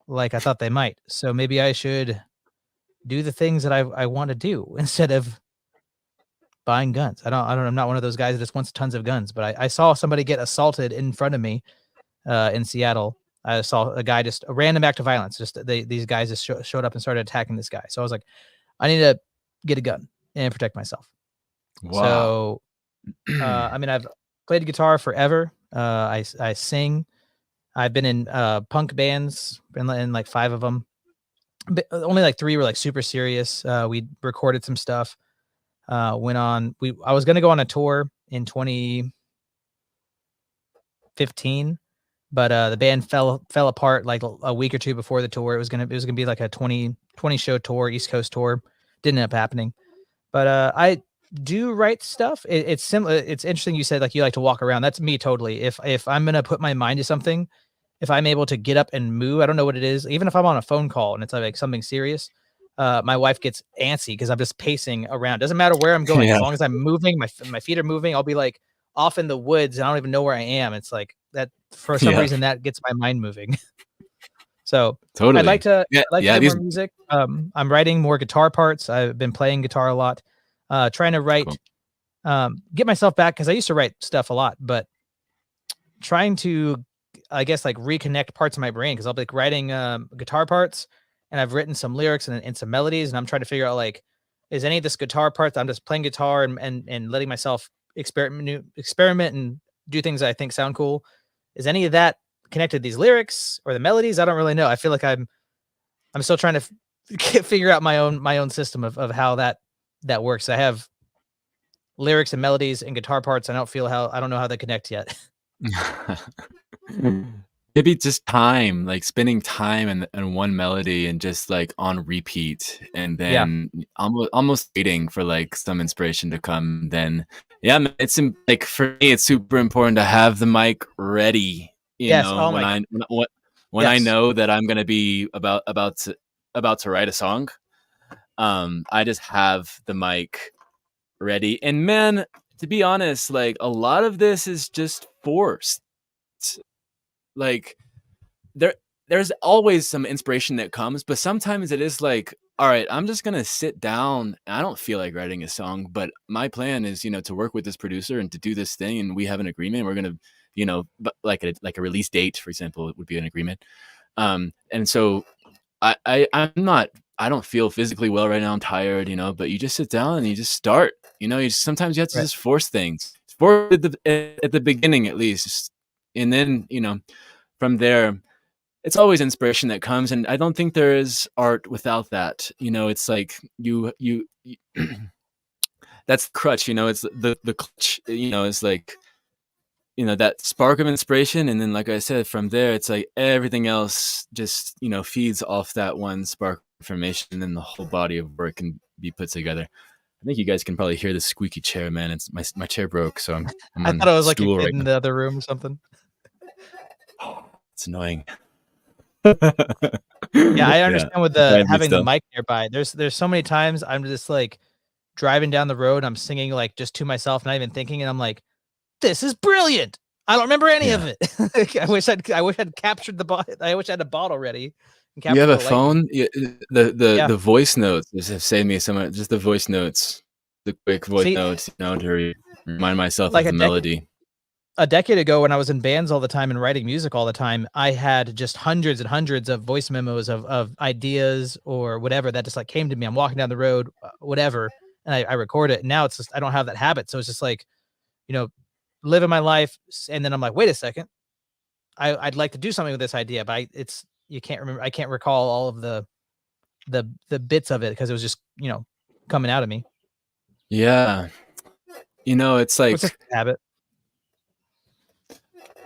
like I thought they might. So maybe I should do the things that I want to do instead of buying guns. I'm not one of those guys that just wants tons of guns, but I saw somebody get assaulted in front of me in Seattle. I saw a guy, just a random act of violence. These guys just showed up and started attacking this guy. So I was like, I need to get a gun and protect myself. Wow. So, I've played guitar forever. I sing. I've been in punk bands, been in like 5 of them. But only like 3 were like super serious. We recorded some stuff. I was going to go on a tour in 2015, but the band fell apart like a week or 2 before the tour. It was gonna be like a 20 show tour, East Coast tour. Didn't end up happening. But I do write stuff. It's similar. It's interesting you said like you like to walk around. That's me totally. If I'm gonna put my mind to something, if I'm able to get up and move, I don't know what it is. Even if I'm on a phone call and it's like something serious, my wife gets antsy because I'm just pacing around. Doesn't matter where I'm going, as long as I'm moving, my feet are moving. I'll be like off in the woods and I don't even know where I am. It's like that for some reason that gets my mind moving. So totally. I'd like to do more music. I'm writing more guitar parts. I've been playing guitar a lot, trying to write, get myself back, because I used to write stuff a lot, but trying to, I guess, like reconnect parts of my brain, because I'll be like writing guitar parts, and I've written some lyrics and some melodies, and I'm trying to figure out like, is any of this guitar parts I'm just playing guitar and letting myself experiment and do things that I think sound cool? Is any of that connected to these lyrics or the melodies? I don't really know. I feel like I'm still trying to figure out my own system of how that works. I have lyrics and melodies and guitar parts. I don't know how they connect yet. Maybe just time, like spending time in one melody and just like on repeat, and Yeah. then almost waiting for like some inspiration to come. Then yeah, man, like for me, it's super important to have the mic ready. You Yes. know, Oh my. when I Yes. know that I'm gonna be about to write a song, I just have the mic ready. And man, to be honest, like a lot of this is just forced. Like there there's always some inspiration that comes, but sometimes it is like, all right, I'm just gonna sit down. I don't feel like writing a song, but my plan is, to work with this producer and to do this thing, and we have an agreement. We're gonna, but like a release date, for example, it would be an agreement. And so I'm not. I don't feel physically well right now. I'm tired, but you just sit down and you just start. Sometimes you have to Right. just force things. Force at the beginning at least, and then from there it's always inspiration that comes, and I don't think there is art without that. It's like you that's the crutch. It's the clutch. It's like that spark of inspiration, and then like I said, from there it's like everything else just feeds off that one spark of information, and then the whole body of work can be put together. I think you guys can probably hear the squeaky chair, man. It's my chair broke, so I'm I on thought it a was like your stool kid right in now. the other room or something. It's annoying. Yeah, I Yeah, understand with I try the and be having the still. mic nearby. There's so many times I'm just like driving down the road, I'm singing like just to myself, not even thinking, and I'm like, "This is brilliant." I don't remember any of Yeah. it. I wish I'd captured I wish I had a bottle ready and You have captured a the lightning. phone? Yeah, Yeah. the voice notes just have saved me so much. Just the voice notes, the quick voice See, notes, to remind myself like of the melody. a decade ago when I was in bands all the time and writing music all the time, I had just hundreds and hundreds of voice memos of ideas or whatever that just like came to me. I'm walking down the road, whatever, and I record it. And now it's just I don't have that habit. So it's just like, you know, living my life. And then I'm like, wait a second, I'd like to do something with this idea, but it's you can't remember. I can't recall all of the bits of it because it was just coming out of me. Yeah. It's It's just like, a habit.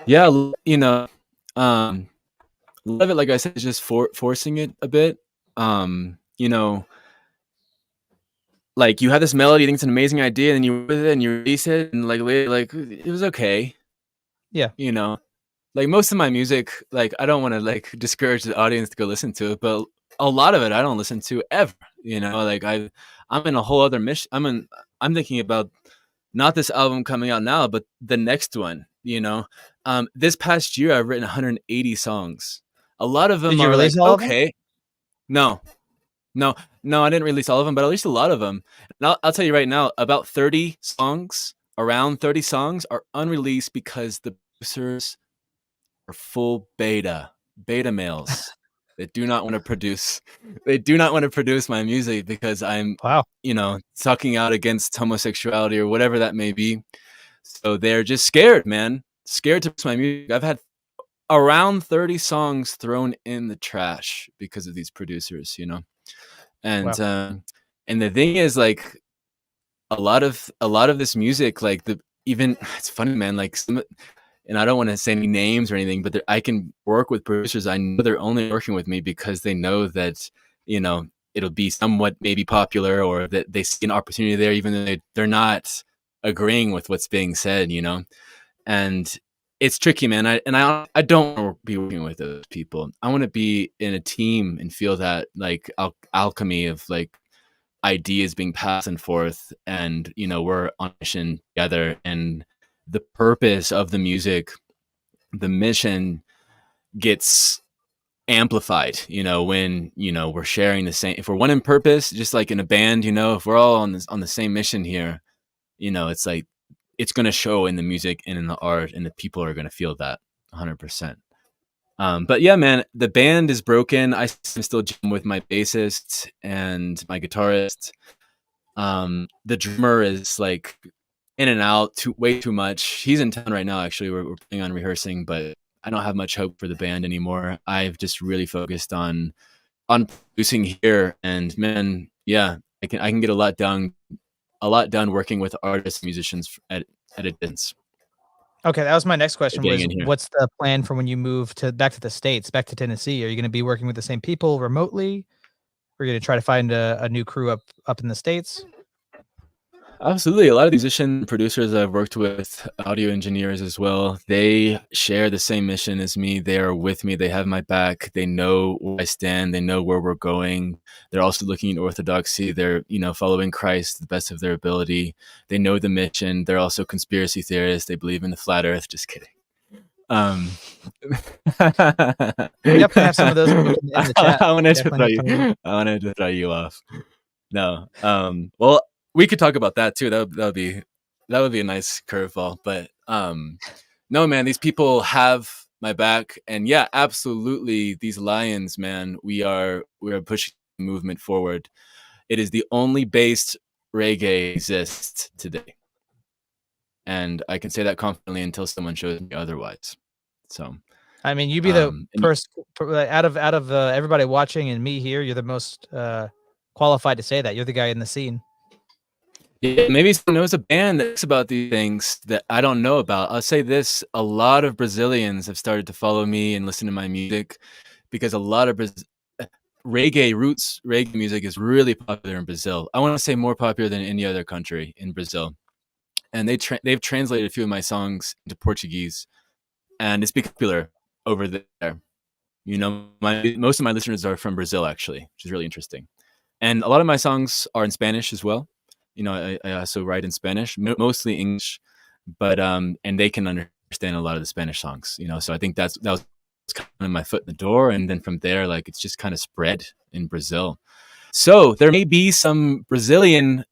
yeah, love it. Like I said, it's just forcing it a bit. Um, you know, like you have this melody, you think it's an amazing idea, and you with it and you release it, and like later, like it was okay. Yeah. You know, like most of my music, like I don't want to like discourage the audience to go listen to it, but a lot of it I don't listen to ever. Like I'm in a whole other mission. I'm thinking about not this album coming out now, but the next one. This past year I've written 180 songs. A lot of Did them you are like release all of them? okay, no, no, no, I didn't release all of them, but at least a lot of them. And I'll tell you right now, about 30 songs, around 30 songs, are unreleased because the producers are full beta males that do not want to produce. They do not want to produce my music because I'm, Wow. talking out against homosexuality or whatever that may be. So they're just scared, man. Scared to produce my music. I've had around 30 songs thrown in the trash because of these producers. And Wow. and the thing is, like, a lot of this music, like even it's funny, man, like and I don't want to say any names or anything, but I can work with producers. I know they're only working with me because they know that it'll be somewhat maybe popular, or that they see an opportunity there, even though they're not agreeing with what's being said. And it's tricky, man. I don't want to be working with those people. I want to be in a team and feel that like alchemy of like ideas being passed and forth, and we're on a mission together, and the purpose of the music, the mission gets amplified when we're sharing the same. If we're one in purpose, just like in a band, if we're all on the same mission here, it's like it's going to show in the music and in the art, and the people are going to feel that 100%. But yeah, man, the band is broken. I'm still jamming with my bassist and my guitarist. The drummer is like in and out way too much. He's in town right now. Actually, we're planning on rehearsing, but I don't have much hope for the band anymore. I've just really focused on on producing here, and man, yeah, I can get a lot done working with artists, musicians at a distance. Okay, that was my next question Getting was in here. what's the plan for when you move back to the States, back to Tennessee? Are you gonna be working with the same people remotely? Or are you gonna try to find a new crew up in the States? Absolutely. A lot of musician producers I've worked with, audio engineers as well, they share the same mission as me. They are with me. They have my back. They know where I stand. They know where we're going. They're also looking at Orthodoxy. They're, following Christ to the best of their ability. They know the mission. They're also conspiracy theorists. They believe in the flat earth. Just kidding. We definitely have some of those in the chat. I wanted to Definitely throw have some of those. I wanted to throw you off. No. Well, we could talk about that too. That would be a nice curveball. But no, man, these people have my back, and yeah, absolutely, these Lions, man, we are pushing the movement forward. It is the only based reggae exists today, and I can say that confidently until someone shows me otherwise. So, I mean, you'd be the and first out of everybody watching and me here, you're the most qualified to say that. You're the guy in the scene. yeah, maybe someone knows a band that's about these things that I don't know about. I'll say this: a lot of Brazilians have started to follow me and listen to my music because a lot of reggae music is really popular in Brazil. I want to say more popular than any other country in Brazil. And they've translated a few of my songs into Portuguese, and it's popular over there. Most of my listeners are from Brazil, actually, which is really interesting. And a lot of my songs are in Spanish as well. I also write in Spanish, mostly English, but and they can understand a lot of the Spanish songs. So I think that was kind of my foot in the door, and then from there, like, it's just kind of spread in Brazil. So there may be some Brazilian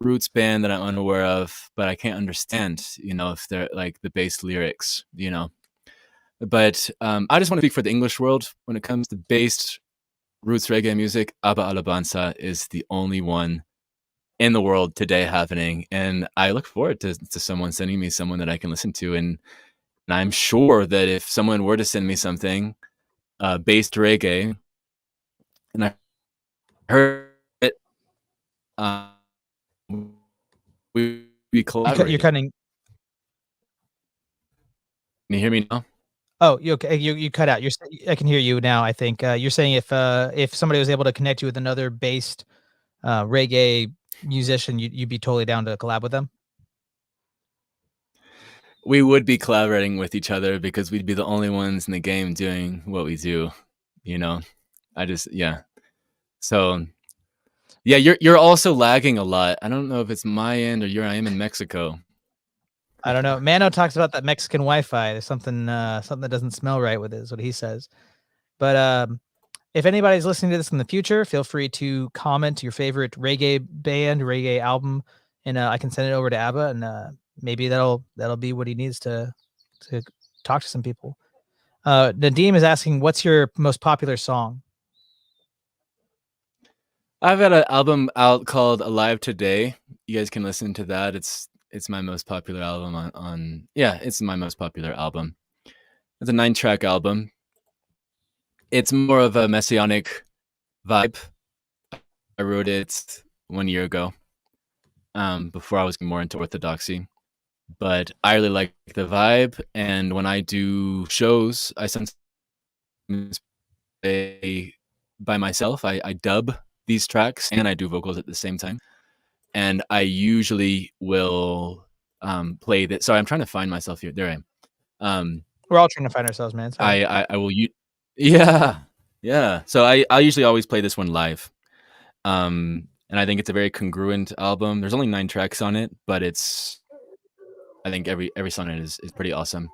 roots band that I'm unaware of, but I can't understand, if they're like the bass lyrics, But I just want to speak for the English world when it comes to bass roots reggae music. Abba Alabanza is the only one in the world today happening, and I look forward to someone sending me someone that I can listen to, and I'm sure that if someone were to send me something based reggae, and I heard it, we collaborate. You're cutting. Can you hear me now? Oh, you okay? You cut out. I can hear you now. I think you're saying if somebody was able to connect you with another based reggae musician, you'd be totally down to collab with them. We would be collaborating with each other because we'd be the only ones in the game doing what we do. Yeah. So yeah, you're also lagging a lot. I don't know if it's my end or I am in Mexico. I don't know. Mano talks about that Mexican Wi-Fi. There's something that doesn't smell right with it, is what he says. But if anybody's listening to this in the future, feel free to comment your favorite reggae band, reggae album, and I can send it over to Abba, and maybe that'll be what he needs to talk to some people. Nadim is asking, what's your most popular song? I've got an album out called Alive Today. You guys can listen to that. It's my most popular album it's my most popular album. It's a 9-track album. It's more of a messianic vibe. I wrote it 1 year ago, before I was more into Orthodoxy. But I really like the vibe, and when I do shows, I sometimes play by myself. I dub these tracks and I do vocals at the same time. And I usually will play that. Sorry, I'm trying to find myself here. There I am. We're all trying to find ourselves, man. Sorry. I will use. Yeah. So I usually always play this one live. And I think it's a very congruent album. There's only 9 tracks on it, but I think every song in it is pretty awesome.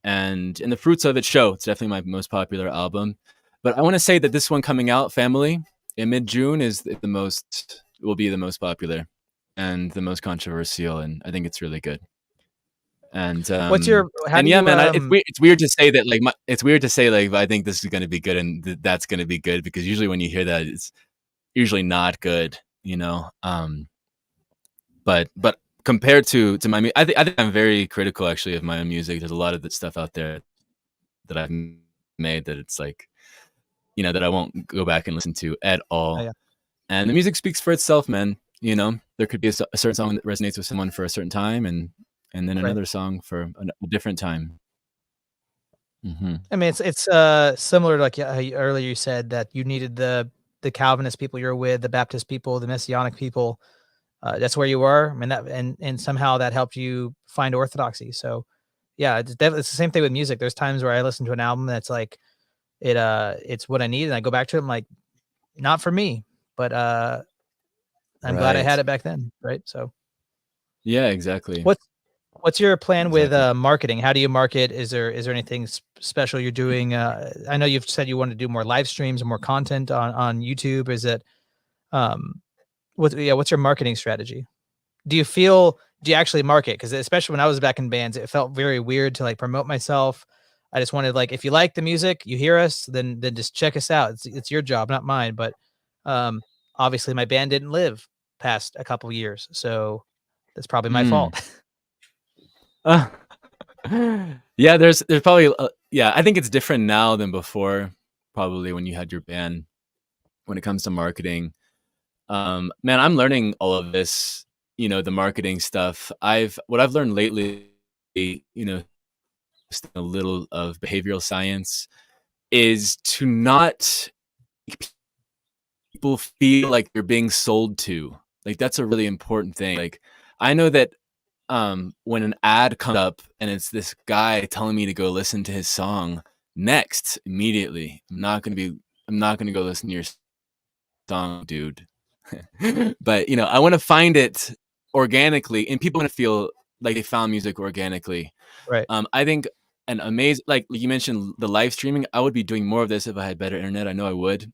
And the fruits of it show. It's definitely my most popular album. But I want to say that this one coming out, Family, in mid-June will be the most popular and the most controversial, and I think it's really good. And it's weird to say that, like, it's weird to say, like, I think this is going to be good and that's going to be good, because usually when you hear that, it's usually not good, but compared to my, I think I'm very critical actually of my own music. There's a lot of the stuff out there that I've made that it's like, that I won't go back and listen to at Oh, all. yeah. And the music speaks for itself, man. There could be a certain song that resonates with someone for a certain time, and then Right. another song for a different time. Hmm. I mean, it's similar to like how earlier you said that you needed the Calvinist people you're with, the Baptist people, the Messianic people. That's where you were. I mean, that and somehow that helped you find Orthodoxy. So yeah, it's the same thing with music. There's times where I listen to an album that's like it's what I need, and I go back to it. I'm like, not for me, but I'm glad I had Right. it back then, right? So Yeah, exactly. what's what's your plan with Exactly. marketing? How do you market? Is there anything special you're doing? I know you've said you want to do more live streams and more content on YouTube. Is it um what's your marketing strategy? Do you actually market? Because especially when I was back in bands, it felt very weird to like promote myself. I just wanted like, if you like the music, you hear us, then just check us out. It's your job, not mine. But um, obviously, my band didn't live past a couple years, so that's probably my Mm. fault. Uh, yeah, there's probably yeah. I think it's different now than before. Probably when you had your band. When it comes to marketing, man, I'm learning all of this. The marketing stuff. What I've learned lately. Just a little of behavioral science is to not make people feel like you're being sold to. Like that's a really important thing. Like I know that when an ad comes up and it's this guy telling me to go listen to his song next immediately, I'm not gonna go listen to your song, dude. But I want to find it organically, and people want to feel like they found music organically. Right. I think an amazing, like you mentioned, the live streaming. I would be doing more of this if I had better internet. I know I would.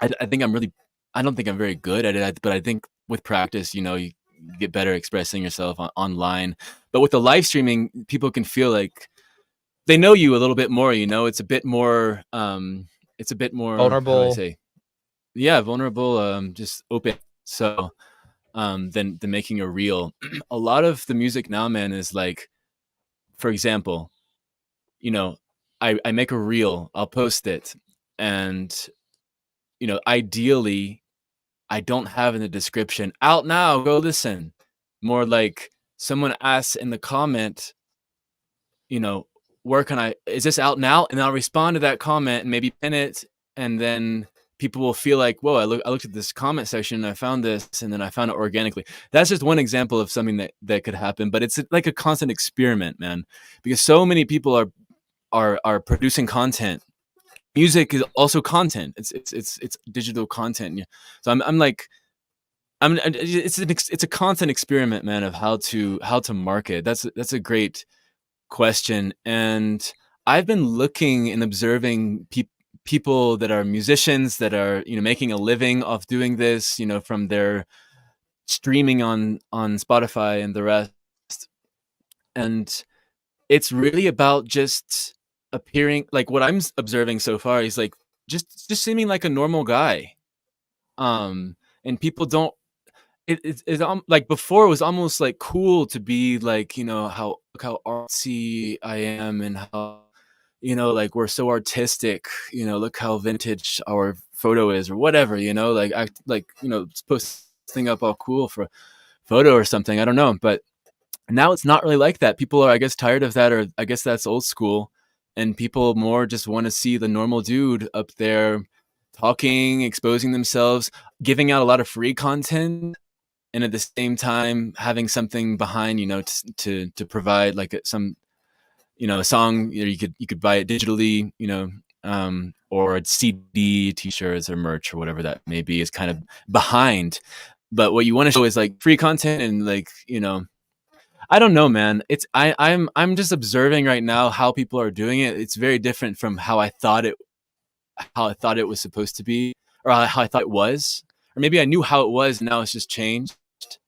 I think I don't think I'm very good at it, but I think with practice, you get better expressing yourself online. But with the live streaming, people can feel like they know you a little bit more. It's a bit more. How do I Vulnerable. say? Yeah, vulnerable. Just open. So, than making a reel. A lot of the music now, man, is like, for example, you know, I make a reel, I'll post it, and ideally, I don't have in the description, "Out now, go listen." More like someone asks in the comment, you know, "Where can is this out now?" And I'll respond to that comment and maybe pin it, and then people will feel like, "Whoa, I looked at this comment section and I found this, and then I found it organically." That's just one example of something that could happen, but it's like a constant experiment, man, because so many people are producing content. Music is also content. It's digital content. Yeah. So I'm like it's a constant experiment, man, of how to market. That's a great question, and I've been looking and observing people that are musicians that are making a living off doing this, from their streaming on Spotify and the rest, and it's really about just appearing like what I'm observing so far is like just seeming like a normal guy. And people don't it's like before it was almost like cool to be like, how look how artsy I am and how like we're so artistic, look how vintage our photo is or whatever, like act like, post thing up all cool for a photo or something. I don't know, but now it's not really like that. People are, I guess, tired of that, or I guess that's old school. And people more just want to see the normal dude up there talking, exposing themselves, giving out a lot of free content, and at the same time having something behind, to provide like some, a song. You could buy it digitally, or a CD, T-shirts, or merch, or whatever that may be, is kind of behind. But what you want to show is like free content and like, I don't know, man. I'm just observing right now how people are doing it. It's very different from how I thought it was supposed to be, or how I thought it was, or maybe I knew how it was. And now it's just changed,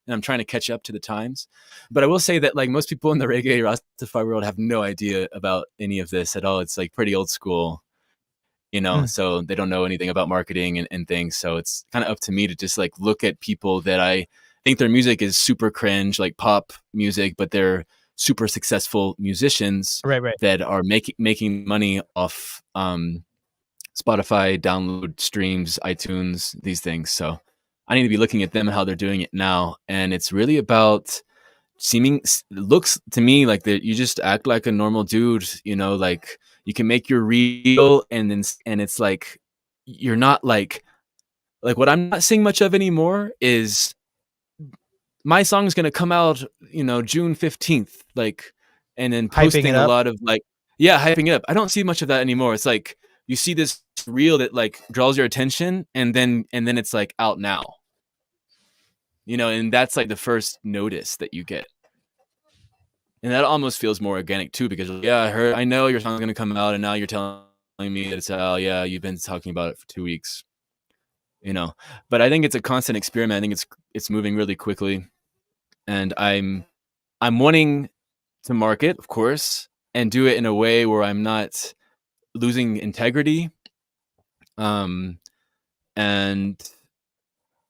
and I'm trying to catch up to the times. But I will say that like most people in the reggae Rastafari world have no idea about any of this at all. It's like pretty old school, Mm. so they don't know anything about marketing and things. So it's kind of up to me to just like look at people that I think their music is super cringe, like pop music, but they're super successful musicians Right. Right. that are making money off Spotify, download streams, iTunes, these things. So I need to be looking at them and how they're doing it now. And it's really about looks to me like that you just act like a normal dude, like you can make your reel and it's like you're not like what I'm not seeing much of anymore is my song's gonna come out, June 15th, like, and then Hyping it posting a up. lot of like, yeah, hyping it up. I don't see much of that anymore. It's like you see this reel that like draws your attention, and then it's like out now, and that's like the first notice that you get, and that almost feels more organic too, because yeah, I know your song's gonna come out, and now you're telling me that it's out. Yeah, you've been talking about it for 2 weeks, But I think it's a constant experiment. I think it's moving really quickly. And I'm wanting to market, of course, and do it in a way where I'm not losing integrity. And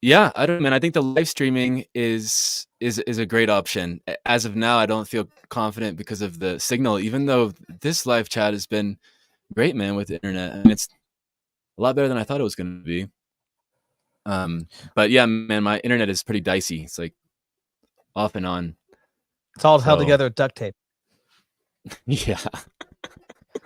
yeah, I don't know, man. I think the live streaming is a great option. As of now, I don't feel confident because of the signal, even though this live chat has been great, man, with the internet. And it's a lot better than I thought it was going to be. But yeah, man, my internet is pretty dicey. It's like off and on. It's all held together with duct tape. Yeah.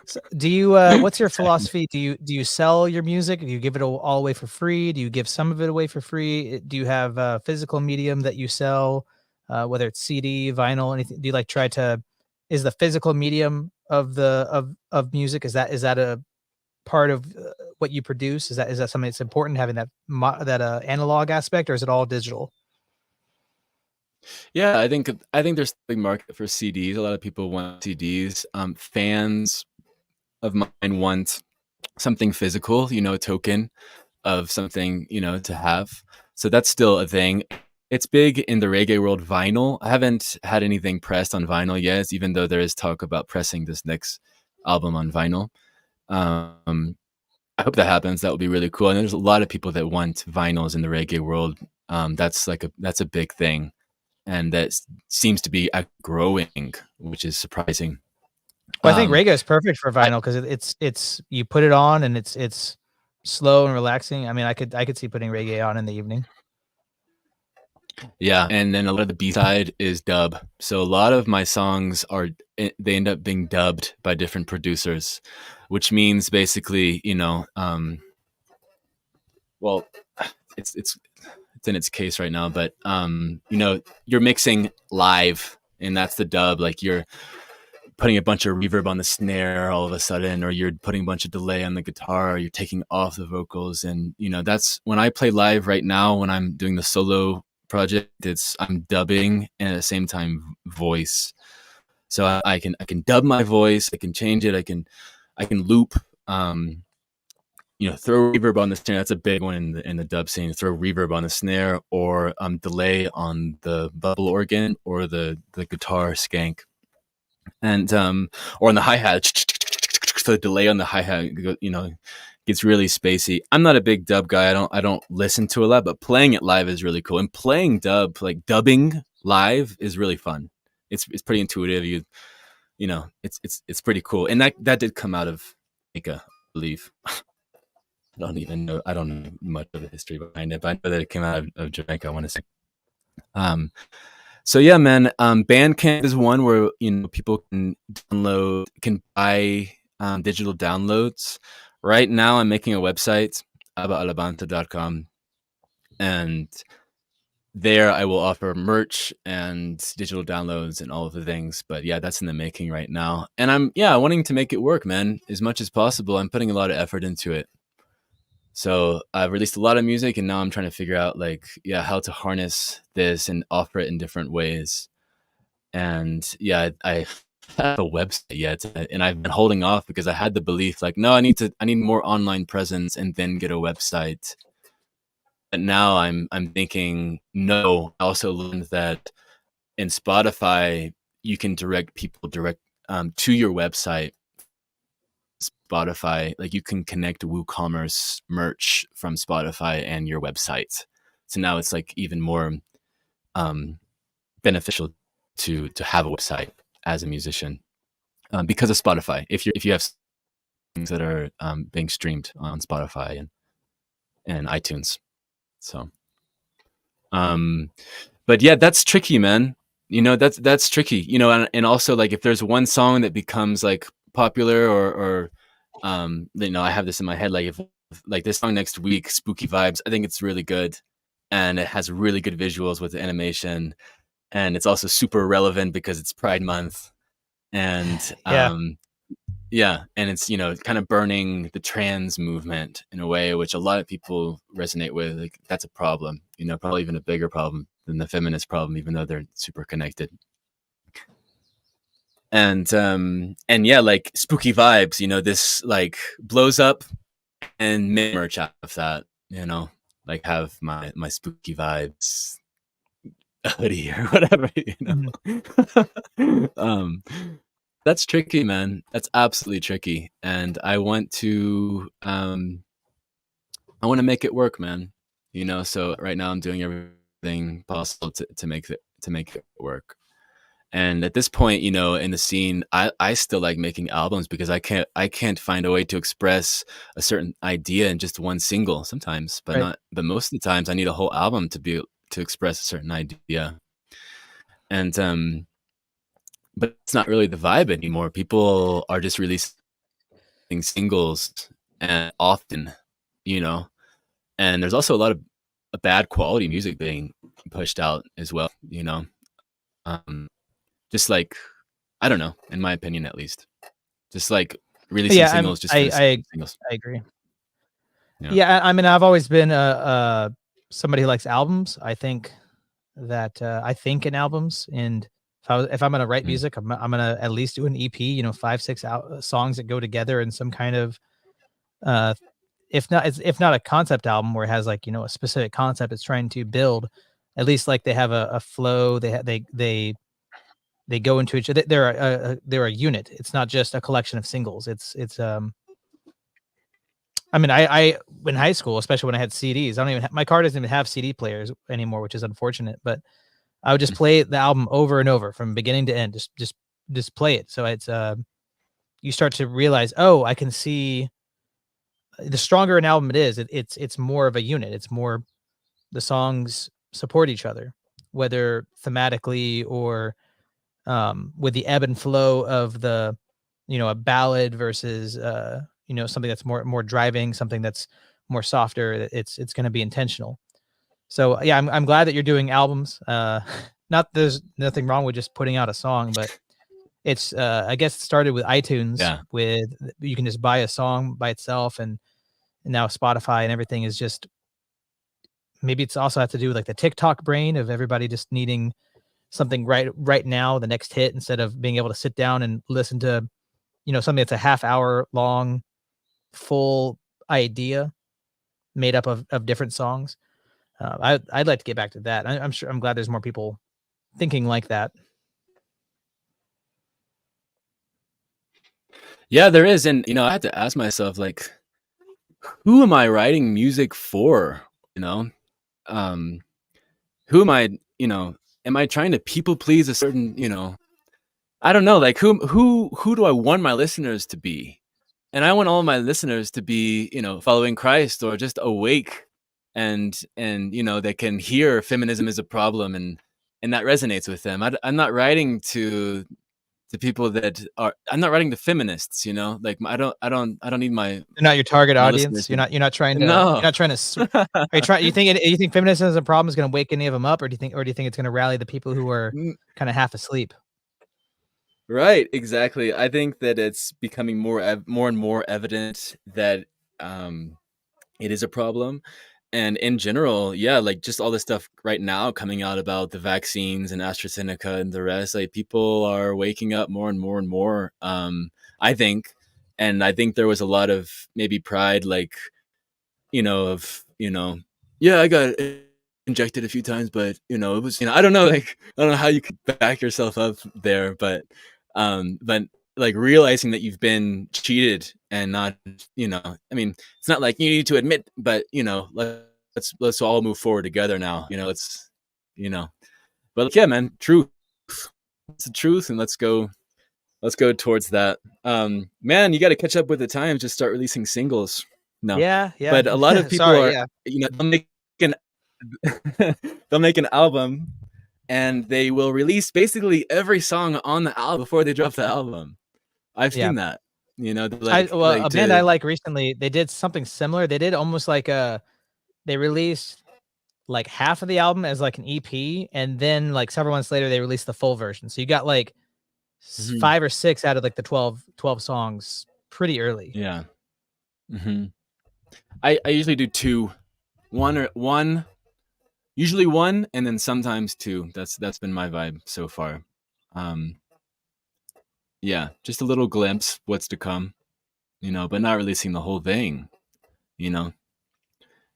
So do you? What's your philosophy? Do you sell your music? Do you give it all away for free? Do you give some of it away for free? Do you have a physical medium that you sell, whether it's CD, vinyl, anything? Do you like try to? Is the physical medium of of music, is that a part of what you produce? Is that something that's important, having that analog aspect, or is it all digital? Yeah, I think there's a big market for CDs. A lot of people want CDs. Fans of mine want something physical, a token of something, to have. So that's still a thing. It's big in the reggae world, vinyl. I haven't had anything pressed on vinyl yet, even though there is talk about pressing this next album on vinyl. I hope that happens. That would be really cool. And there's a lot of people that want vinyls in the reggae world. That's a big thing. And that seems to be growing, which is surprising. Well, I think reggae is perfect for vinyl because it's you put it on and it's slow and relaxing. I mean, I could see putting reggae on in the evening. Yeah, and then a lot of the B-side is dub. So a lot of my songs they end up being dubbed by different producers, which means basically, well, it's in its case right now, but you're mixing live, and that's the dub. Like you're putting a bunch of reverb on the snare all of a sudden, or you're putting a bunch of delay on the guitar, or you're taking off the vocals. And that's when I play live right now, when I'm doing the solo project, I'm dubbing and at the same time voice. So I can dub my voice, I can change it, I can loop, throw reverb on the snare. That's a big one in the dub scene. Throw reverb on the snare, or delay on the bubble organ or the guitar skank, and or on the hi-hat. The delay on the hi-hat, gets really spacey. I'm not a big dub guy. I don't listen to a lot, but playing it live is really cool. And playing dub, like dubbing live, is really fun. It's pretty intuitive. It's pretty cool. And that did come out of Jamaica, I believe. I don't even know. I don't know much of the history behind it, but I know that it came out of Jamaica, I want to say. So yeah, man. Bandcamp is one where people can buy digital downloads. Right now, I'm making a website, abbaandI.com, and there I will offer merch and digital downloads and all of the things. But yeah, that's in the making right now, and I'm wanting to make it work, man, as much as possible. I'm putting a lot of effort into it. So I've released a lot of music, and now I'm trying to figure out how to harness this and offer it in different ways. And yeah, I have a website yet, and I've been holding off because I had the belief no, I need more online presence and then get a website. But now I'm thinking, no. I also learned that in Spotify you can direct people to your website. Spotify, you can connect WooCommerce merch from Spotify and your website. So now it's even more beneficial to have a website as a musician, because of Spotify. If you have that are being streamed on Spotify and iTunes. So, but yeah, that's tricky, man. That's tricky. And also like if there's one song that becomes like popular or I have this in my head, like if like this song next week, Spooky Vibes, I think it's really good, and it has really good visuals with the animation, and it's also super relevant because it's Pride Month, and Yeah. yeah, and it's kind of burning the trans movement in a way which a lot of people resonate with. Like that's a problem, probably even a bigger problem than the feminist problem, even though they're super connected. And yeah, like Spooky Vibes, this like blows up and make merch out of that, like have my Spooky Vibes hoodie or whatever, that's tricky, man. That's absolutely tricky. And I want to make it work, man. So right now I'm doing everything possible to make it work. And at this point, in the scene, I still like making albums because I can't find a way to express a certain idea in just one single sometimes, but Right. but most of the times I need a whole album to express a certain idea. And but it's not really the vibe anymore. People are just releasing singles and often, and there's also a lot of bad quality music being pushed out as well, just like, I don't know, in my opinion, at least, just like releasing Yeah, singles just for the sake of singles. I agree. Yeah. Yeah, I mean, I've always been somebody who likes albums. I think that I think in albums, and if I'm gonna write music, I'm gonna at least do an EP. 5-6 songs that go together in some kind of uh, if not a concept album where it has like a specific concept it's trying to build. At least like they have a flow. They go into each other. They're a unit. It's not just a collection of singles. It's I mean, I in high school, especially when I had CDs, I don't even my car doesn't even have CD players anymore, which is unfortunate. But I would just play the album over and over from beginning to end. Just play it. So it's you start to realize, oh, I can see the stronger an album it is, it's more of a unit. It's more the songs support each other, whether thematically or with the ebb and flow of the a ballad versus something that's more driving, something that's more softer. It's going to be intentional. So yeah, I'm glad that you're doing albums. Not there's nothing wrong with just putting out a song, but it's I guess it started with iTunes. Yeah. With you can just buy a song by itself, and now Spotify and everything is just, maybe it's also have to do with like the TikTok brain of everybody just needing something right now, the next hit, instead of being able to sit down and listen to something that's a half hour long full idea made up of different songs. I'd like to get back to that. I'm glad there's more people thinking like that. Yeah, there is. And I had to ask myself, like, who am I writing music for? Who am I, am I trying to people please a certain, I don't know, like who do I want my listeners to be? And I want all of my listeners to be, following Christ or just awake and they can hear feminism is a problem and that resonates with them. I'm not writing to people that are, I'm not writing to feminists, like I don't need my You're not your target audience. listeners. You're not trying to. No. You're not trying to. Are you trying? You think feminism as a problem is going to wake any of them up, or do you think it's going to rally the people who are kind of half asleep? Right, exactly. I think that it's becoming more and more evident that it is a problem. And in general, yeah, like just all the stuff right now coming out about the vaccines and AstraZeneca and the rest, like people are waking up more and more and more, I think. And I think there was a lot of maybe pride, like, yeah, I got injected a few times, but, it was, I don't know, like, I don't know how you could back yourself up there, but like realizing that you've been cheated and not, I mean, it's not like you need to admit, but let's all move forward together now. It's, but like, yeah, man, truth. It's the truth, and let's go Let's go towards that. Man, you got to catch up with the times. Just start releasing singles. No, Yeah, yeah. but a lot of people Sorry, are, yeah. they'll make an they'll make an album, and they will release basically every song on the album before they drop the album. I've Yeah. seen that. A band I like recently, they did something similar. They did almost like they released like half of the album as like an EP, and then like several months later they released the full version. So you got like Mhm. 5 or 6 out of like the 12 songs pretty early. Yeah. Hmm. I usually do two, one, usually one, and then sometimes two. That's been my vibe so far. Um, yeah, just a little glimpse what's to come, but not releasing the whole thing, you know.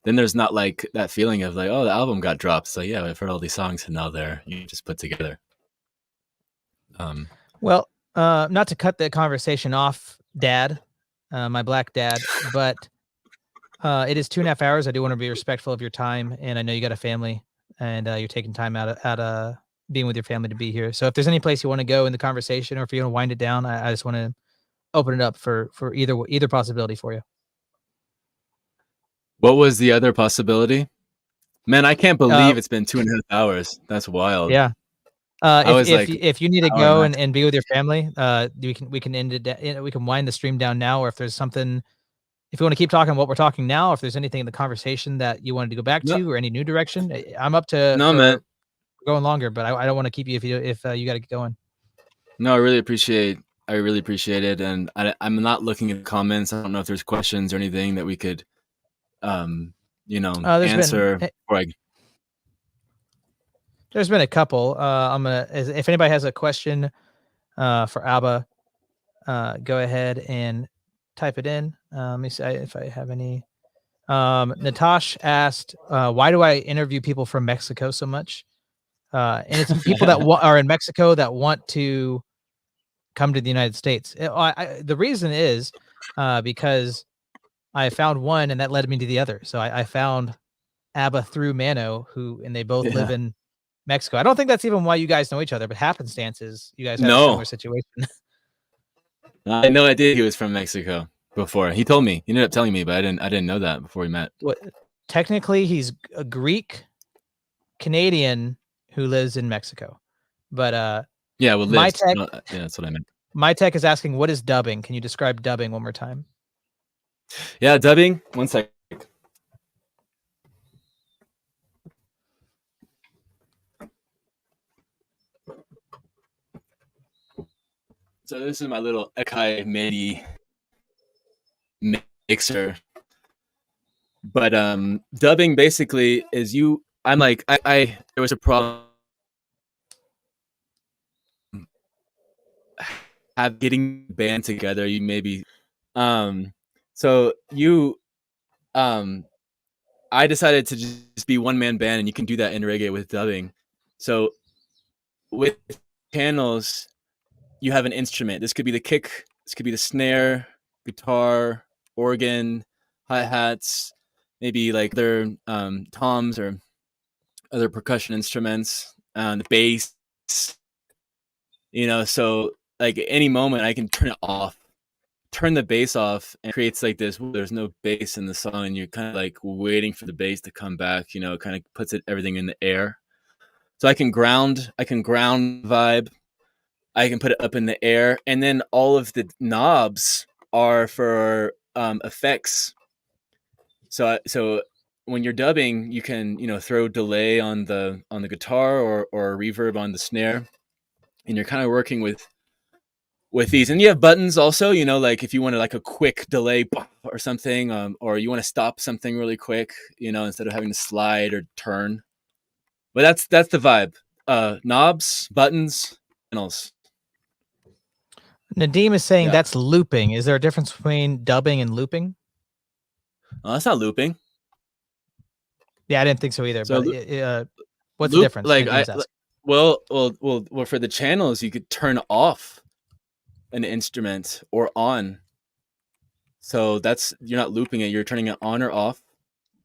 Then there's not like that feeling of like, oh, the album got dropped. So yeah, I've heard all these songs and now they're you just put together. Well, not to cut the conversation off, Dad, my black dad, but it is 2.5 hours. I do want to be respectful of your time, and I know you got a family, and you're taking time out of being with your family to be here. So if there's any place you want to go in the conversation, or if you want to wind it down, I just want to open it up for either possibility for you. What was the other possibility? Man, I can't Uh, believe it's been 2.5 hours. That's wild. yeah. I was like, If you need to hour go max. and be with your family, we can end it. We can wind the stream down now, or if there's something, if you want to keep talking what we're talking now, if there's anything in the conversation that you wanted to go back No, to, or any new direction, I'm up to no, man. for going longer, but I don't want to keep you if you got to get going. No, I really appreciate it, and I'm not looking at comments. I don't know if there's questions or anything that we could, There's been answer. Before I, there's been a couple. If anybody has a question for Abba, go ahead and type it in. Let me see if I have any. Natash asked, why do I interview people from Mexico so much? And it's people that are in Mexico that want to come to the United States. The reason is because I found one and that led me to the other. So I found Abba through Mano, and they both live yeah, in Mexico. I don't think that's even why you guys know each other, but happenstances, you guys had a no, similar situation. I had no idea he was from Mexico before. He told me. He ended up telling me, but I didn't know that before we met. What, technically, he's a Greek Canadian who lives in Mexico. But Yeah, well, my lives. tech, No, yeah, that's what I meant. my tech is asking, what is dubbing? Can you describe dubbing one more time? Yeah, dubbing. One sec. So this is my little Akai MIDI mixer. But dubbing basically is you. I'm like I there was a problem have getting the band together. You maybe so you I decided to just be one man band, and you can do that in reggae with dubbing. So with channels, you have an instrument. This could be the kick, this could be the snare, guitar, organ, hi-hats, maybe like other toms or other percussion instruments, the bass, so like at any moment I can turn the bass off, and it creates like this, there's no bass in the song, and you're kind of like waiting for the bass to come back, it kind of puts everything in the air. So I can ground vibe, I can put it up in the air, and then all of the knobs are for effects. So when you're dubbing, you can throw delay on the guitar, or a reverb on the snare, and you're kind of working with these. And you have buttons also, like if you want to like a quick delay or something, or you want to stop something really quick, instead of having to slide or turn. But that's the vibe. Knobs, buttons, channels. Nadim is saying Yeah. that's looping. Is there a difference between dubbing and looping? That's not looping. Yeah, I didn't think so either. So but what's the loop, difference? like Nadim's asking. well, for the channels, you could turn off an instrument or on. So you're not looping it, you're turning it on or off.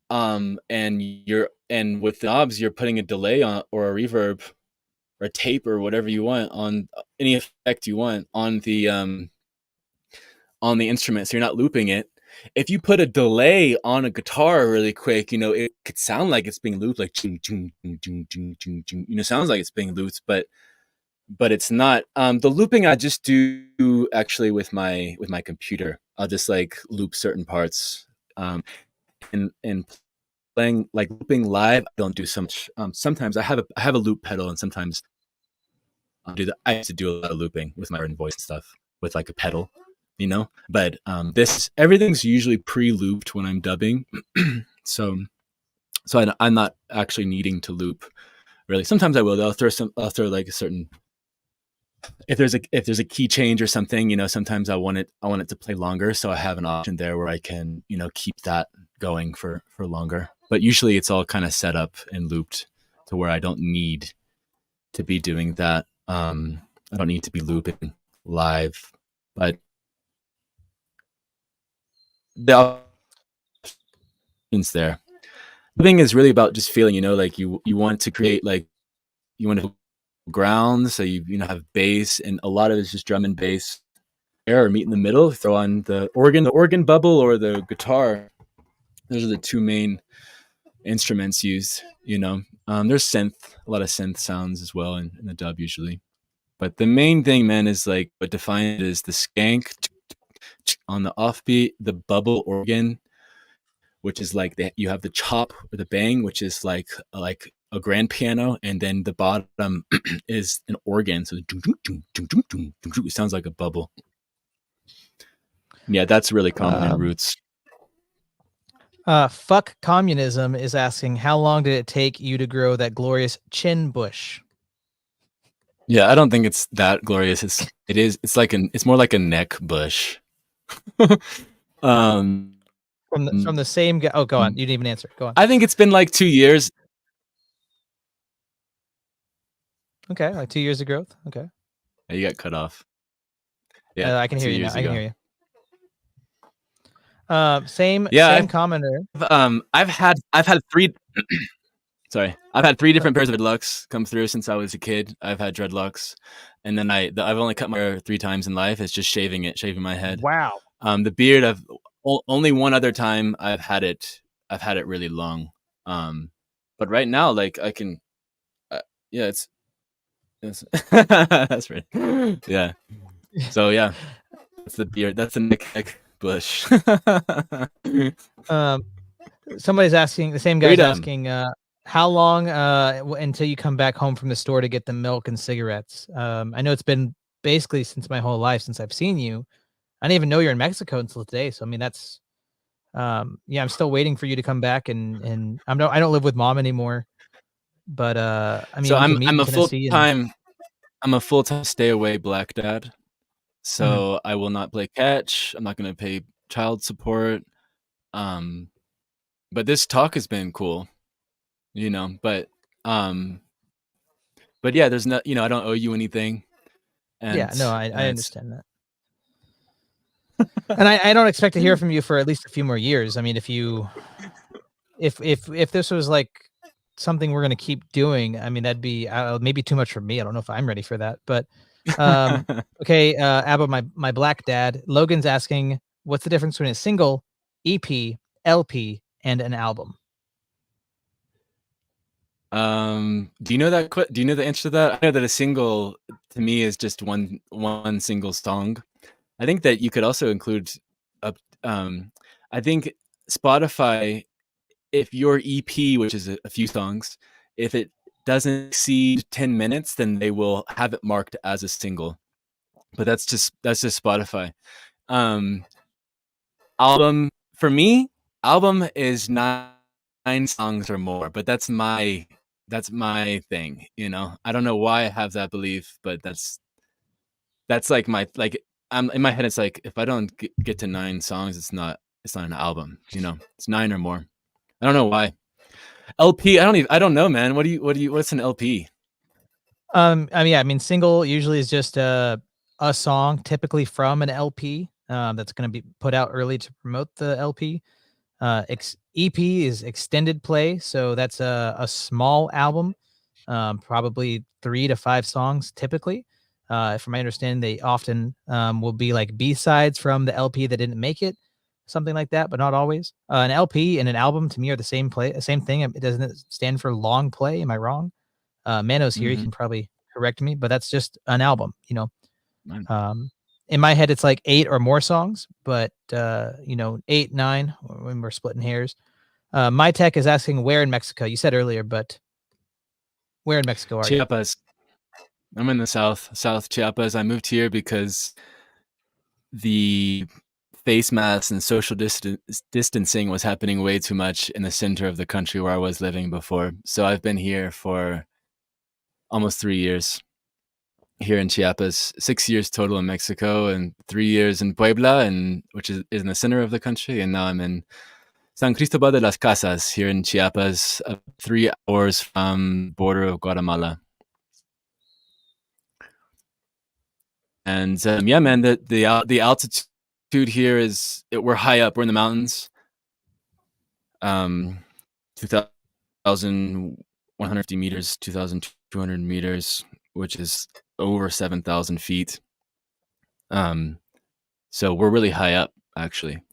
And with the knobs, you're putting a delay on or a reverb or tape or whatever you want on any effect you want on the instrument, so you're not looping it. If you put a delay on a guitar really quick, it could sound like it's being looped, like chung, chung, chung, chung, chung, chung, chung, sounds like it's being looped, but it's not. The looping I just do actually with my computer. I'll just like loop certain parts. And playing, like looping live, I don't do so much. Sometimes I have a loop pedal, and sometimes I have to do a lot of looping with my own voice and stuff with like a pedal, But everything's usually pre-looped when I'm dubbing, so I'm not actually needing to loop really. Sometimes I will. I'll throw like a certain, if there's a key change or something, sometimes I want it to play longer, so I have an option there where I can keep that going for longer. But usually it's all kind of set up and looped to where I don't need to be doing that. I don't need to be looping live, but the options there. The thing is really about just feeling, like you want to create, like you want to ground, so you have bass, and a lot of it's just drum and bass or meet in the middle, throw on the organ bubble or the guitar. Those are the two main instruments used. There's a lot of synth sounds as well in the dub usually, but the main thing, man, is like what defines it is the skank on the offbeat, the bubble organ, which is like you have the chop or the bang, which is like a grand piano, and then the bottom is an organ, so it sounds like a bubble. Yeah, that's really common in roots. Fuck Communism is asking, how long did it take you to grow that glorious chin bush? Yeah, I don't think it's that glorious. It's more like a neck bush. From the same guy. Oh, go on. You didn't even answer. Go on. I think it's been like 2 years. Okay, like 2 years of growth. Okay. Yeah, you got cut off. Yeah, I can hear you now. I can hear you. Same commenter. I've had 3. Sorry, I've had 3 different pairs of dreadlocks come through since I was a kid. I've had dreadlocks, and then I've only cut my hair 3 times in life. It's just shaving my head. Wow. The beard, I've only one other time I've had it really long. But right now, like I can, yeah, it's that's right. Yeah. So yeah, that's the beard. That's the neck bush. Somebody's asking, the same guy's asking, how long until you come back home from the store to get the milk and cigarettes? I know it's been basically since my whole life since I've seen you. I didn't even know you're in Mexico until today. So I mean, that's I'm still waiting for you to come back, and I don't live with mom anymore. But I mean, so I'm a full-time stay away black dad. So I will not play catch. I'm not going to pay child support. But this talk has been cool, but yeah, there's no, I don't owe you anything. And yeah, no, I understand that. And I don't expect to hear from you for at least a few more years. I mean, if this was like something we're going to keep doing, I mean, that'd be maybe too much for me. I don't know if I'm ready for that, but okay. Abba, my black dad, Logan's asking, what's the difference between a single, EP, LP, and an album? Do you know the answer to that? I know that a single to me is just one single song. I think that you could also include I think Spotify, if your EP, which is a few songs, if it doesn't exceed 10 minutes, then they will have it marked as a single. But that's just Spotify. Album, for me, album is 9 songs or more, but that's my thing, I don't know why I have that belief, but that's like my, like, I'm in my head, it's like if I don't get to 9 songs, it's not an album, it's 9 or more. I don't know why. LP, I don't know, man. What's an LP? I mean, single usually is just a song, typically from an LP, that's going to be put out early to promote the LP. EP is extended play, so that's a small album. probably 3 to 5 songs typically. From my understanding, they often will be like B-sides from the LP that didn't make it, something like that, but not always. An LP and an album to me are the same thing. It doesn't stand for long play. Am I wrong? Mano's here. He Mhm. can probably correct me, but that's just an album, you know. Man. In my head, it's like 8 or more songs, but 8, 9 when we're splitting hairs. My tech is asking where in Mexico. You said earlier, but where in Mexico are you? Chiapas. I'm in the South Chiapas. I moved here because the face masks and social distancing was happening way too much in the center of the country where I was living before. So I've been here for almost 3 years here in Chiapas, 6 years total in Mexico and 3 years in Puebla, and which is in the center of the country. And now I'm in San Cristobal de las Casas here in Chiapas, 3 hours from the border of Guatemala. And yeah, man, the altitude here we're high up. We're in the mountains. 2,150 meters, 2,200 meters, which is over 7,000 feet. So we're really high up, actually.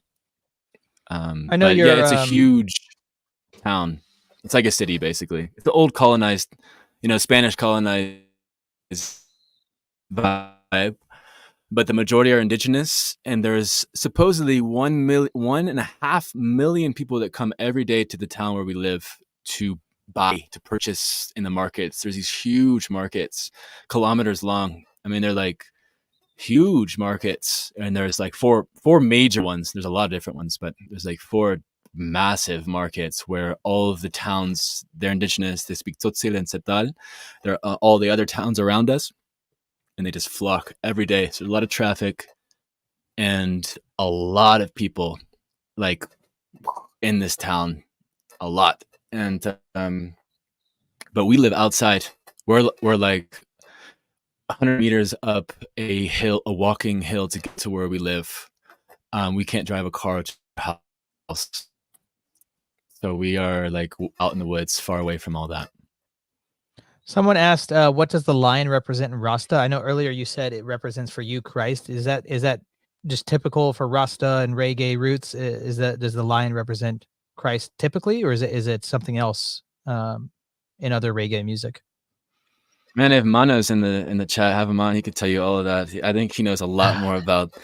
I know But yeah, you're it's a huge town. It's like a city, basically. It's the old colonized, Spanish colonized vibe, but the majority are indigenous, and there's supposedly 1.5 million people that come every day to the town where we live to purchase in the markets. There's these huge markets, kilometers long. I mean, they're like huge markets, and there's like four major ones. There's a lot of different ones, but there's like 4 massive markets where all of the towns, they're indigenous, they speak Tzotzil and Setal. They're all the other towns around us, and they just flock every day. So there's a lot of traffic and a lot of people like in this town, a lot. And but we live outside. We're like 100 meters up a hill, a walking hill to get to where we live. We can't drive a car to our house, so we are like out in the woods, far away from all that. Someone asked, what does the lion represent in Rasta? I know earlier you said it represents for you Christ. Is that just typical for Rasta and reggae roots? Does the lion represent Christ typically, or is it something else in other reggae music? Man, if Mano's in the chat, have him on. He could tell you all of that. I think he knows a lot more about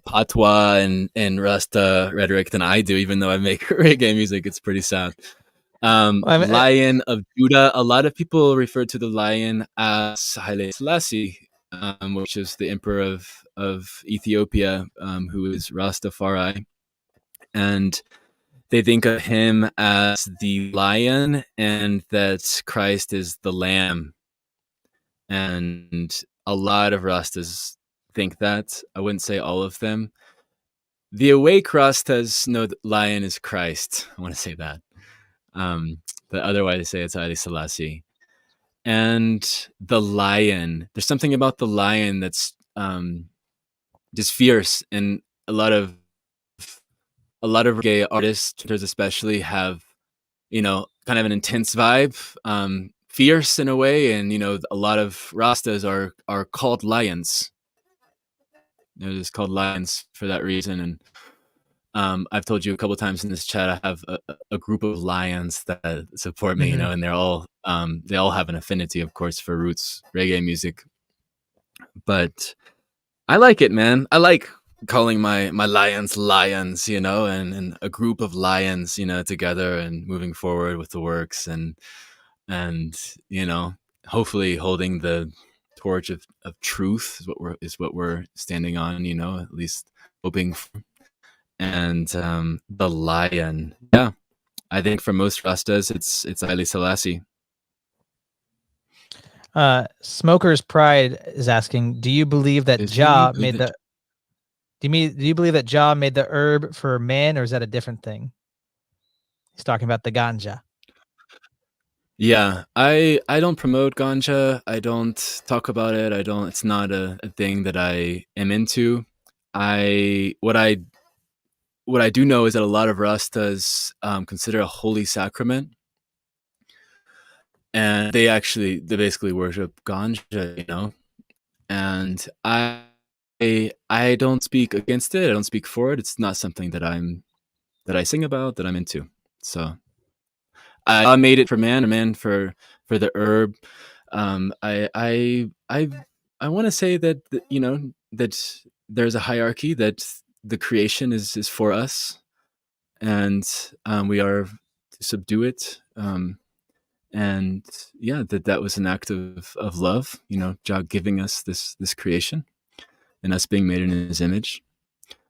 patois and Rasta rhetoric than I do, even though I make reggae music. It's pretty sad. Lion of Judah. A lot of people refer to the lion as Haile Selassie, which is the emperor of Ethiopia, who is Rastafari. And they think of him as the lion and that Christ is the lamb. And a lot of Rastas think that. I wouldn't say all of them. The awake Rastas know that lion is Christ. I want to say that. But otherwise, I say it's Haile Selassie. And the lion, there's something about the lion that's just fierce, and a lot of gay artists, especially, have kind of an intense vibe, fierce in a way, and a lot of Rastas are called lions. They're just called lions for that reason. And I've told you a couple of times in this chat, I have a group of lions that support me, and they all have an affinity, of course, for roots reggae music. But I like it, man. I like calling my lions, and a group of lions, together and moving forward with the works, and hopefully holding the torch of truth is what we're standing on, at least hoping for. And the lion, yeah, I think for most Rastas, it's Haile Selassie. Smoker's Pride is asking, do you believe that Jah made the do you believe that Jah made the herb for man, or is that a different thing? He's talking about the ganja. Yeah, I don't promote ganja. I don't talk about it. It's not a thing that I am into. What I do know is that a lot of Rastas consider a holy sacrament, and and they basically worship ganja, you know. And I don't speak against it. I don't speak for it. It's not something that I sing about, that I'm into. So I made it for man, a man for the herb. I want to say that you know that there's a hierarchy, that the creation is for us, and we are to subdue it. And yeah, that was an act of love. You know, God giving us this creation and us being made in His image.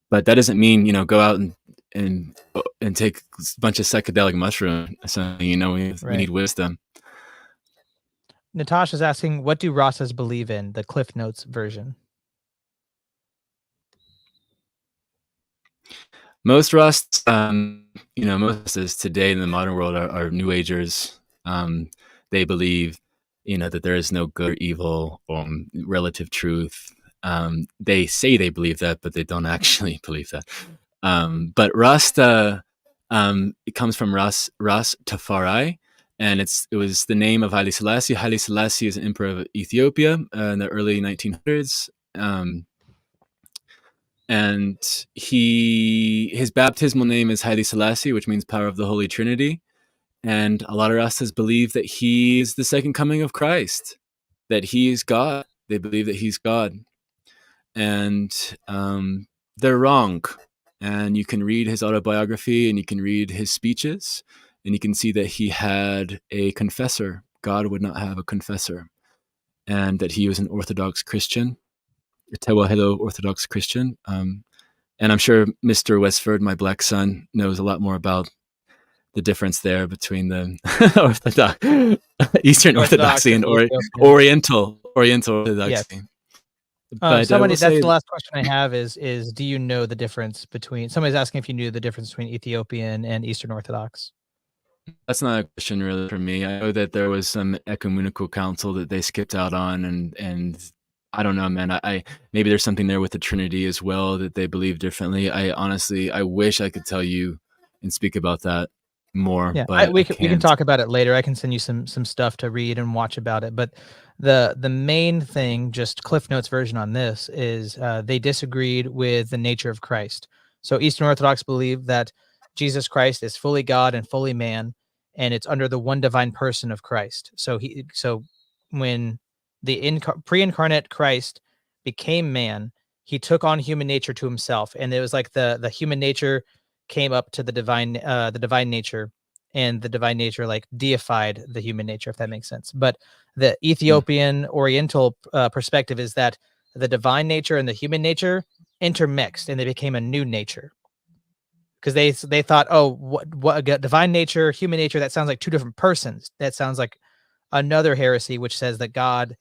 But that doesn't mean, you know, go out and take a bunch of psychedelic mushroom. So, you know, we Right. need wisdom. Natasha's asking, what do Rastas believe in? The Cliff Notes version. Most Rusts, you know, most Rastas today in the modern world are New Agers. They believe, you know, that there is no good or evil or relative truth. They say they believe that, but they don't actually believe that. But Rasta, it comes from Ras Tafari, and it was the name of Haile Selassie. Haile Selassie is an emperor of Ethiopia in the early 1900s. And his baptismal name is Haile Selassie, which means power of the Holy Trinity. And a lot of Rastas believe that he is the second coming of Christ, that he is God. They believe that he's God. And they're wrong. And you can read his autobiography and you can read his speeches and you can see that he had a confessor. God would not have a confessor. And that he was an Orthodox Christian, a Tewahedo Orthodox Christian. And I'm sure Mr. Westford, my black son, knows a lot more about the difference there between the Eastern Orthodoxy and Oriental Orthodoxy. Yes. But that's the last question I have is do you know the difference between, somebody's asking if you knew the difference between Ethiopian and Eastern Orthodox? That's not a question really for me. I know that there was some ecumenical council that they skipped out on, and I don't know, man. I maybe there's something there with the Trinity as well that they believe differently. I wish I could tell you and speak about that more. Yeah, but we can talk about it later. I can send you some stuff to read and watch about it. But the main thing, just Cliff Notes version on this, is they disagreed with the nature of Christ. So Eastern Orthodox believe that Jesus Christ is fully God and fully man, and it's under the one divine person of Christ. So when the pre-incarnate Christ became man, he took on human nature to himself, and it was like the human nature came up to the divine nature, and the divine nature like deified the human nature, if that makes sense. But the Ethiopian Oriental perspective is that the divine nature and the human nature intermixed, and they became a new nature. Because they thought, oh, what divine nature, human nature, that sounds like two different persons. That sounds like another heresy, which says that God,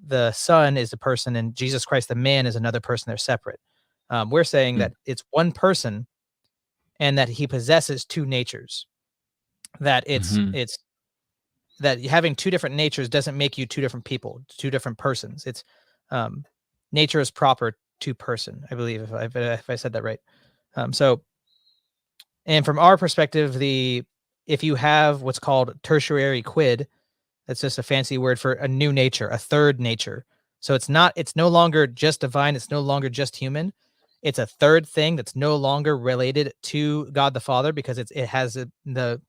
the Son, is a person, and Jesus Christ, the man, is another person. They're separate. We're saying that it's one person, and that he possesses two natures. That it's that having two different natures doesn't make you two different people, two different persons. It's nature is proper to person, I believe, if I said that right. And from our perspective, if you have what's called tertiary quid, that's just a fancy word for a new nature, a third nature. So it's no longer just divine, it's no longer just human. It's a third thing that's no longer related to God the Father, because it has the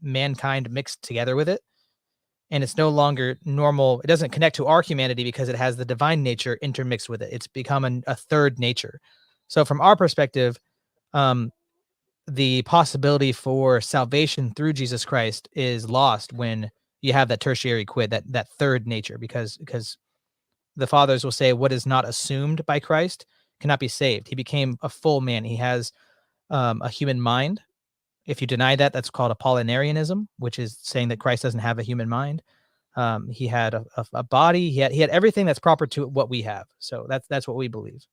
mankind mixed together with it. And it's no longer normal. It doesn't connect to our humanity because it has the divine nature intermixed with it. It's become a third nature. So from our perspective, the possibility for salvation through Jesus Christ is lost when you have that tertiary quid, that third nature, because the fathers will say what is not assumed by Christ cannot be saved. He became a full man. He has a human mind. If you deny that, that's called Apollinarianism, which is saying that Christ doesn't have a human mind. He had a body. He had everything that's proper to what we have. So that's what we believe.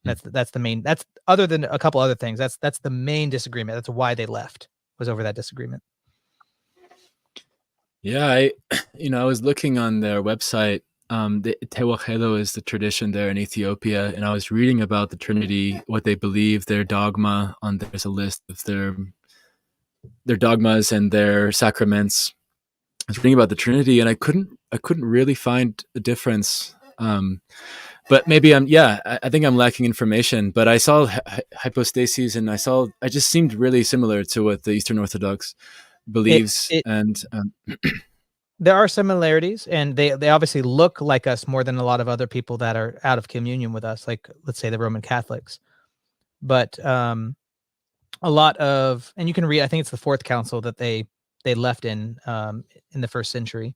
That's the main. That's, other than a couple other things, that's the main disagreement. That's why they left, was over that disagreement. Yeah, I was looking on their website. The Tewahedo is the tradition there in Ethiopia, and I was reading about the Trinity, what they believe, their dogma. There's a list of their dogmas and their sacraments, was reading about the Trinity, and I couldn't really find a difference. But maybe I think I'm lacking information. But I saw hypostases, and I just seemed really similar to what the Eastern Orthodox believes, It and there are similarities, and they obviously look like us more than a lot of other people that are out of communion with us, like let's say the Roman Catholics. But a lot of, and you can read, I think it's the Fourth Council that they left in the first century.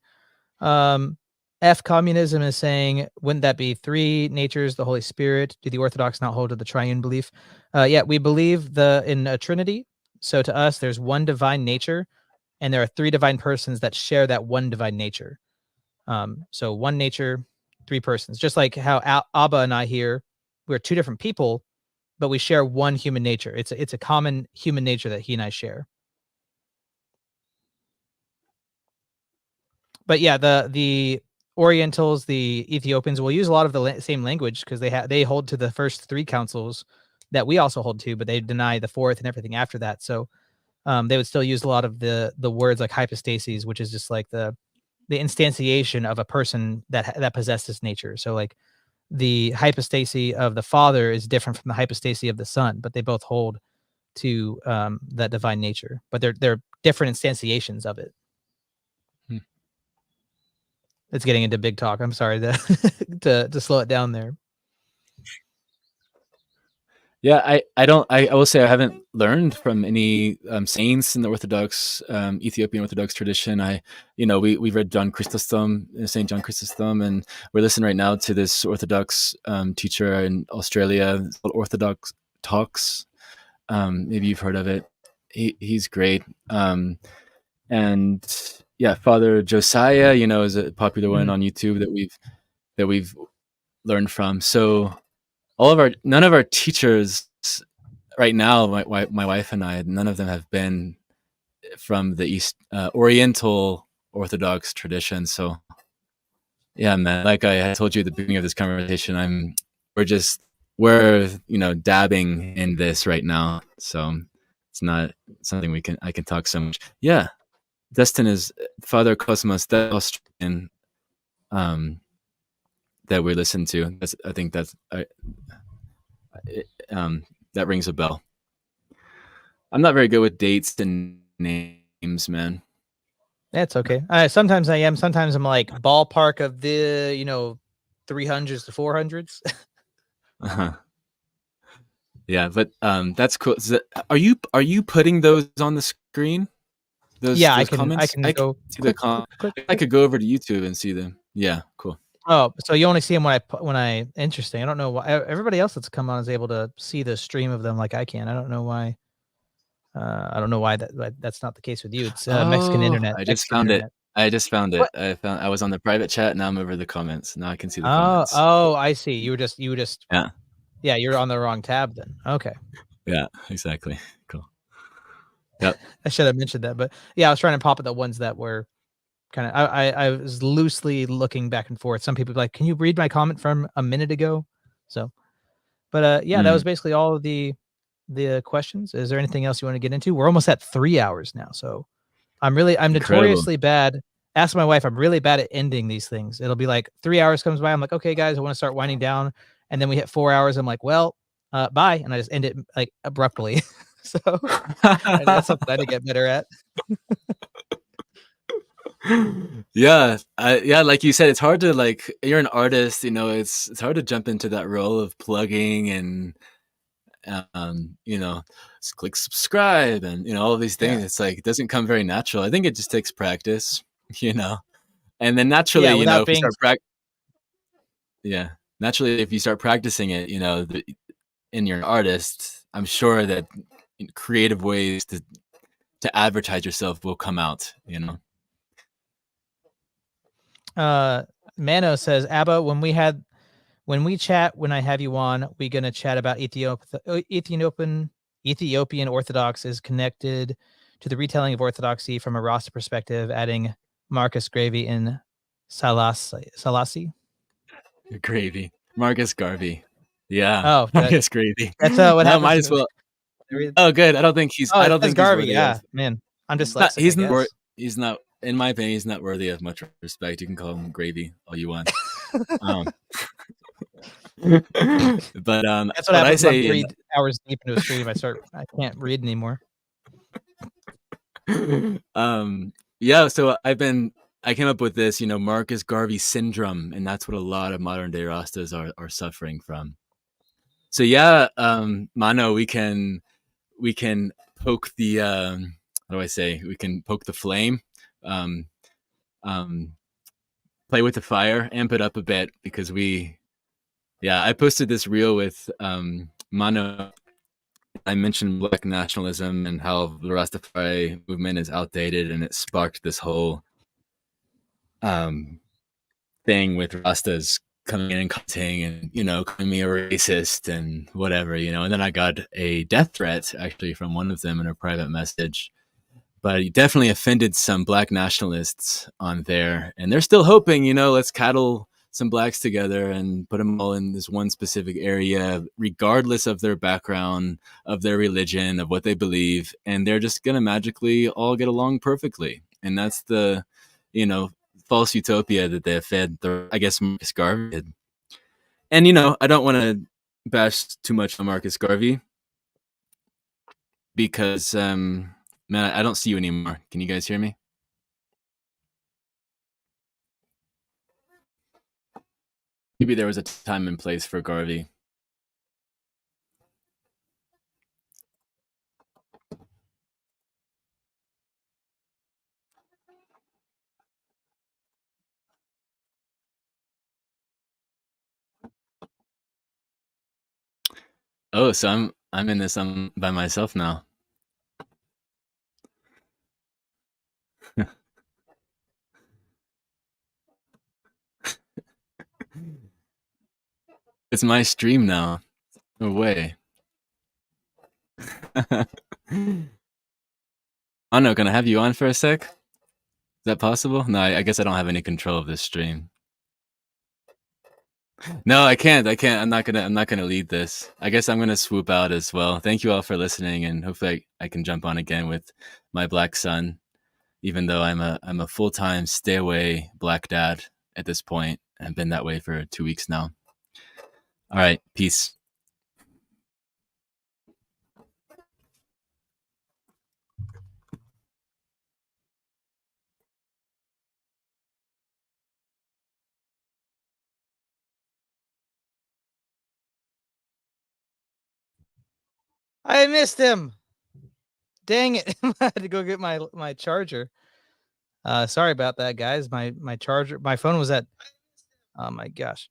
F communism is saying, wouldn't that be three natures, the Holy Spirit? Do the Orthodox not hold to the triune belief? Yeah, we believe in a Trinity. So to us, there's one divine nature, and there are three divine persons that share that one divine nature. So one nature, three persons. Just like how Abba and I here, we're two different people, but we share one human nature. It's a common human nature that he and I share. But yeah, the Orientals, the Ethiopians will use a lot of the same language because they hold to the first three councils that we also hold to, but they deny the fourth and everything after that. So they would still use a lot of the words like hypostases, which is just like the instantiation of a person that possesses nature. So like the hypostasy of the Father is different from the hypostasy of the Son, but they both hold to that divine nature, but they're different instantiations of it. It's getting into big talk. I'm sorry to slow it down there. Yeah, I will say I haven't learned from any saints in the Orthodox Ethiopian Orthodox tradition. We read John Chrysostom, Saint John Chrysostom, and we're listening right now to this Orthodox teacher in Australia called Orthodox Talks. Maybe you've heard of it. He's great. And yeah, Father Josiah, is a popular one on YouTube that we've learned from. So none of our teachers right now, my wife and I, none of them have been from the East Oriental Orthodox tradition. So yeah, man, like I had told you at the beginning of this conversation, we're dabbing in this right now. So it's not something I can talk so much. Yeah. Destin is Father Cosmas, that Austrian that we listen to. I think that rings a bell. I'm not very good with dates and names, man. That's okay. Sometimes I am. Sometimes I'm like ballpark of the 300s to 400s. Uh-huh. Yeah, but that's cool. Are you putting those on the screen? Those comments? I can go see the click. I could go over to YouTube and see them. Yeah, cool. Oh, so you only see them when I interesting. I don't know why everybody else that's come on is able to see the stream of them like I can. I don't know why. I don't know why that's not the case with you. It's Mexican internet. I just found it. What? I was on the private chat. Now I'm over the comments. Now I can see the comments. Oh, I see. You were just yeah. You're on the wrong tab then. Okay. Yeah, exactly. Cool. Yep. I should have mentioned that, but yeah, I was trying to pop at the ones that were kind of. I was loosely looking back and forth. Some people like, can you read my comment from a minute ago? So, but yeah, that was basically all of the questions. Is there anything else you want to get into? We're almost at 3 hours now, so I'm notoriously bad. Ask my wife. I'm really bad at ending these things. It'll be like 3 hours comes by. I'm like, okay, guys, I want to start winding down, and then we hit 4 hours. I'm like, well, bye, and I just end it like abruptly. So that's something I need to get better at. Yeah, like you said, it's hard to you're an artist, it's hard to jump into that role of plugging and click subscribe and all of these things. Yeah. It's like it doesn't come very natural. I think it just takes practice, and then naturally, if you start naturally if you start practicing it, and you're an artist, I'm sure that creative ways to advertise yourself will come out. Mano says, Abba, when we chat, when I have you on, we're going to chat about Ethiopian Orthodox is connected to the retelling of Orthodoxy from a Rasta perspective, adding Marcus Gravy in Salasi. Gravy. Marcus Garvey. Yeah. Oh, Marcus Gravy. That's what happens. Might as well. Oh, good. I don't think he's. I don't think Garvey. He's yeah, man. I'm dyslexic. He's not. in my opinion, he's not worthy of much respect. You can call him Gravy all you want. But That's what what I happens when I'm say, 3 hours deep into a stream. I can't read anymore. yeah. So I came up with this, Marcus Garvey syndrome, and that's what a lot of modern day Rastas are suffering from. So yeah, Mano, we can poke the how do I say? We can poke the flame, um, play with the fire, amp it up a bit, because I posted this reel with Mano. I mentioned black nationalism and how the Rastafari movement is outdated, and it sparked this whole thing with Rastas coming in and cutting and, calling me a racist and whatever, and then I got a death threat actually from one of them in a private message. But he definitely offended some black nationalists on there, and they're still hoping, let's cattle some blacks together and put them all in this one specific area, regardless of their background, of their religion, of what they believe, and they're just gonna magically all get along perfectly. And that's the, false utopia that they have fed, I guess, Marcus Garvey did. And, I don't want to bash too much on Marcus Garvey because, man, I don't see you anymore. Can you guys hear me? Maybe there was a time and place for Garvey. Oh, so I'm in this. I'm by myself now. It's my stream now. No way. Oh no, can I have you on for a sec? Is that possible? No, I guess I don't have any control of this stream. No, I can't. I'm not gonna lead this. I guess I'm gonna swoop out as well. Thank you all for listening, and hopefully I can jump on again with my black son, even though I'm a full-time stay away black dad at this point. I've been that way for 2 weeks now. All right, peace. I missed him. Dang it. I had to go get my charger. Sorry about that, guys. My charger, my phone was at, oh my gosh.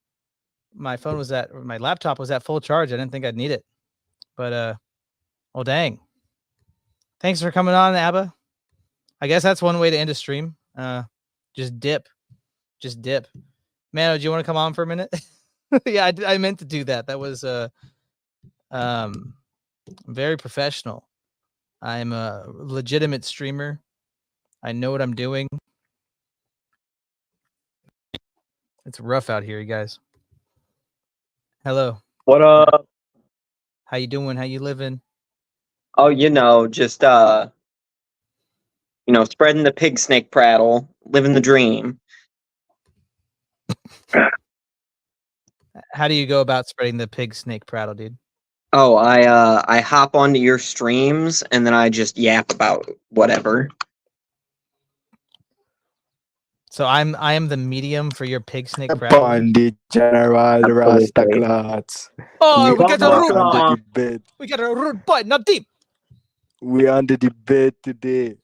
My laptop was at full charge. I didn't think I'd need it. But well, dang. Thanks for coming on, Abba. I guess that's one way to end a stream. Just dip. Man, do you want to come on for a minute? Yeah, I meant to do that. That was very professional. I'm a legitimate streamer. I know what I'm doing. It's rough out here, you guys. Hello. What up? How you doing? How you living? Oh, just spreading the pig snake prattle, living the dream. How do you go about spreading the pig snake prattle, dude? Oh, I hop onto your streams and then I just yap about whatever. So I am the medium for your pig snake prattle. Bandit General Rasta Clats. Oh, we got a rude on boy. the debate. We got a rude boy, not deep. We on the debate today.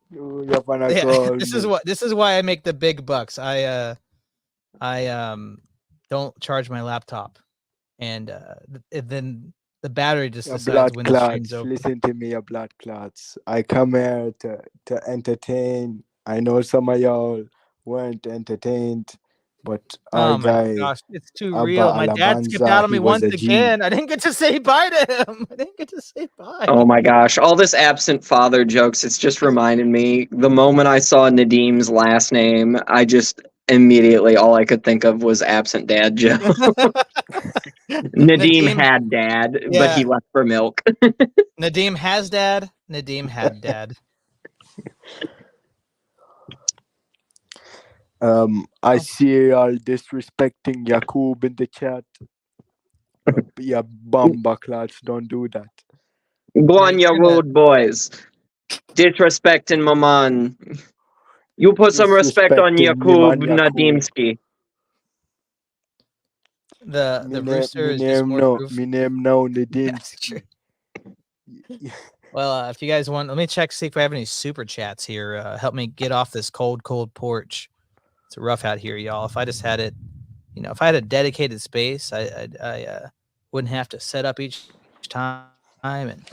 This is why I make the big bucks. I don't charge my laptop, and then the battery just decides when the stream's over. Listen to me, your blood clots. I come here to entertain. I know some of y'all weren't entertained, but oh my gosh, it's too real. My dad skipped out on me once again. I didn't get to say bye to him. I didn't get to say bye. Oh my gosh, all this absent father jokes, it's just reminded me, the moment I saw Nadim's last name, I just immediately, all I could think of was absent dad joke. Nadim had dad, but he left for milk. Nadim has dad. Nadim had dad. I see y'all disrespecting Yakub in the chat. Yeah, bomba clats, don't do that. Go Yeah, on, you you kinda- rude boys. Disrespecting my man. You put some respect on Disrespecting me Yakub man Yakub. Nadimski. the rooster is just more proof. Me name now That's true. Nadimski. Well, if you guys want, let me check see if I have any super chats here. Help me get off this cold porch. It's rough out here, y'all. If I just had it, if I had a dedicated space, I wouldn't have to set up each time. And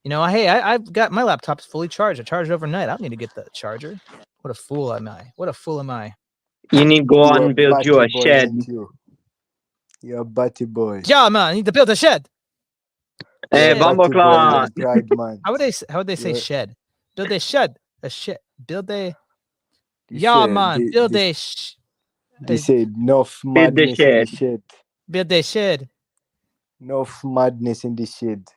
hey, I've got my laptop's fully charged. I charged it overnight. I don't need to get the charger. What a fool am I? What a fool am I? You need to go You on a and build you a batty boy, shed. ain't you? You're a batty boy. Yeah, man, I need to build a shed. Hey, Shed. Batty boy, Bumbleclaw. and pride man. How would they say You're- shed? Build a shed. A shed. Build a. They Yeah, say- man. they- Build they- a. They say enough Build the madness in the shed. shed. Build a shed. Enough madness in the shed.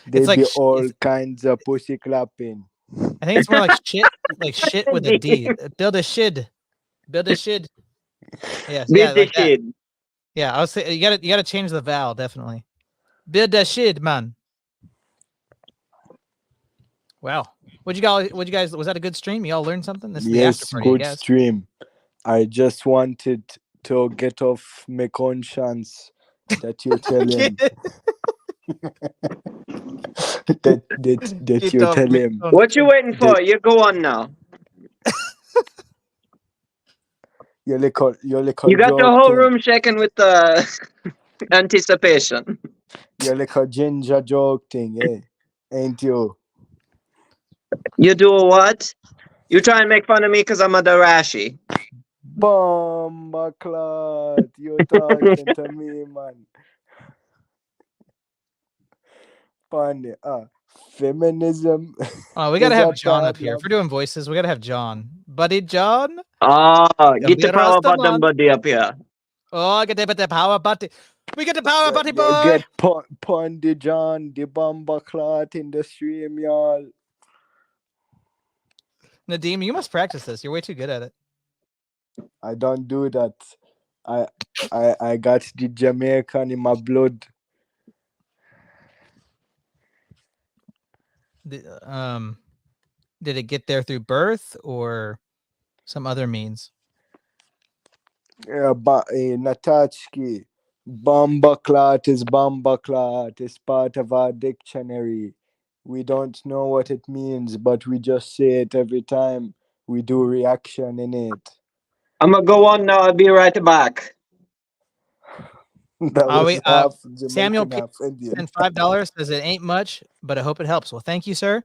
There It's like be sh- all it's- kinds of pussy clapping. I think it's more like shit with a D. Build a shed. Build a shed. Yes, yeah, Build the like that. shed. Yeah, I was saying you gotta change the vowel definitely. Build a shed, man. Wow. What'd you guys? Was that a good stream? Y'all learned something? This is the Yes, after party, I good guess. stream. I just wanted to get off my conscience that you tell him that Get you off tell me. him. What you waiting for? You go on now. Your little You got the joke whole thing. room shaking with the anticipation. Your little ginger joke thing, ain't you? You do what? You try and make fun of me because I'm a Darashi. Bomba clot, you talking to me, man. Funny, feminism. Oh, we gotta is have a John up here. If problem. we're doing voices, we gotta have John. Buddy John. Ah, get the be power Rastaman. button buddy up here. Oh, get the power buddy. We get the power buddy boy. Get Pondy John, the bomba clot in the stream, y'all. Nadim, you must practice this. You're way too good at it. I don't do that. I got the Jamaican in my blood. Did it get there through birth or some other means? Yeah, Natachki. Bomba clot is bomba clot. It's part of our dictionary. We don't know what it means, but we just say it every time we do reaction in it. I'm gonna go on now. I'll be right back. That Are was we, half Samuel Jamaican, half Indian. And $5 says it ain't much, but I hope it helps. Well, thank you, sir.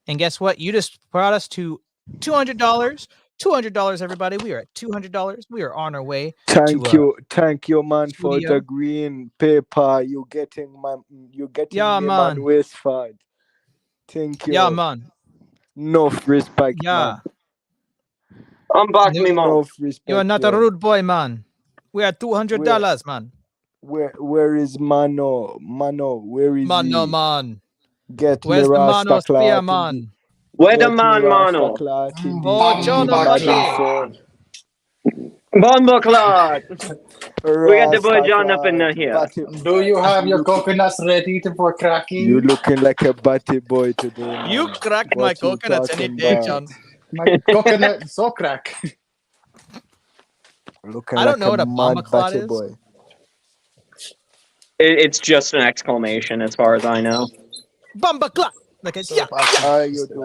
And guess what? You just brought us to $200. $200, everybody. We are at $200. We are on our way. Thank you, man, for studio. the green paper. You getting Yeah, me, man. Westford. Thank you. Yeah, man. Enough respect, Yeah. man. Unbox me, mom. Enough respect. You are not a rude boy, man. We are $200, man. Where is Mano? Where is Mano, he? man. Get Where's me the Rasta Mano Spear, clot. man? Where the Get me man, Rasta mano? clot in the Oh, John microphone. Bomba clot. We got the boy Rasta John up in clot. here. Batty- Do you have your look- coconuts ready for cracking? You looking like a batty boy today, man. You crack What my you coconuts any talking day, about? John. My coconut so crack. Looking I like don't know what a bomba mad clot batty is. boy. It's just an exclamation, as far as I know. Bomba clot. Like it's yeah. How you do?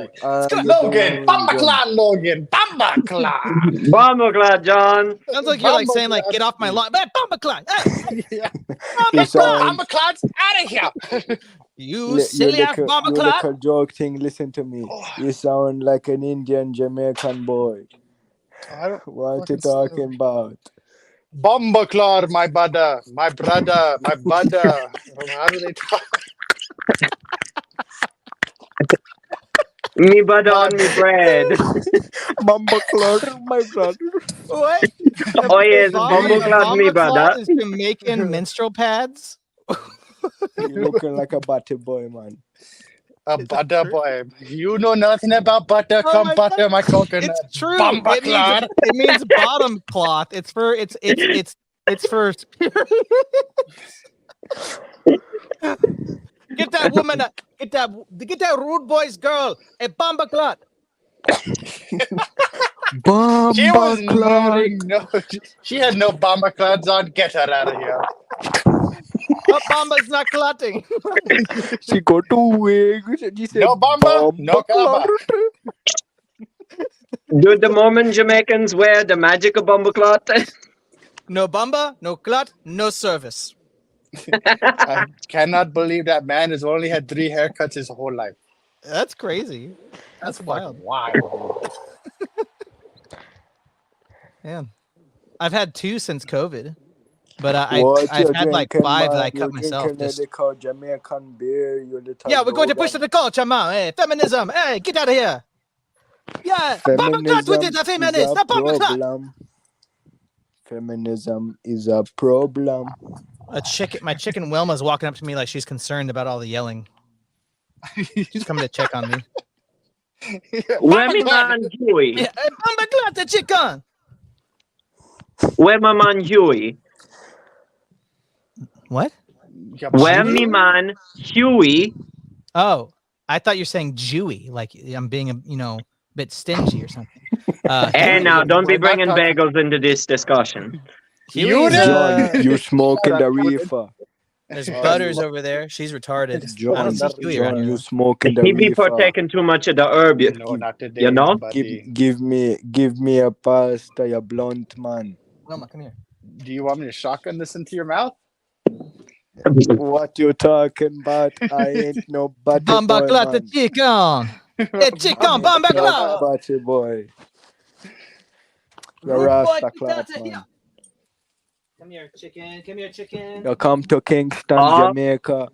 Logan, Bamba Clan, Logan, Bamba Clan. Bomba clot, John. Sounds like you're like Bomba saying like clot. get off my lawn. Hey, bomba clot. Hey, Yeah. bomba clot. Bamba Clan's out of here. You silly ass bomba you clot. little joke thing. Listen to me. You sound like an Indian Jamaican boy. I don't What you fucking talking about? Bamba Clan, my brother, my brother. How do they talk? Me butter on me bread. Mamba clot, my brother. What? Oh yes, bomba clot, me brother. Is Jamaican minstrel pads. You looking like a batty boy, man. A Is that butter true? boy. You know nothing about butter. Oh Come my butter God. my coconut. It's true. Bamba Clark. It means bottom cloth. It's for get that woman get that rude boy's girl a bomba clot. She was Bomba wearing no. She had no bomber clothes on. Get her out of here. Oh, bomba's not clotting. She got to wig. She said, No bomber, no Bomba kaba. Do the Mormon Jamaicans wear the magical bumbleclot? No bomba, no clot, no service. I cannot believe that man has only had 3 haircuts his whole life. That's crazy. That's wild. Fucking wild. Yeah. I've had 2 since COVID, but What I've you had like drinking, 5 that man? I cut You're myself. drinking Just... the called Jamaican beer. You little Yeah, we're going to push to Logan. the culture, man. Hey, feminism. Hey, get out of here. Yeah, bomba clot with it, Feminism a is feminist, a not bomba clot. problem. Feminism is a problem. My chicken Wilma's walking up to me like she's concerned about all the yelling. She's coming to check on me. Where me man Huey? Yeah, hey, bomba clot the chicken. Where my man Huey? What? Where me man Huey? Oh, I thought you're saying Jewy, like I'm being a bit stingy or something. Hey, now Huey- don't be we're not bringing talking- bagels into this discussion. Huey's, John, you smoking Shut the up, reefer. there's Butters over there. She's retarded. I John, don't see Huey around John, here. you smoking the He be reefer. partaking too much of the herb, No, not today, you know? buddy. Give me a pasta, you blunt man. Wilma, come here. Do you want me to shotgun this into your mouth? What you talking about? I ain't no butty Bomba boy, clot the man. chicken. Hey, chicken, bomba No clot. butty boy. You're Rude boy, Rasta get clock, out of here. man. Come here, chicken. Come here, chicken. You come to Kingston, Ah. Jamaica.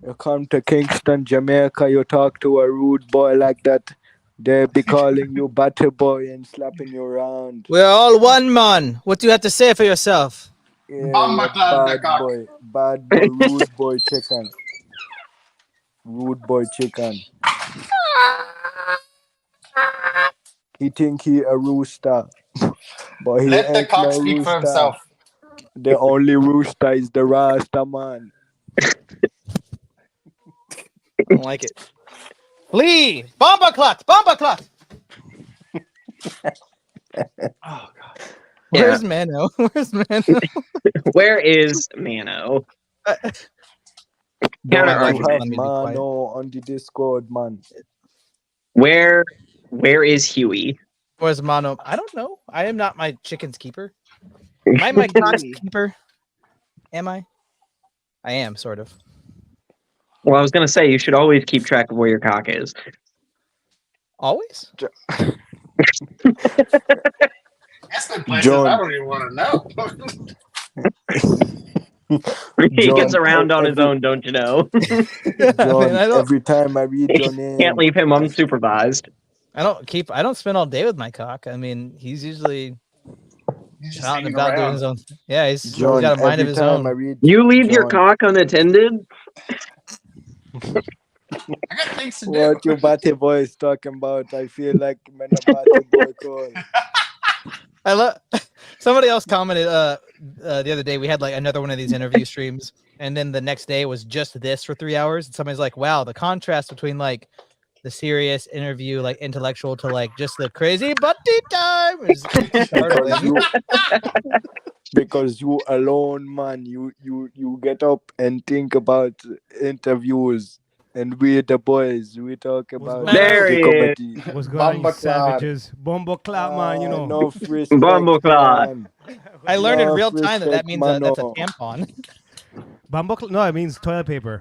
You come to Kingston, Jamaica. You talk to a rude boy like that. They be calling you butty boy and slapping you around. We're all one man. What do you have to say for yourself? Yeah, Bomba you cloud, bad cock. boy, bad boy, rude boy chicken. Rude boy chicken. He think he a rooster, but he Let the ain't cock no speak rooster. for himself. The only rooster is the Rasta man. I don't like it. Flee! Bomba clot! Bomba clot! Oh god. Where's Mano? Where's Mano? Where is Mano? Don't Counter my wife You is argument. have telling me to be quiet. Mano on the Discord, man. Where is Huey? Where's Mano? I don't know. I am not my chicken's keeper. Am I my cock's keeper? Am I? I am, sort of. Well, I was gonna say you should always keep track of where your cock is. Always? That's the places John. I don't even want to know. He gets John, around on his own, don't you know? John, I don't. every time I read your name, Can't leave him unsupervised. I don't spend all day with my cock. I mean, he's usually He's just out and hanging about doing around. his own. Yeah, he's John, got a mind of every his time I own. read You leave your John. cock unattended? I got things to do. What your batty boy is talking about? I feel like man a batty boy call. I love. Somebody else commented the other day. We had like another one of these interview streams, and then the next day was just this for 3 hours. And somebody's like, "Wow, the contrast between like the serious interview, like intellectual, to like just the crazy butty time." is startling." Because you alone, man. You get up and think about interviews, and we the boys we talk about There the he comedy. What's going on, you Bomba clad. savages? Bombo clap, man, you know. No respect, Bumbleclot. man. I learned in No real time that respect, means that's a mano. tampon. No, it means toilet paper.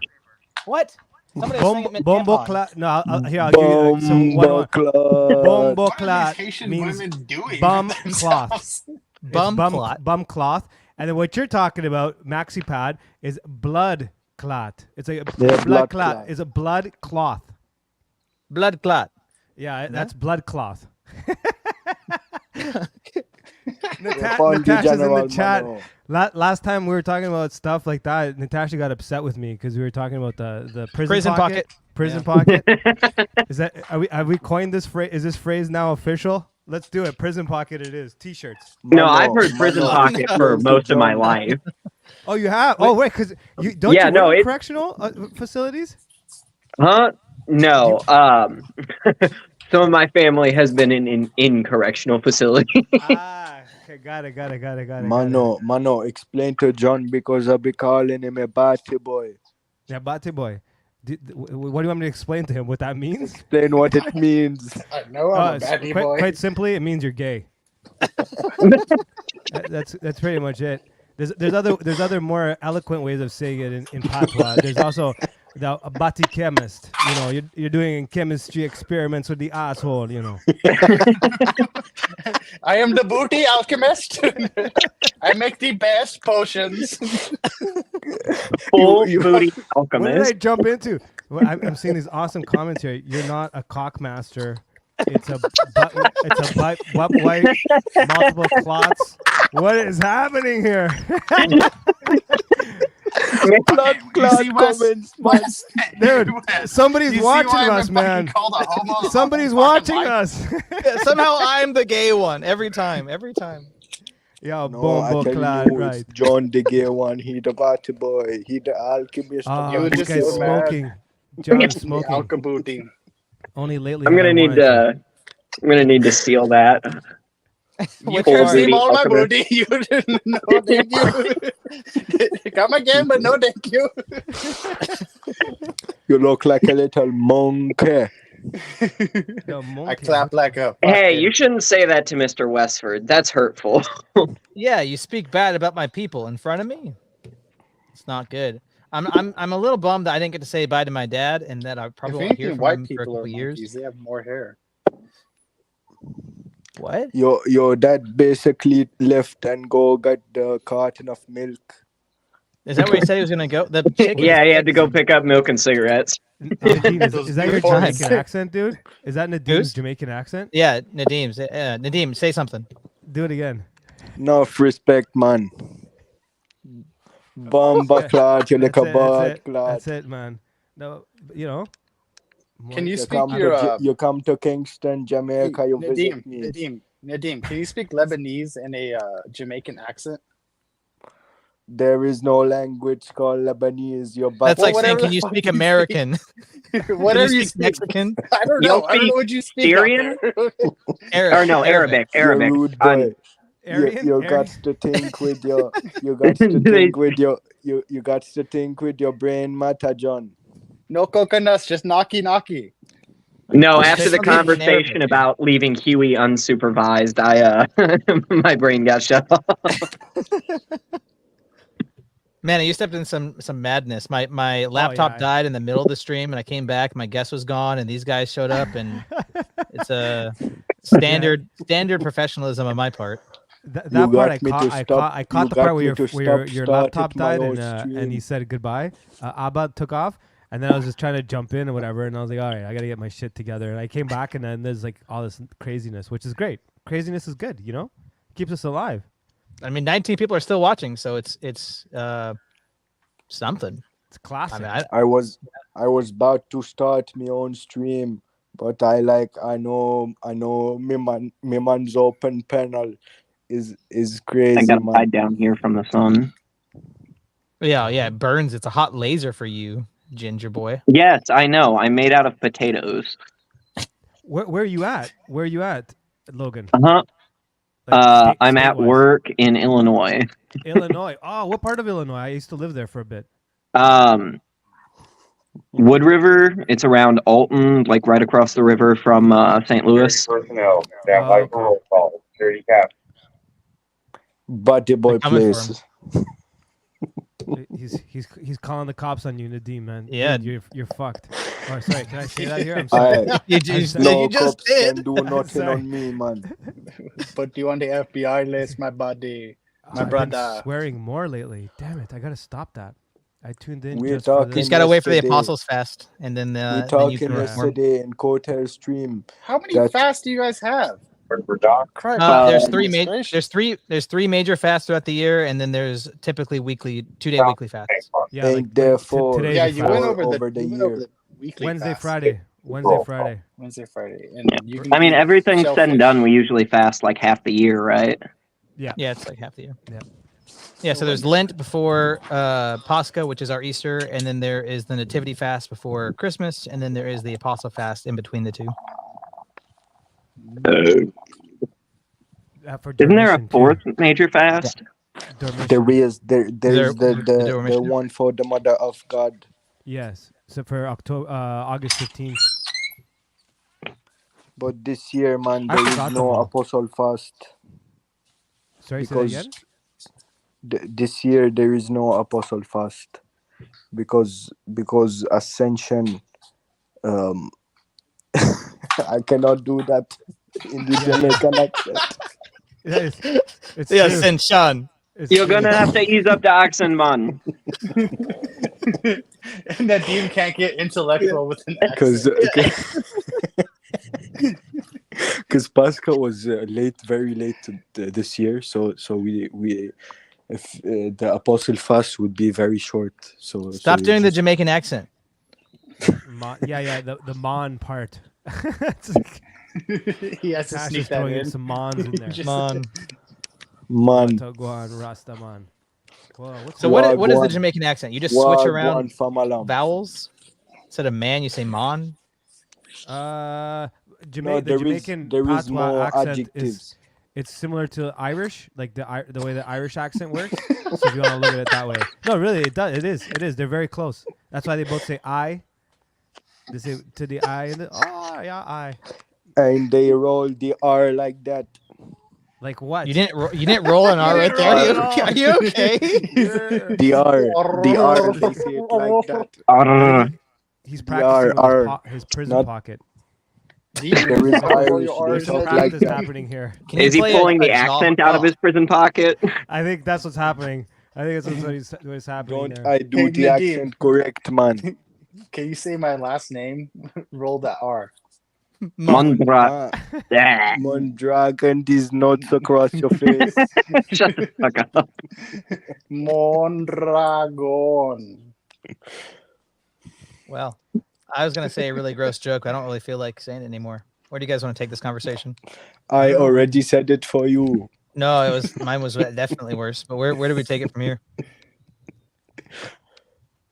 What? Somebody was saying it meant Bombo tampon. clap. No, here, I'll give you some one. Bumbleclot. Bombo What are clap these Haitian means women doing bum with cloth. themselves? It's Bum clot. Bum cloth. And then what you're talking about, maxi pad, is blood clot. It's a Yeah, blood clot. clot. It's a blood cloth. Blood clot. Yeah, that's blood cloth. Found the Natasha's in the general, chat. mano. Last time we were talking about stuff like that, Natasha got upset with me because we were talking about the Prison pocket. Prison Yeah. pocket. Is that have we coined this phrase? Is this phrase now official? Let's do it. Prison pocket. It is. T-shirts. No, I've heard prison mano. pocket for most of my life. Oh, you have? Oh, wait, because you don't Yeah, you no, work in it- correctional facilities? Huh? No. Some of my family has been in correctional facility. Okay, got it. Mano, explain to John because I'll be calling him a batty boy. Yeah, Bate boy. What do you want me to explain to him what that means? Explain what it means. I know I'm a baddie boy. Quite simply, it means you're gay. That's pretty much it. There's other more eloquent ways of saying it in patois. There's also a bati chemist. You know, you're doing chemistry experiments with the asshole. You know. I am the booty alchemist. I make the best potions. Full You- booty What did I alchemist. jump into? Well, I'm seeing these awesome comments here. You're not a cockmaster. It's a butt wipe, multiple clots. What is happening here? Blood clot comments, man. Dude, somebody's You see watching why I've us, been man. fucking called a homo Somebody's all my watching fucking life? us. Yeah, somehow I'm the gay one every time. Yo, No, I bombo tell clad, you, right? it's John the gay one. He the batty boy. He the alchemist. Oh, You this just guy's so mad. smoking. John's The smoking. alka-booty. Only lately. I'm have I gonna need wanted I'm gonna need to steal that. You Full can steal booty all my alchemist. booty. You didn't. No, thank you. Come again, but no, thank you. You look like a little monkey. Yo, I monkey. clap like a. Hey, fucking- you shouldn't say that to Mr. Westford. That's hurtful. Yeah, you speak bad about my people in front of me. It's not good. I'm a little bummed that I didn't get to say bye to my dad, and that I If probably won't hear anything, from white him for a people are couple years. monkeys. They have more hair. What? Your dad basically left and go get the carton of milk. Is that where he said he was gonna go? The chicken. Yeah, he had to go pick up milk and cigarettes. Nadeem, is that your Those Jamaican times. accent, dude? Is that Nadeem's Whose? Jamaican accent? Yeah, Nadeem, say something. Do it again. Enough respect, man. Bomba clot, you like a That's bad it. clot. That's it, man. No, you know. Can you You speak come, your you come to Kingston, Jamaica, you visit me. Nadeem, can you speak Lebanese in a Jamaican accent? There is no language called Lebanese. You're That's Well, like saying, whatever can the you fuck speak you American? Whatever Can you you speak Mexican? I don't You'll know. I don't speak know what you speak. Syrian? Arabic. Or no, Arabic. You're Arabic. rude boy. Aryan? You Aryan? got to think with your you got to think with your you got to think with your brain matter, John. No coconuts, just knocky. No, Just after say the something in conversation Arabic. about leaving Huey unsupervised, I my brain got shut off. Man, you stepped in some madness. My laptop yeah. died in the middle of the stream, and I came back. My guest was gone, and these guys showed up, and it's a standard professionalism on my part. That You part got me to I stop- caught you the got part me where to your stop laptop started my died own and he stream. said goodbye. Abba took off, and then I was just trying to jump in or whatever, and I was like, all right, I gotta get my shit together. And I came back, and then there's like all this craziness, which is great. Craziness is good, you know, keeps us alive. I mean, 19 people are still watching, so it's something. It's classic. I mean, I was about to start my own stream, but I know me man's open panel is I crazy, got man. hide down here from the sun. yeah, it burns. It's a hot laser for you, ginger boy. Yes, I know. I'm made out of potatoes. Where are you at? Where are you at, Logan? Uh-huh. I'm at state-wise. work in Illinois. Illinois. Oh, what part of Illinois? I used to live there for a bit. Wood River. It's around Alton, like right across the river from St. Louis. Personnel, stand by for roll call. Security cap. Buddy boy They're coming for place. He's calling the cops on you, Nadeem, man. Yeah. Dude, you're fucked. Oh, sorry. Can I say that here? I'm sorry. Aye. You just, No you just cops can did. do nothing Sorry. on me, man. Put you on the FBI list, my buddy. My I've been brother. swearing more lately. Damn it! I gotta stop that. I tuned in. We're just for talking You this. just gotta wait for the yesterday. Apostles Fest, and then We then you talking can reform. yesterday in Cotel stream. How many That- fasts do you guys have? For Doc. Christ, There's goodness gracious. there's three major fasts throughout the year, and then there's typically 2-day weekly fasts. Yeah, And therefore, today's Yeah, a you fast. went over over the you went year. over the weekly Wednesday, fast. Friday. Wednesday, Friday. Wednesday, Friday, and you can I mean, eat everything's said and shellfish. done. We usually fast like half the year, right? Yeah, it's like half the year. Yeah. Yeah, so there's Lent before Pascha, which is our Easter, and then there is the Nativity fast before Christmas, and then there is the Apostle fast in between the two. For Isn't there a Dormition, too. fourth major fast? Dormition. There is there is there- the Dormition? one for the Mother of God. Yes. So for August 15th. But this year, man, I there is forgot them no all. Apostle fast Sorry, say that because again? this year there is no Apostle fast because Ascension. I cannot do that in the Jamaican accent. Yeah, it's Yeah, true. Ascension. It's You're true. gonna have to ease up the accent, man. And Nadim can't get intellectual with an Because accent. because Pascha was very late this year, so we if the Apostle fast would be very short. So Stop so doing the just- Jamaican accent. Yeah, the Mon part. It's like He has to Tash sneak is that throwing in in. some Mons in there. Just- Mon. man. Go on, Rasta Man. Whoa, what's So that? what is the Wagwan. Jamaican accent? You just switch around Famalam. vowels instead of man. You say mon. No, The there is Jamaican there is patois more accent adjectives. it's similar to Irish, like the way the Irish accent works. So if you want to look at it that way, no, really, it does. It is. They're very close. That's why they both say I. They say to the I and I. And they roll the R like that. Like what? You didn't roll an R right there. Are you okay? The R, they say it like that. Arrgh. He's practicing with his prison not- pocket. There is Irish, they There's some talk like practice that. happening here. Can you Is he play pulling the a jaw- accent out of his prison pocket? I think that's what's happening. I think that's what's happening Don't there. I do Hey, the Nadim. accent correct, man? Can you say my last name? Roll that R. Mondra. Yeah. Mondragon these nuts across your face. Shut the fuck up. Mondragon. Well, I was gonna say a really gross joke. I don't really feel like saying it anymore. Where do you guys want to take this conversation? I already said it for you. No, mine was definitely worse. But where do we take it from here?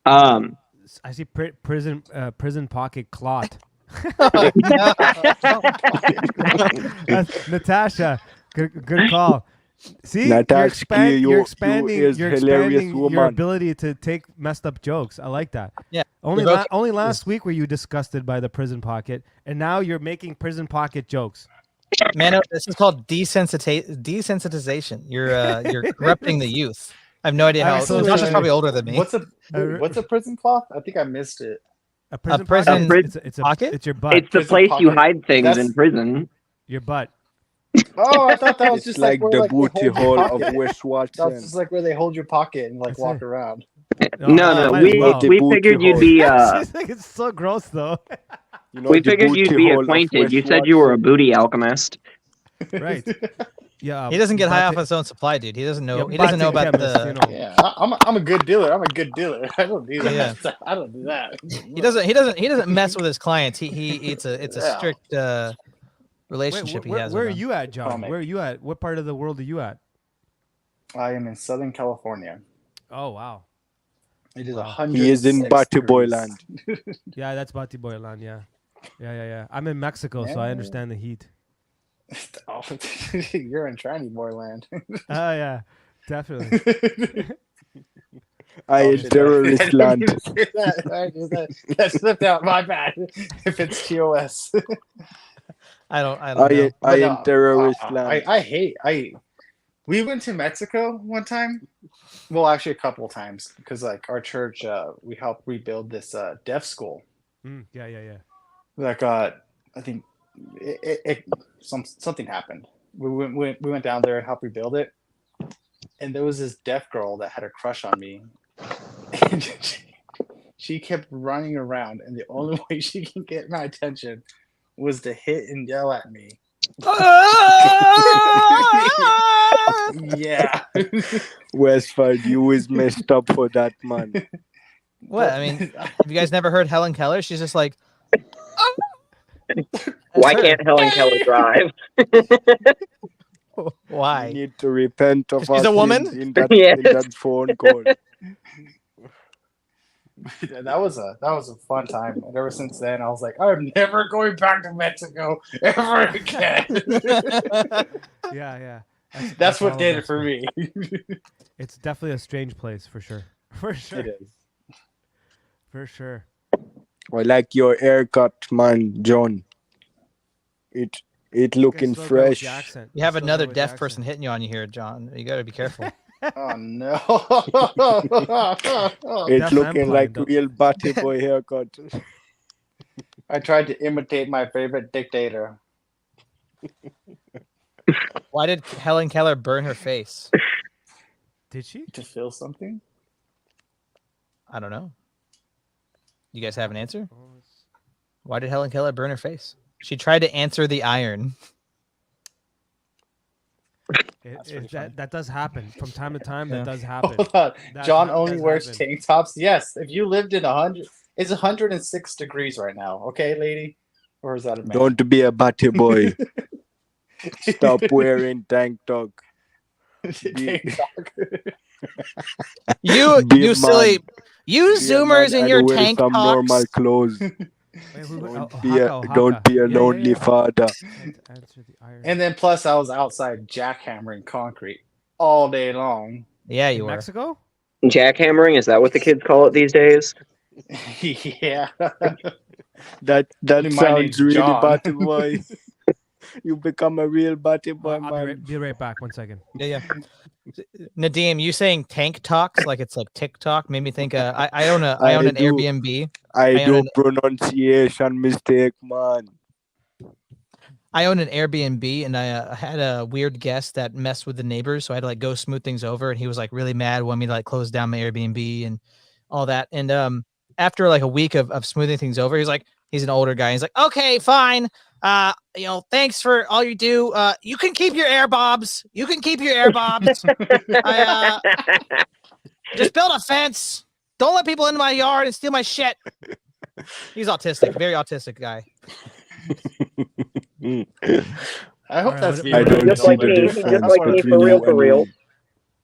I see prison pocket clot. That's Natasha, good call. See, Natasha, you're you expanding is hilarious your woman. ability to take messed up jokes. I like that. Yeah. Only You're okay. only last week were you disgusted by the prison pocket, and now you're making prison pocket jokes. Man, this is called desensitization. You're corrupting the youth. I have no idea how. Absolutely. Natasha's probably older than me. What's a prison cloth? I think I missed it. A prison prison pocket, it's pocket? It's your butt. It's the Prison place you pocket. hide things That's- in prison. Your butt. Oh, I thought that was It's just like where, the they booty hold your hole of pocket. West That's Watson. just like where they hold your pocket and like That's walk it. around. No, might as well. we figured you'd be She's like, it's so gross though. You know, we the figured you'd booty be hole of acquainted. West You said you were a Watson. booty alchemist. Right. Yeah. He doesn't get high off Bate- his own supply, dude. He doesn't know. yeah, He doesn't know Bate about chemist, the. you know. Yeah, I'm a good dealer. I'm a good dealer. I don't do that. Yeah. I don't do that. He doesn't mess with his clients. It's a Yeah. strict Wait, relationship he has. where are with them. you at, John? Comic. Where are you at? What part of the world are you at? I am in Southern California. Oh wow. It is Wow. 100. He is in Batty Boy land. Yeah, that's Bati Boy land. Yeah. I'm in Mexico, so I Yeah. understand the heat. Oh, you're in tranny boy land. Oh yeah, definitely. I in terrorist land. That slipped out. My bad. If it's TOS. I don't know. I in terrorist land. We went to Mexico one time. Well, actually a couple of times because like our church, we helped rebuild this deaf school. Yeah. Like I think something happened. We went down there and helped rebuild it, and there was this deaf girl that had a crush on me, and she kept running around, and the only way she can get my attention was to hit and yell at me. Yeah. Westford, you is messed up for that, man. What? I mean, have you guys never heard Helen Keller? She's just like, Why her. can't Helen Keller drive? You Why? need to repent of 'Cause our she's a woman? sins in that Yes. in that phone call. that was a fun time. And ever since then, I was like, I'm never going back to Mexico ever again. Yeah. That's all what of did it for Mexico. me. It's definitely a strange place for sure. For sure. It is. For sure. I like your haircut, man, John. It looking Guys, slow down with the fresh. accent. You have Slow down another with the deaf person accent. hitting you on you here, John. You got to be careful. Oh no. It Deaf and looking like blind, don't- real Batty Boy haircut. I tried to imitate my favorite dictator. Why did Helen Keller burn her face? Did she? To feel something? I don't know. You guys have an answer? Why did Helen Keller burn her face? She tried to answer the iron. That does happen from time to time. That does happen. Hold on. That John does only wears happen. tank tops. Yes. If you lived in 100, it's 106 degrees right now. Okay, lady? Or is that a man? Don't be a Batty Boy. Stop wearing tank top. Tank top. You Be a you silly man. you Be a zoomers man in and your wear tank some normal tops. clothes. Wait, Don't be a Yeah, lonely yeah. father. Answer the iron. And then plus I was outside jackhammering concrete all day long. Yeah, In you were. Mexico? Jackhammering, is that what the kids call it these days? Yeah. That My name's sounds really John. Batty Boy. You become a real Batty Boy, I'll man. be right back. 1 second. Yeah. Nadim, you saying tank talks like it's like TikTok made me think. I own an do. Airbnb. I I do own pronunciation mistake, man. I own an Airbnb, and I had a weird guest that messed with the neighbors, so I had to like go smooth things over, and he was like really mad, wanted me to like close down my Airbnb and all that. And after like a week of smoothing things over, he's like, he's an older guy. He's like, okay, fine. Thanks for all you do. You can keep your air bobs. You can keep your air bobs. I just build a fence. Don't let people into my yard and steal my shit. He's autistic, very autistic guy. I hope Alright, that's what- being I don't Just see like the me, just difference like me, between for real, you for and real. me.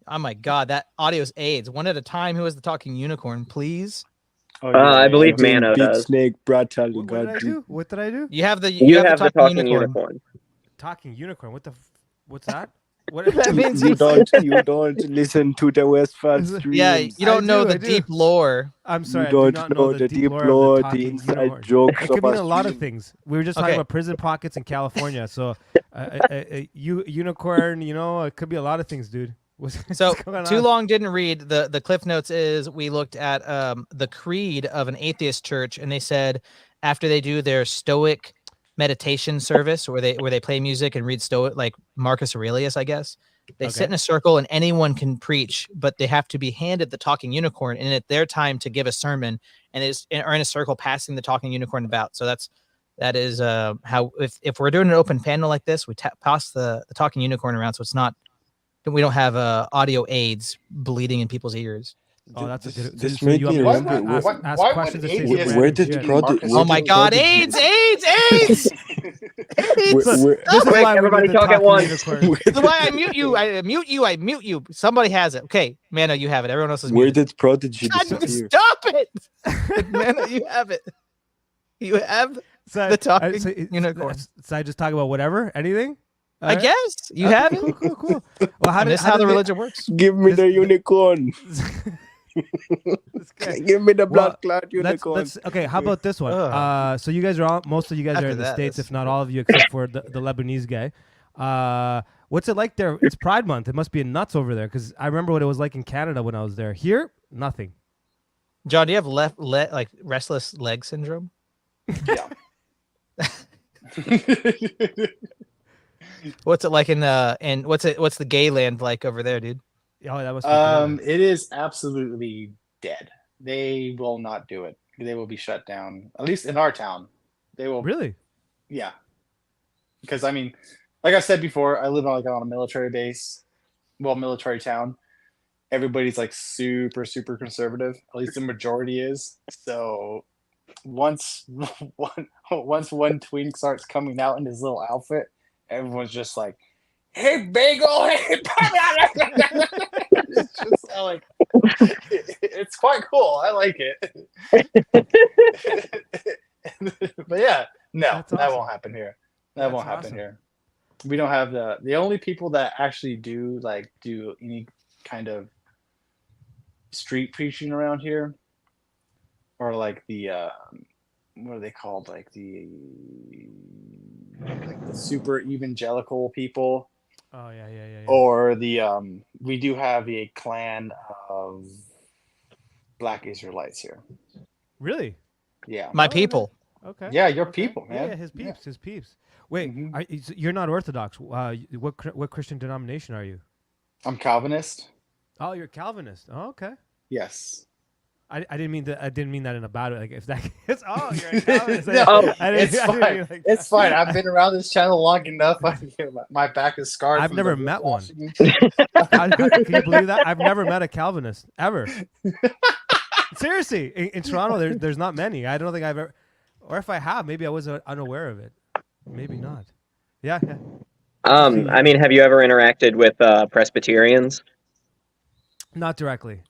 Oh my god, that audio's AIDS. One at a time. Who has the talking unicorn, please? Oh, I believe Think Mano Big does. Snake Bratali What got did I do? What did I do? You have the You have the talking talking unicorn. unicorn. Talking unicorn. What's that? What That means You don't listen to the Westford Is it- streams. yeah, you don't know I the do. deep lore. I'm sorry. You I do don't not know the deep lore, of the talking inside unicorn. jokes It could of mean our a lot of stream. things. We were just talking Okay. about prison pockets in California. So, unicorn. It could be a lot of things, dude. So What's going too on? long didn't read. The cliff notes is we looked at the creed of an atheist church, and they said after they do their stoic meditation service where they play music and read stoic like Marcus Aurelius, I guess. They sit Okay. in a circle and anyone can preach, but they have to be handed the talking unicorn and it's their time to give a sermon and are in a circle passing the talking unicorn about. So that is how if we're doing an open panel like this, we pass the talking unicorn around so it's not we don't have audio aids bleeding in people's ears. Oh, that's a good. This so made you me want me to remember. ask Why would questions and say some atheists random Where did shit? Marcus Oh my did god, Prodigy- AIDS! AIDS! Where- So, where- this is Quick, why we everybody need the talk at talking once. unicorn. This is why I mute you. I mute you. I mute you. Somebody has it. Okay, Mano, you have it. Everyone else is Where muted. did Prodigy God, disappear? stop it, Mano. You have it. You have. So, The talking so, unicorn. So I just talk about whatever, anything. I guess you have it. Cool. Well, how And did this is how the did religion works. Give me the unicorn. This guy- Give me the Well, blood clot unicorn. Let's okay. How about this one? Ugh. So you guys are all. Most of you guys After are in the that, States, this- if not all of you, except for the Lebanese guy. What's it like there? It's Pride Month. It must be nuts over there because I remember what it was like in Canada when I was there. Here, nothing. John, do you have like restless leg syndrome? Yeah. What's it like in and what's the gay land like over there, dude? Oh, that must be bananas. It is absolutely dead. They will not do it. They will be shut down. At least in our town. They will. Really? Yeah. because I mean, like I said before, I live on a military base, military town. Everybody's like super super conservative. At least the majority is. So once one twink starts coming out in his little outfit, everyone's just like, "Hey, bagel! Hey, it's just like it's quite cool. I like it." But yeah, no, That's that awesome. won't happen here. That That's won't happen awesome. here. We don't have the only people that actually do any kind of street preaching around here are like the what are they called? Like the super evangelical people, Oh yeah. or the we do have a clan of Black Israelites here. Really? Yeah. My Oh, people. Okay. Yeah, your Okay. people, Yeah, man. his Yeah. peeps. Wait, Mhm. you're not Orthodox. What Christian denomination are you? I'm Calvinist. Oh, you're Calvinist. Oh, okay. Yes. I didn't mean that. I didn't mean that in a bad way. Like if that is, oh, you're a Calvinist. No, Oh, it's I didn't fine. mean like It's that. fine. I've been around this channel long enough. My back is scarred. I've from never the met one. whiplashing. Can you believe that? I've never met a Calvinist ever. Seriously, in Toronto, there's not many. I don't think I've ever, or if I have, maybe I was unaware of it. Maybe not. Yeah. I mean, have you ever interacted with Presbyterians? Not directly.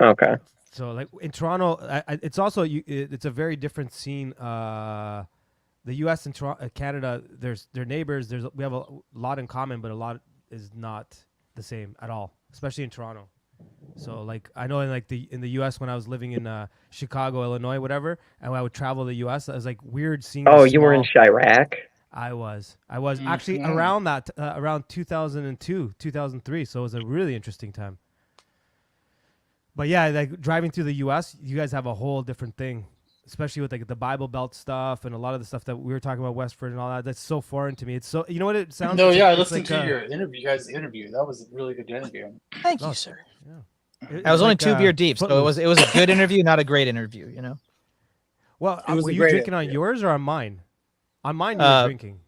Okay. So like in Toronto, it's also it's a very different scene. The U.S. and Canada, they're neighbors. We have a lot in common, but a lot is not the same at all, especially in Toronto. So like I know in the U.S. when I was living in Chicago, Illinois, whatever, and when I would travel to the U.S., I was like weird seeing. Oh, you were in Chirac? I was actually around 2002, 2003. So it was a really interesting time. But yeah, like driving through the U.S., you guys have a whole different thing, especially with like the Bible Belt stuff and a lot of the stuff that we were talking about, Westford and all that. That's so foreign to me. It's so, you know what it sounds. No, yeah, I it's listened like, to your interview. You guys' interview. That was a really good interview. Thank Oh, you, sir. Yeah. I was only like, 2 beer deep, so Footloose. it was a good interview, not a great interview. You know. Well, It was were a you great drinking on interview. yours or on mine? On mine, you were drinking.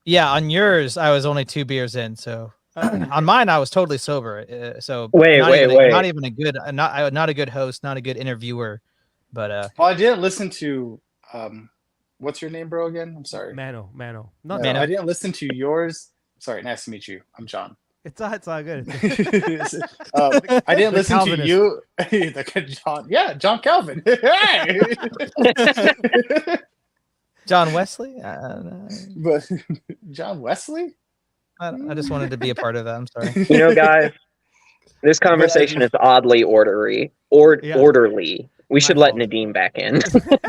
Yeah, on yours, I was only 2 beers in, so on mine, I was totally sober. So Wait. not even a good, not a good host, not a good interviewer, but Well, I didn't listen to what's your name, bro? Again, I'm sorry. Mano. No, Mano. I didn't listen to yours. Sorry, nice to meet you. I'm John. It's all good. I didn't listen to Calvinist. you. John Calvin. Hey! John Wesley. But John Wesley? I just wanted to be a part of that. I'm sorry. You know, guys, this conversation is oddly orderly. Orderly. We should let fault. Nadim back in.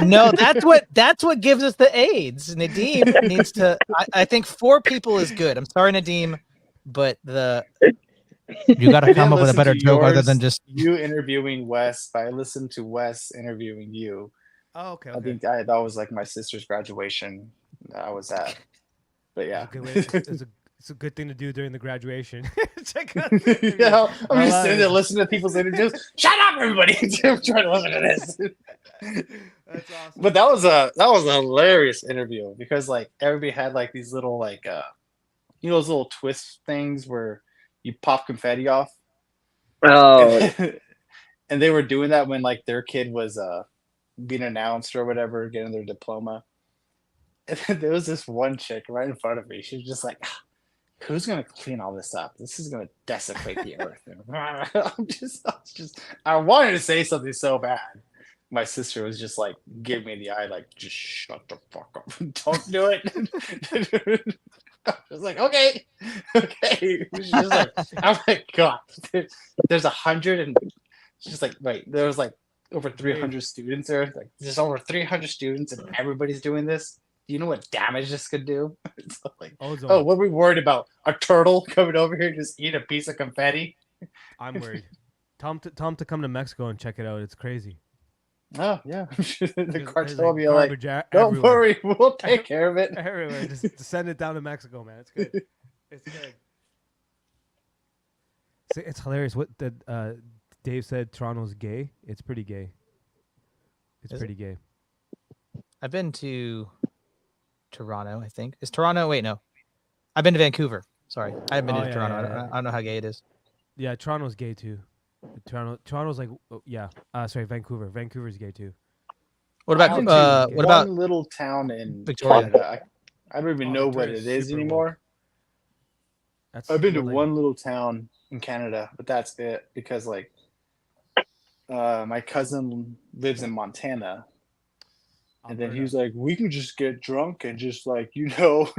No, that's what gives us the AIDS. Nadim needs to. I think 4 people is good. I'm sorry, Nadim, but you got to come up with a better joke other than just you interviewing Wes. But I listened to Wes interviewing you. Oh, okay. I think that was like my sister's graduation. I was at, but yeah. It's a good thing to do during the graduation. Yeah, I'm just sitting there listening to people's interviews. Shut up, everybody! I'm trying to listen to this. That's awesome. But that was a hilarious interview because like everybody had like these little like those little twist things where you pop confetti off. Oh, and they were doing that when like their kid was being announced or whatever, getting their diploma. And then there was this one chick right in front of me. She was just like, who's gonna clean all this up? This is gonna desecrate the earth. I wanted to say something so bad. My sister was just like, give me the eye, like, just shut the fuck up. Don't do it. I was like, okay. She's just like, oh my god. There's 100 and she's like, wait, there was like over 300 students there. Like, there's over 300 students and everybody's doing this. Do you know what damage this could do? It's like, oh, what are we worried about? A turtle coming over here and just eat a piece of confetti? I'm worried. Tell him to come to Mexico and check it out. It's crazy. Oh, yeah. The cartel will like be like, don't everywhere. worry, we'll take care of it. Everywhere. Just send it down to Mexico, man. It's good. It's good. It's hilarious. What Dave said Toronto's gay. It's pretty gay. It's pretty gay. I've been to Toronto, I think. Is Toronto? Wait, no. I've been to Vancouver. Sorry, I haven't been Oh, to yeah, Toronto. yeah, I don't know how gay it is. Yeah, Toronto's gay too. Toronto's like, yeah. Sorry, Vancouver. Vancouver's gay too. What I've been about to what about one little town in Victoria? Canada. I don't even know what Victoria's it is super woke. anymore. That's I've been to more like- one little town in Canada, but that's it because like my cousin lives in Montana. And then he was like, we can just get drunk and just like,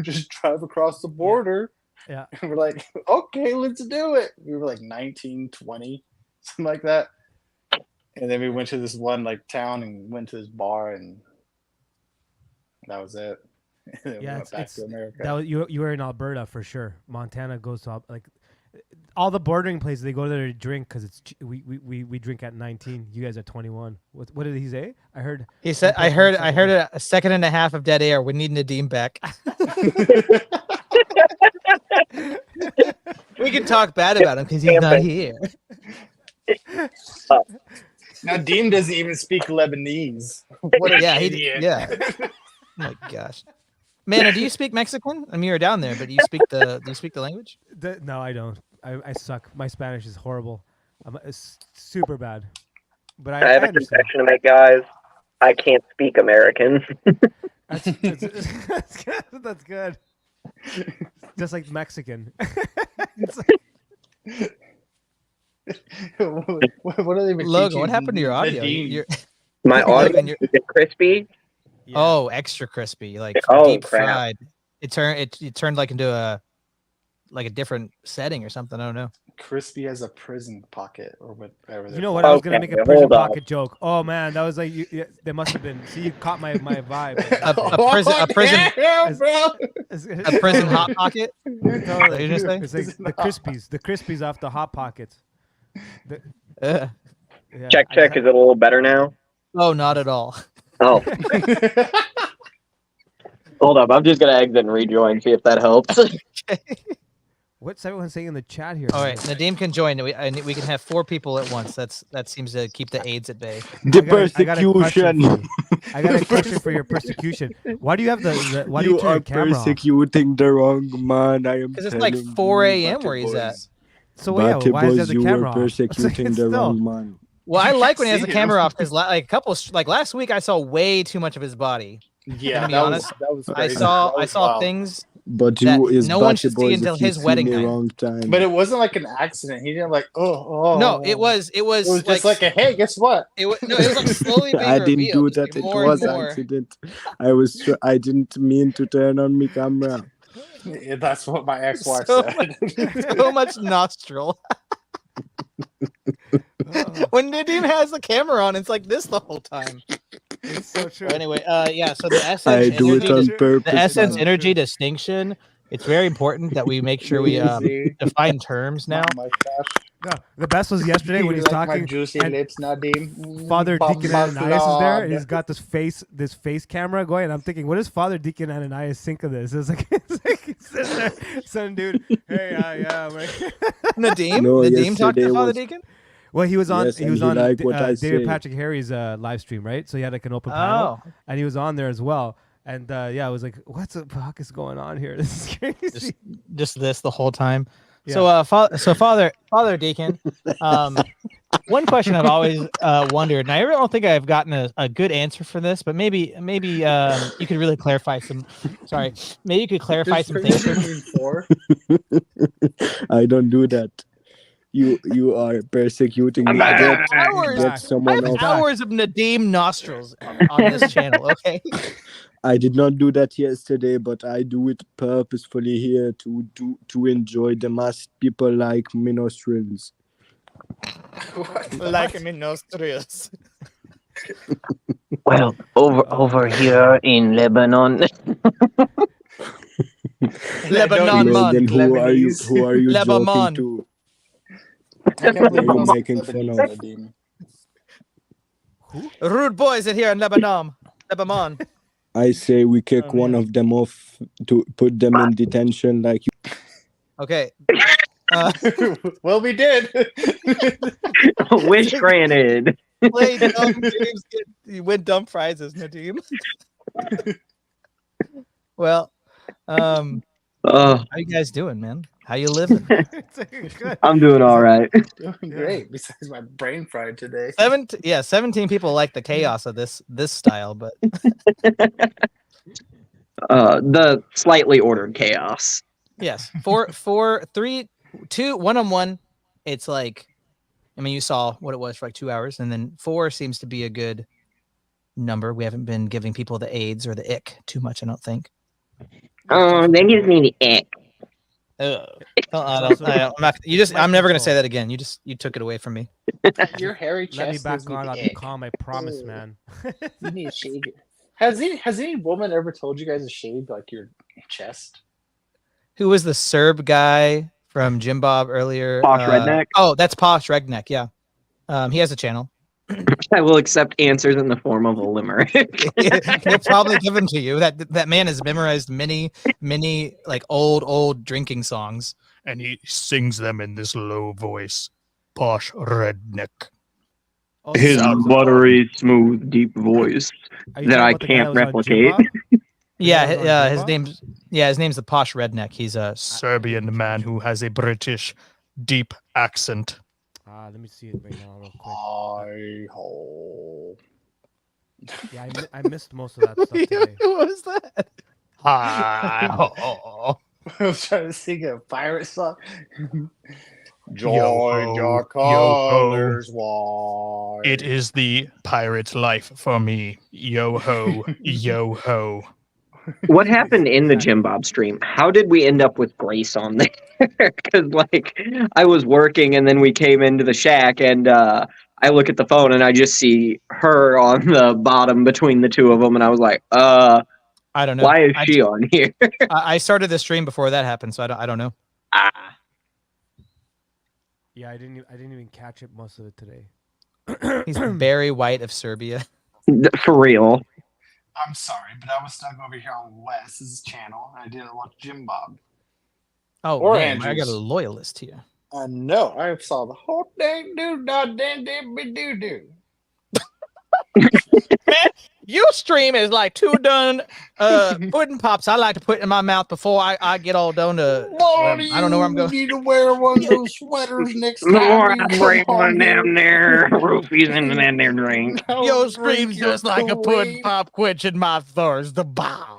just drive across the border. Yeah. And we're like, okay, let's do it. We were like 19, 20, something like that. And then we went to this one like town and went to this bar and that was it. And then we Yeah, went back to America. That was, you were in Alberta for sure. Montana goes to like all the bordering places. They go there to drink because it's we drink at 19. You guys are 21. What did he say? I heard. He said, "I heard a second and a half of dead air. We need Nadim back." We can talk bad about him because he's not here. Now Dean doesn't even speak Lebanese. What an idiot! Yeah. Oh my gosh, Mana, do you speak Mexican? I mean, you're down there, but do you speak the language? No, I don't. I suck. My Spanish is horrible. It's super bad. But I have a understand. confession to make, guys. I can't speak American. That's good. That's good. Just like Mexican. What are they even Logan, teaching what happened to your audio? Nadim? My audio Logan, is it crispy? Yeah. Oh, extra crispy, like Oh, deep crap. fried. It turned like into a different setting or something. I don't know. Crispy as a prison pocket or whatever. You know what? I was gonna make a Okay, prison hold on. pocket joke. Oh man, that was like there must have been. See, you caught my vibe. A prison hot pocket. Totally. you just say? It's like the crispies off the hot pockets. Yeah, Check. Is it a little better now? Oh, not at all. Oh. Hold up. I'm just going to exit and rejoin, see if that helps. What's everyone saying in the chat here? All right, Nadim can join. We can have 4 people at once. That seems to keep the AIDS at bay. The I got a question persecution. for you. I got a question for your persecution. Why do you have why do you You turn are your camera off? persecuting the wrong man. I am Because it's like telling 4 you. a.m. where he's at. So yeah, Batty why does he have boys, the you camera were off? persecuting the Still. wrong man. Well, I like when he has the See camera him. off because like last week I saw way too much of his body. Yeah, To be that honest, was I crazy. saw That was wild. wild. Things. But that you is no one Batty should see boys until if you his see wedding me night. wrong time. But it wasn't like an accident. He didn't like No, it was It was just like a hey, guess what? it was like slowly being I didn't do revealed, that. like It more and was more. accident. I didn't mean to turn on my camera. Yeah, that's what my ex-wife So said. So much nostril. When Nadim has the camera on, it's like this the whole time. It's so true. So anyway, yeah. So the I essence do it on energy, purpose. the essence man. energy distinction. It's very important that we make sure we Easy. define terms now. My gosh. No, the best was yesterday when he's like my talking. juicy and lips, Nadim. Father Deacon Ananias is there, and Bamba he's got this face camera going. And I'm thinking, what does Father Deacon Ananias think of this? It's like he's sitting there, some dude. Hey, yeah, man. Nadim, No, Nadim talked yesterday to Father was- Deacon. Well, he was on. Yes, he and was he on liked what I David say. Patrick Harry's live stream, right? So he had like an open panel, and he was on there as well. And yeah, I was like, "What the fuck is going on here? This is crazy." Just this the whole time. Yeah. So Father Deacon, one question I've always wondered, and I really don't think I've gotten a good answer for this, but maybe you could really clarify some. Sorry, maybe you could clarify some things for me. I don't do that. You are persecuting me. I got Get hours. I someone have off. hours of Nadim nostrils on this channel. Okay. I did not do that yesterday, but I do it purposefully here to enjoy the mass people like me nostrils. Like me nostrils. Well, over here in Lebanon. Lebanon, Logan, who are you? Lebanese. Who are you Lebanon. joking to? I can't believe Who are you that's making fun Lebanese, of? Nadim. Rude boys in here in Lebanon. Lebanon. I say we kick one of them off to put them in detention like you. Okay. Well, we did. Wish granted. Play dumb games. You win dumb prizes, Nadim. Well, Oh, How you guys doing, man? How you living? Good. I'm doing all right. Doing great. Besides my brain fried today. 17 people like the chaos of this style, but The slightly ordered chaos. yes, 3, 2, 1-on-1. It's like, I mean, you saw what it was for like 2 hours, and then 4 seems to be a good number. We haven't been giving people the AIDS or the ick too much, I don't think. Oh, that gives me the ick. I'm never gonna say that again. You took it away from me. Your hairy chest. Let me back gives me on. the I'll be ick. calm. I promise, Ugh. man. You need to shave it. Has any woman ever told you guys to shave like your chest? Who was the Serb guy from Jim Bob earlier? Posh Redneck? Oh, that's Posh Redneck. Yeah, he has a channel. I will accept answers in the form of a limerick. He'll probably give them to you. That man has memorized many like old drinking songs, and he sings them in this low voice. Posh Redneck. Oh, His sounds- buttery, smooth, deep voice Are you that talking I about the guy can't was on Jim replicate. Bob? Yeah, Is that on his Jim name's the Posh Redneck. He's a Serbian man who has a British deep accent. Let me see it right now, real quick. Hi-ho. Yeah, I missed most of that stuff today. What was that? I was trying to sing a pirate song. Join Yo-ho, your yo-ho. colors wide. It is the pirate's life for me. Yo ho, yo ho. What happened in the Jim Bob stream? How did we end up with Grace on there? Because, like, I was working and then we came into the shack and I look at the phone and I just see her on the bottom between the two of them. And I was like, I don't know. why is she on here? I started the stream before that happened, so I don't know. Yeah, I didn't even catch it most of it today. He's Barry White of Serbia. For real. I'm sorry, but I was stuck over here on Wes's channel. I didn't watch Jim Bob. Oh, Or man, I got Andrews. a loyalist here. No, I saw the whole dang do dot dang dang be do do. Man, your stream is like two done pudding pops I like to put in my mouth before I get all done to. I don't know where I'm going. You need to wear one of those sweaters next The more time. I break one down there, roofies into that there drink. Your stream's just like a pudding pop quenching my thirst. The bow.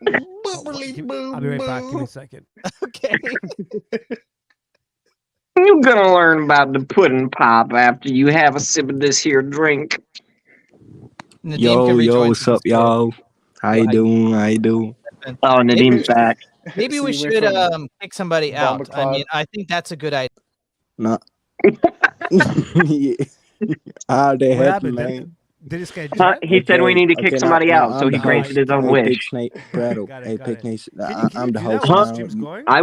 I'll be right back. Give me a second. Okay. You're gonna learn about the pudding pop after you have a sip of this here drink. Nadeem can Yo, rejoin what's the up, Discord. y'all? How you doing? How you doing? Oh, Nadeem's back. Maybe So we you went should from kick somebody Bomber out. I mean, I think that's a good idea. Nah. Yeah. They What had happened? man. Did this guy? He said we need to kick somebody out, so I'm he the granted host. his own Hey, wish. Big Snake Prattle. Got it, Hey, got Big it. Nation. Can you I'm the do that host while the now. stream's going? I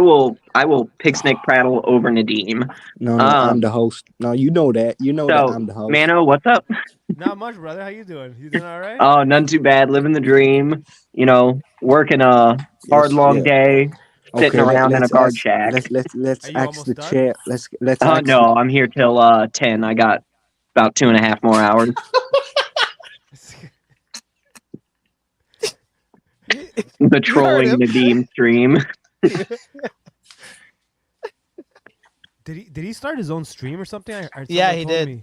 will pick Snake Prattle over Nadeem. No, I'm the host. No, you know that. You know that So, I'm the host. Mano, what's up? Not much, brother. How you doing? You doing all right? Oh, none too bad. Living the dream. You know, working a hard, long day, sitting around in a guard shack. Let's Are you ask almost the done? chat. Let's ask No, I'm here till 10. I got about 2.5 more hours. The trolling him. Nadeem stream. Did he start his own stream or something? Yeah, someone he told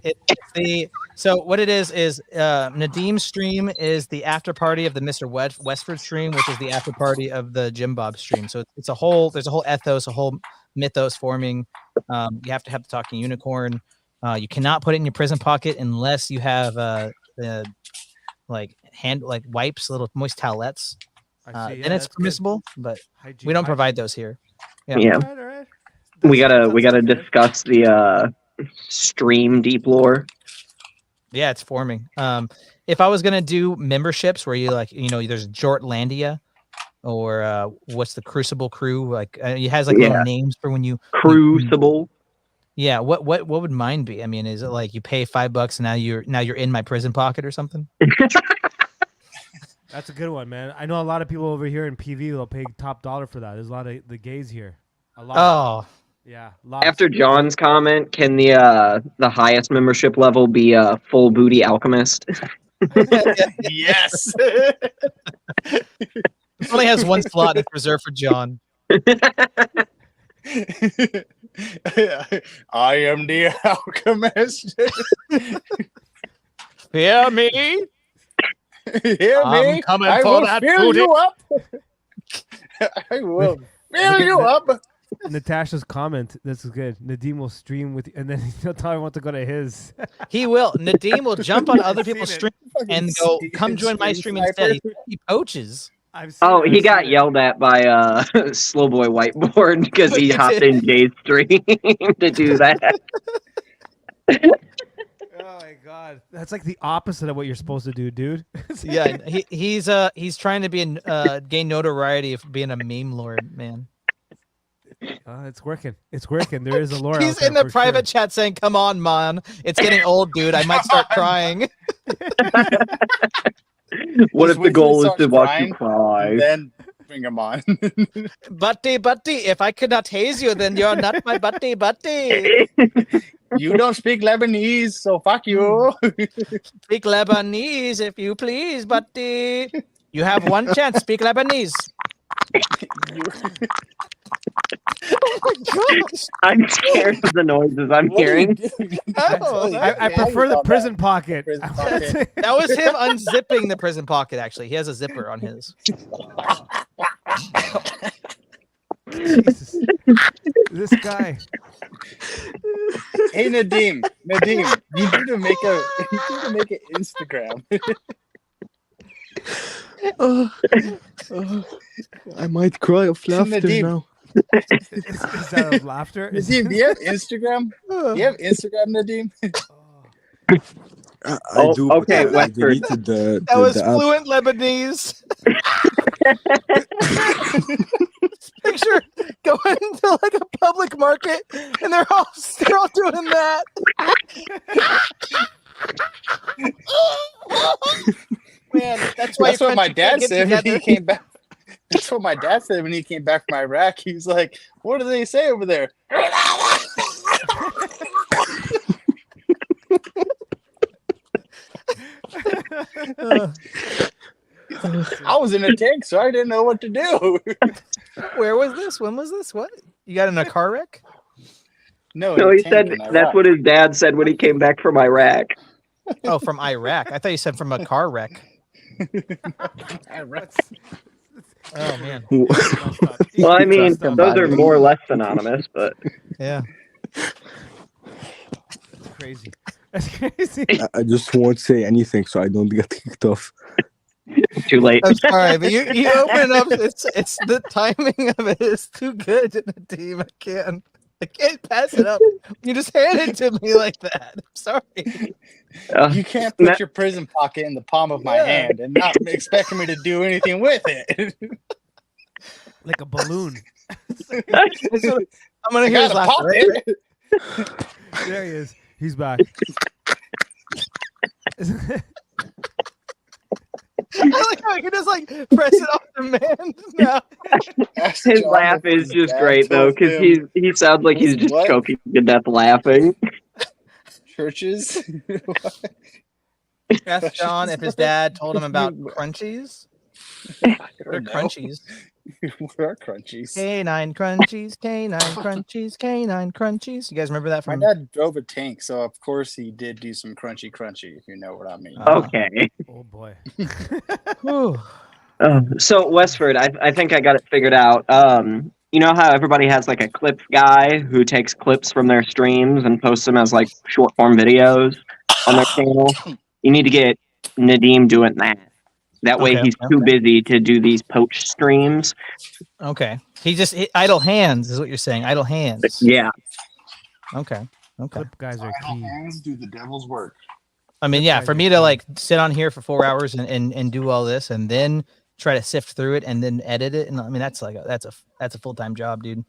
did. me. So what it is Nadeem's stream is the after party of the Mr. Westford stream, which is the after party of the Jim Bob stream. So there's a whole ethos, a whole mythos forming. You have to have the talking unicorn. You cannot put it in your prison pocket unless you have like wipes, little moist towelettes. I see. Then it's permissible, but Hygiene, we don't hygiene. provide those here. Yeah. All right. We gotta That's good. discuss the stream deep lore. Yeah, it's forming. If I was gonna do memberships where you there's Jortlandia or what's the Crucible Crew? Like it has like little names for when you Crucible. Yeah, what would mine be? I mean, is it like you pay $5 and now you're in my prison pocket or something? That's a good one, man. I know a lot of people over here in PV will pay top dollar for that. There's a lot of the gays here. A lot. Oh, Yeah. Lots. After John's comment, can the highest membership level be a full booty alchemist? Yes. it only has one slot. It's reserved for John. I am the alchemist. Hear me? Hear I'm me? coming I for will that fill booty. you up. I will fill you up. Natasha's comment. This is good. Nadim will stream with you, and then he'll tell everyone to go to his. He will. Nadim will jump on other I've seen people's it. streams Fucking and go, Steve come join my Stream stream instead. Sniper. He poaches. I've seen Oh, it. he I've got seen it. yelled at by Slowboy Whiteboard because he He hopped did. in Jay's stream to do that. Oh my god, that's like the opposite of what you're supposed to do, dude. Yeah, he's trying to be gain notoriety of being a meme lord, man. It's working. It's working. There is a lore. He's out there in the for private sure. chat saying, "Come on, man, it's getting old, dude. I might start crying." What Just if the wait till he goal is starts to watch you crying, cry? Then bring him on. Butty, if I could not haze you, then you're not my butty. You don't speak Lebanese, so fuck you. Speak Lebanese if you please, butty. You have one chance. Speak Lebanese. Oh my gosh! I'm scared of the noises I'm hearing. Oh, I prefer the prison pocket. Prison pocket. that was him unzipping the prison pocket. Actually, he has a zipper on his. Jesus. This guy. Hey Nadim, you need to make an Instagram. I might cry of laughter Nadim. now. Is that of laughter? Nadim, do you have Instagram? Do you have Instagram, Nadim? I do. But okay, I Westford. deleted the That was the app. fluent Lebanese. Picture going to like a public market and they're all doing that. Man, that's why That's what my dad said when he together. came back. That's what my dad said when he came back from Iraq. He was like, "What do they say over there?" I was in a tank, so I didn't know what to do. Where was this? When was this? What? You got in a car wreck? No, No, in a he tank said in that's Iraq. what his dad said when he came back from Iraq. Oh, from Iraq. I thought you said from a car wreck. Iraq. Oh man. Well, I mean, Stuff. those are more or less synonymous, but Yeah. That's crazy. That's crazy. I just won't say anything so I don't get kicked off. too late. I'm sorry, but you open up. It's the timing of it is too good in the team. I can't pass it up. You just hand it to me like that. I'm sorry. You can't put your prison pocket in the palm of my hand and not expect me to do anything with it. Like a balloon. I'm gonna I hear his got a laughter. Right? pocket. There he is. He's back. I like how you just like press it off the man. No. Ask His John laugh if is his just dad great though, told because him he sounds like he's just What? choking to death laughing. churches. Ask John if his dad told him about crunchies. I They're don't know. crunchies. What are crunchies? Canine crunchies, canine crunchies, canine crunchies. You guys remember that My from? dad drove a tank, so of course he did do some crunchy, if you know what I mean. Okay. Oh boy. Whew. So Westford, I think I got it figured out. You know how everybody has like a clip guy who takes clips from their streams and posts them as like short form videos on their channel? You need to get Nadim doing that. That way Okay, he's too busy to do these poach streams. Okay. He idle hands is what you're saying. Idle hands. Yeah. Okay. Okay. Clip guys are key. Hands do the devil's work. I mean, yeah, for me to like sit on here for 4 hours and do all this and then try to sift through it and then edit it. And I mean, that's like that's a full-time job, dude.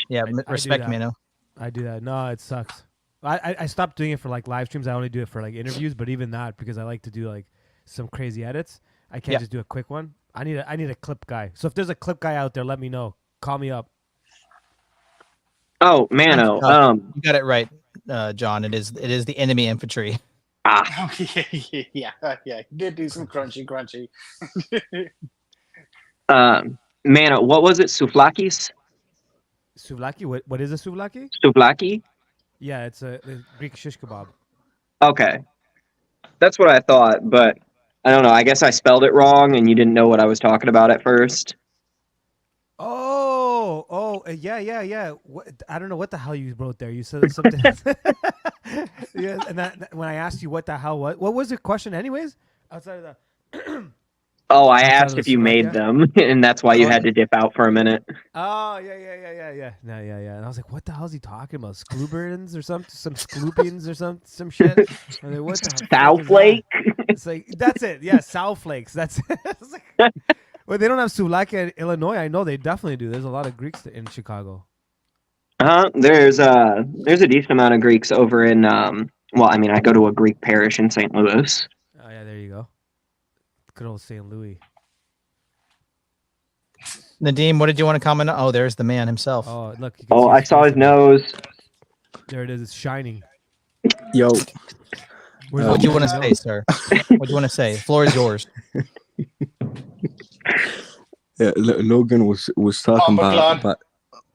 Yeah. I do Respect that. me, no. I do that. No, it sucks. I stopped doing it for like live streams. I only do it for like interviews, but even that, because I like to do like some crazy edits, I can't just do a quick one. I need a clip guy. So if there's a clip guy out there, let me know. Call me up. Oh, Mano. You got it right, John. It is the enemy infantry. Oh, yeah. He did do some crunchy. Mano, what was it? Souvlakis? Souvlaki. What is a souvlaki? Souvlaki? Yeah, it's a Greek shish kebab. Okay. That's what I thought, but I don't know. I guess I spelled it wrong and you didn't know what I was talking about at first. Yeah. I don't know what the hell you wrote there. You said something. Yeah, and that when I asked you what the hell, what was the question, anyways? Outside of the. Oh, I Outside asked of the if you made Slovakia? them, and that's why you had to dip out for a minute. Oh yeah. No, yeah. And I was like, what the hell is he talking about? Skluberins or some Sklupians or some shit? I was like, what the fuck is that? Southlake? It's like that's it. Yeah, Southlakes. That's it. It's like, well, they don't have souvlaki in Illinois. I know they definitely do. There's a lot of Greeks in Chicago. There's a decent amount of Greeks over in well, I mean, I go to a Greek parish in St. Louis. Oh yeah, there you go. Good old St. Louis. Nadim, what did you want to comment on? Oh, there's the man himself. Oh, look. You can Oh, see I saw his nose. There it is. It's shining. Yo, What do you want to say, sir? What do you want to say? The floor is yours. yeah, Logan was talking about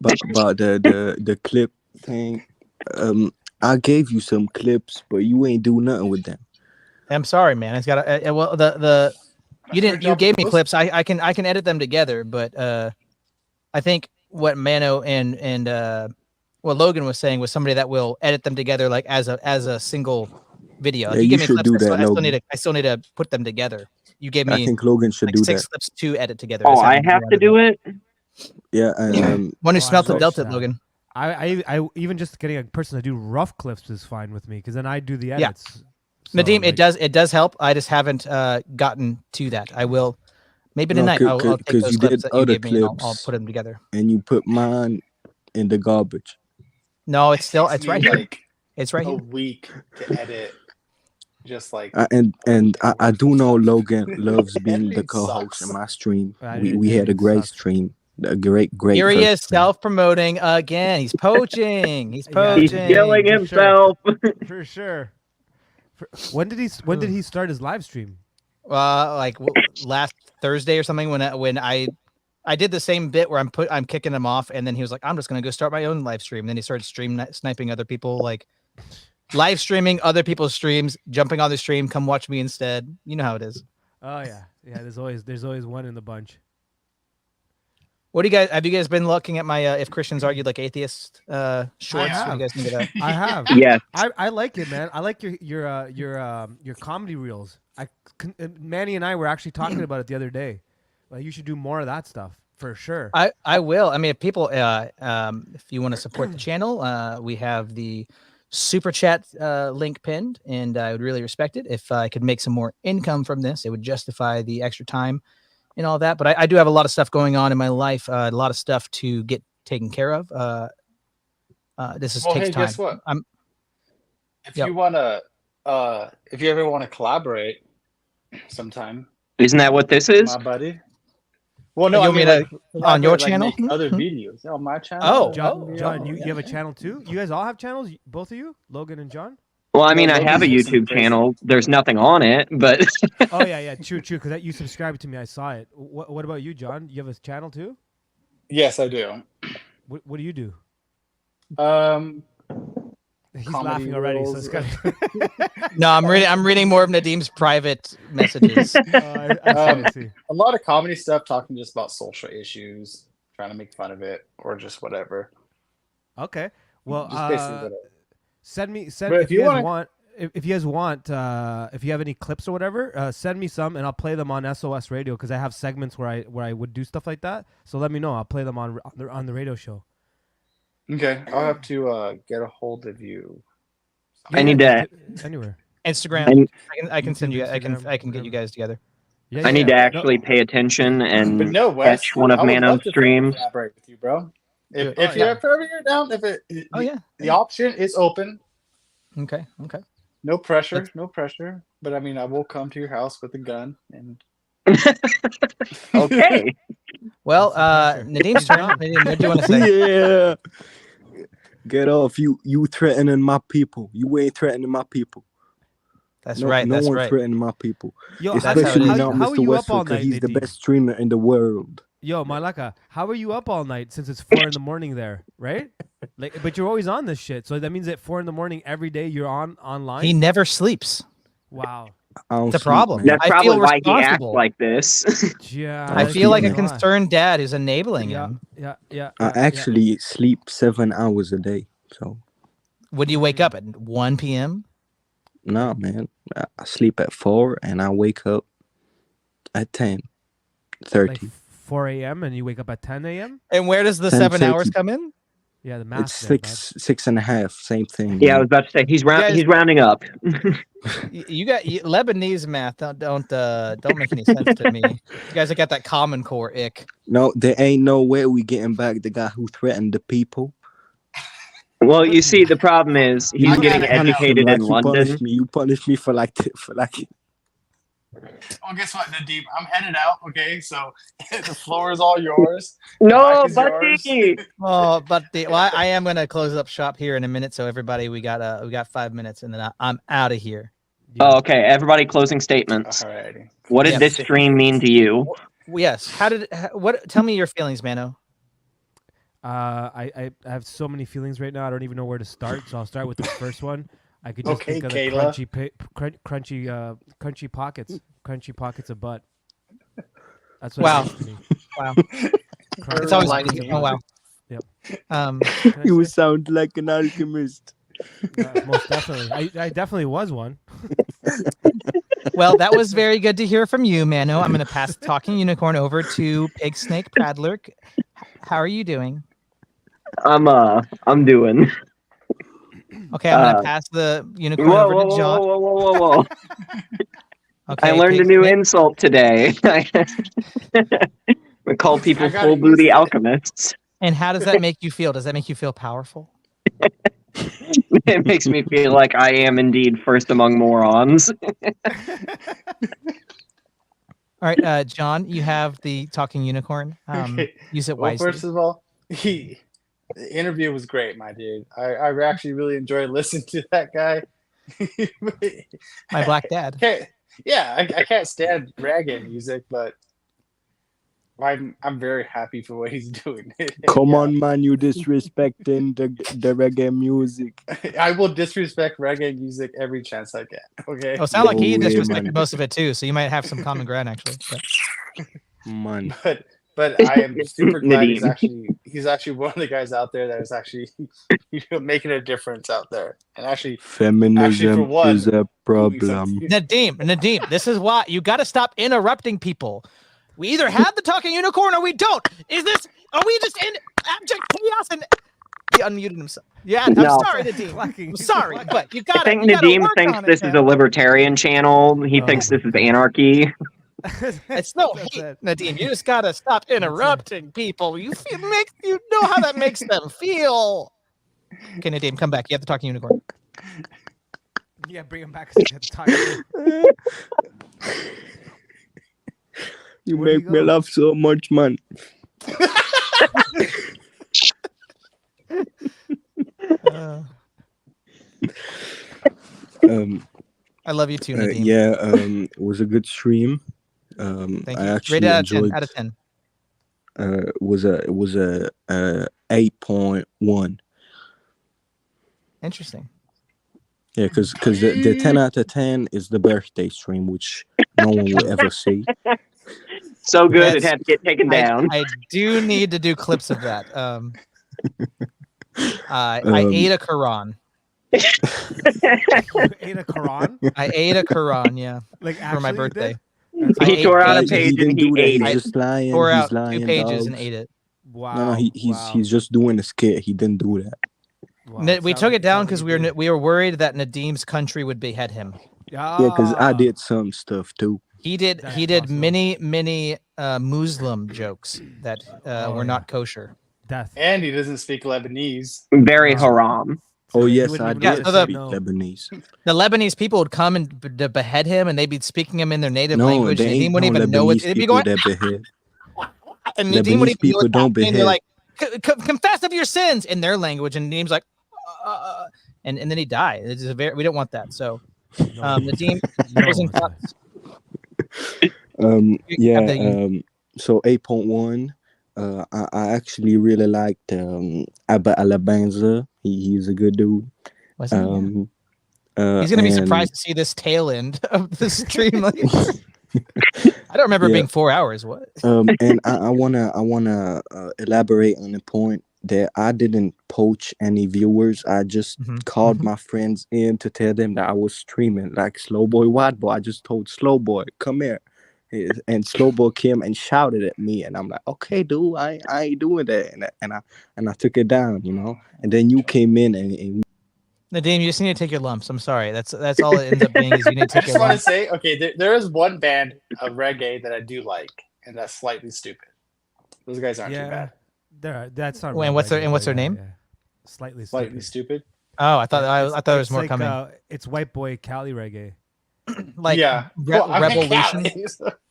the clip thing. I gave you some clips, but you ain't do nothing with them. I'm sorry, man. It's got well the you gave me clips. I can edit them together, but I think what Mano and what Logan was saying was somebody that will edit them together like as a single video. Yeah, If you give me should clips, do that, I still need to put them together. You gave me I think Logan should do 6 that. clips to edit together. Oh, I have to do it? Yeah, and One who smelt I it dealt it, that. Logan. I even just getting a person to do rough clips is fine with me because then I do the Yeah. edits. Nadim, it does help. I just haven't gotten to that. I will maybe tonight. I'll take those you clips did that you other gave me and I'll clips. put them together. And you put mine in the garbage. No, it's right here. Like It's right a here. week to edit. Just like I do know Logan loves being the Editing co-host sucks. in my stream. Editing We had a great sucks. stream. A great Here he first is, stream. self-promoting again. He's poaching. He's Yeah, poaching. He's killing for himself. For sure. When did he start his live stream? Like last Thursday or something when I did the same bit where I'm kicking him off, and then he was like, I'm just gonna go start my own live stream. And then he started sniping other people, like live streaming other people's streams, jumping on the stream, come watch me instead. You know how it is. Oh yeah. There's always one in the bunch. What do you guys have you guys been looking at my if Christians argued like atheists shorts? What do you guys think of that? I have. Yes. I like it, man. I like your comedy reels. Manny and I were actually talking about it the other day. Like you should do more of that stuff for sure. I will. I mean, if people if you want to support the channel, we have the super chat link pinned, and I would really respect it if I could make some more income from this. It would justify the extra time and all that. But I do have a lot of stuff going on in my life, a lot of stuff to get taken care of. This takes time. Guess what? If you ever want to collaborate sometime, Isn't that what this is? my buddy. Well, no, You I want me mean, to- on your like, channel? make other videos on my channel. Oh, John, you yeah. have a channel too? You guys all have channels? Both of you? Logan and John? Well, I mean, I have a Logan's just YouTube channel. There's nothing on it, but Oh yeah, true. Because you subscribed to me, I saw it. What about you, John? You have a channel too? Yes, I do. What do you do? He's Comedy laughing already, so reels. it's kind of. No, I'm reading more of Nadim's private messages. I see. A lot of comedy stuff, talking just about social issues, trying to make fun of it, or just whatever. Okay. Well, Just basically whatever. send me But if you guys want. If you guys want, if you have any clips or whatever, send me some and I'll play them on SOS Radio because I have segments where I would do stuff like that. So let me know. I'll play them on the radio show. Okay, I'll have to get a hold of you. I need to. Anywhere. Instagram. I can send you. I can get you guys together. I need to actually pay attention But and no, Wes, catch one of I would love Mano's to streams. collaborate with you, bro. If Oh, you're yeah. ever down, Oh yeah. the option is open. Okay. No pressure, no pressure. But I mean, I will come to your house with a gun and. Okay. Well, Nadim's turn. Nadim, what do you want to say? Yeah. Get off. You threatening my people. You ain't threatening my people. That's No, right. no That's one right. threatening my people. Yo, That's how it Especially is. not how are Mr. you up all Westford, because night, he's the Nadim? best streamer in the world. Yo, Malaka, how are you up all night since it's 4 a.m. there, right? Like, but you're always on this shit. So that means at 4 a.m. every day you're online. He never sleeps. Wow. I don't It's a sleep, problem. man. That's I probably feel why he acts responsible. like this. Yeah. I don't feel like a sleep, man. concerned dad who's enabling him. Yeah. I actually sleep 7 hours a day. So When do you wake up at 1 p.m.? nah, man. I sleep at 4 and I wake up at 10:30. Like 4 a.m. and you wake up at 10 a.m. And where does the 7 hours come in? Yeah, the math. It's 6.5. Same thing. Yeah, I was about to say he's rounding up. You got Lebanese math. Don't make any sense to me. You guys have got that Common Core ick. No, there ain't no way we getting back the guy who threatened the people. Well, you see, the problem is he's You getting gotta educated in London. You punish me for like. Well, guess what, Nadeem? I'm headed out. Okay, so the floor is all yours. No, Mic is yours. buddy. Oh, but I am gonna close up shop here in a minute. So everybody, we got 5 minutes, and then I'm out of here. Oh, okay. Everybody, closing statements. Alrighty. What did this stream mean to you? Yes. What? Tell me your feelings, Mano. I have so many feelings right now. I don't even know where to start. So I'll start with the first one. I could just Okay, think of the Kayla. crunchy pockets of butt. That's Wow. it is to me. Wow. It's always like good. Oh wow. Yep. Um. Can I You say? sound like an alchemist. Most definitely. I definitely was one. Well, that was very good to hear from you, Mano. I'm gonna pass the talking unicorn over to Pig Snake Prattler. How are you doing? I'm doing. Okay, I'm gonna pass the unicorn Whoa, over whoa, to John. whoa. Okay, I learned a Pig new Snake. insult today. We call people I gotta full booty use it. alchemists. And how does that make you feel? Does that make you feel powerful? It makes me feel like I am indeed first among morons. All right, John, you have the talking unicorn. Okay. Use it Well, wisely. first of all, the interview was great, my dude. I actually really enjoyed listening to that guy. My black dad. I can't stand reggae music, but I'm very happy for what he's doing. Come Yeah. on, man! You disrespecting the reggae music. I will disrespect reggae music every chance I get. Okay. Oh, it sounded like he No way, disrespected man. most of it too. So you might have some common ground actually. But Man, But I am super glad Nadeem. he's actually one of the guys out there that is actually making a difference out there. And actually feminism for one, is a problem. Nadeem, this is why you got to stop interrupting people. We either have the talking unicorn or we don't. Are we just in abject chaos? And he unmuted himself. Yeah, I'm No. sorry, Nadeem. I'm sorry, but you got I think Nadeem thinks this is a libertarian channel. He thinks this is anarchy. It's no That's hate, it. Nadeem. You just gotta stop interrupting people. You know how that makes them feel. Okay, Nadeem, come back. You have the talking unicorn. Yeah, bring him back. So you have to talk. You Where do make you me go? laugh so much, man. I love you too, Nadeem. Yeah, it was a good stream. Thank I you. actually Rated out of 10. enjoyed. Out of 10. It was a 8.1. Interesting. Yeah, because the 10 out of 10 is the birthday stream, which no one will ever see. So good it That's- had to get taken down. I do need to do clips of that. I ate a Quran. You ate a Quran? I ate a Quran, yeah, Like for my actually birthday. did? I He ate tore out a pages. page and he do that. ate He's it. just lying. Tore He's out lying, 2 pages dogs. and ate it. Wow. No, he's just doing a skit. He didn't do that. Wow. We Sounds took it down sounds because like you we were worried that Nadeem's country would behead him. Yeah, because I Ah. did some stuff too. He did That's many awesome. many Muslim jokes that were not kosher. Death. And he doesn't speak Lebanese. Very Wow. haram. Oh So you yes, wouldn't I even know did to say speak no. Lebanese. The Lebanese people would come and behead him, and they'd be speaking him in their native No, language. there And Nadeem ain't wouldn't no even know what Lebanese they'd be people going. that behead. And Nadeem Lebanese wouldn't even know people what's don't happening. They're behead. like, confess of your sins in their language, and Nadeem's like, and then he died. It's we don't want that. So, Nadeem, You don't closing want that. thoughts. You have the- So 8.1. I actually really liked Abba Alabanza. He's a good dude. Was he? Yeah. He's gonna be surprised to see this tail end of the stream. Like, I don't remember being 4 hours. What? And I wanna elaborate on the point that I didn't poach any viewers. I just called my friends in to tell them that I was streaming, like Slow Boy, Wide Boy. I just told Slow Boy, come here. And Slow Boy came and shouted at me, and I'm like, okay, dude, I ain't doing that, and I took it down, you know. And then you came in and Nadim, you just need to take your lumps. I'm sorry. That's all it ends up being is you need to I take just your want to lumps. say, okay, there is one band of reggae that I do like, and that's Slightly Stupid. Those guys aren't too bad. That's not. And what's their name? Yeah. Slightly Stupid. Oh, I thought there was more like, coming. It's white boy Cali reggae. Like Revolution.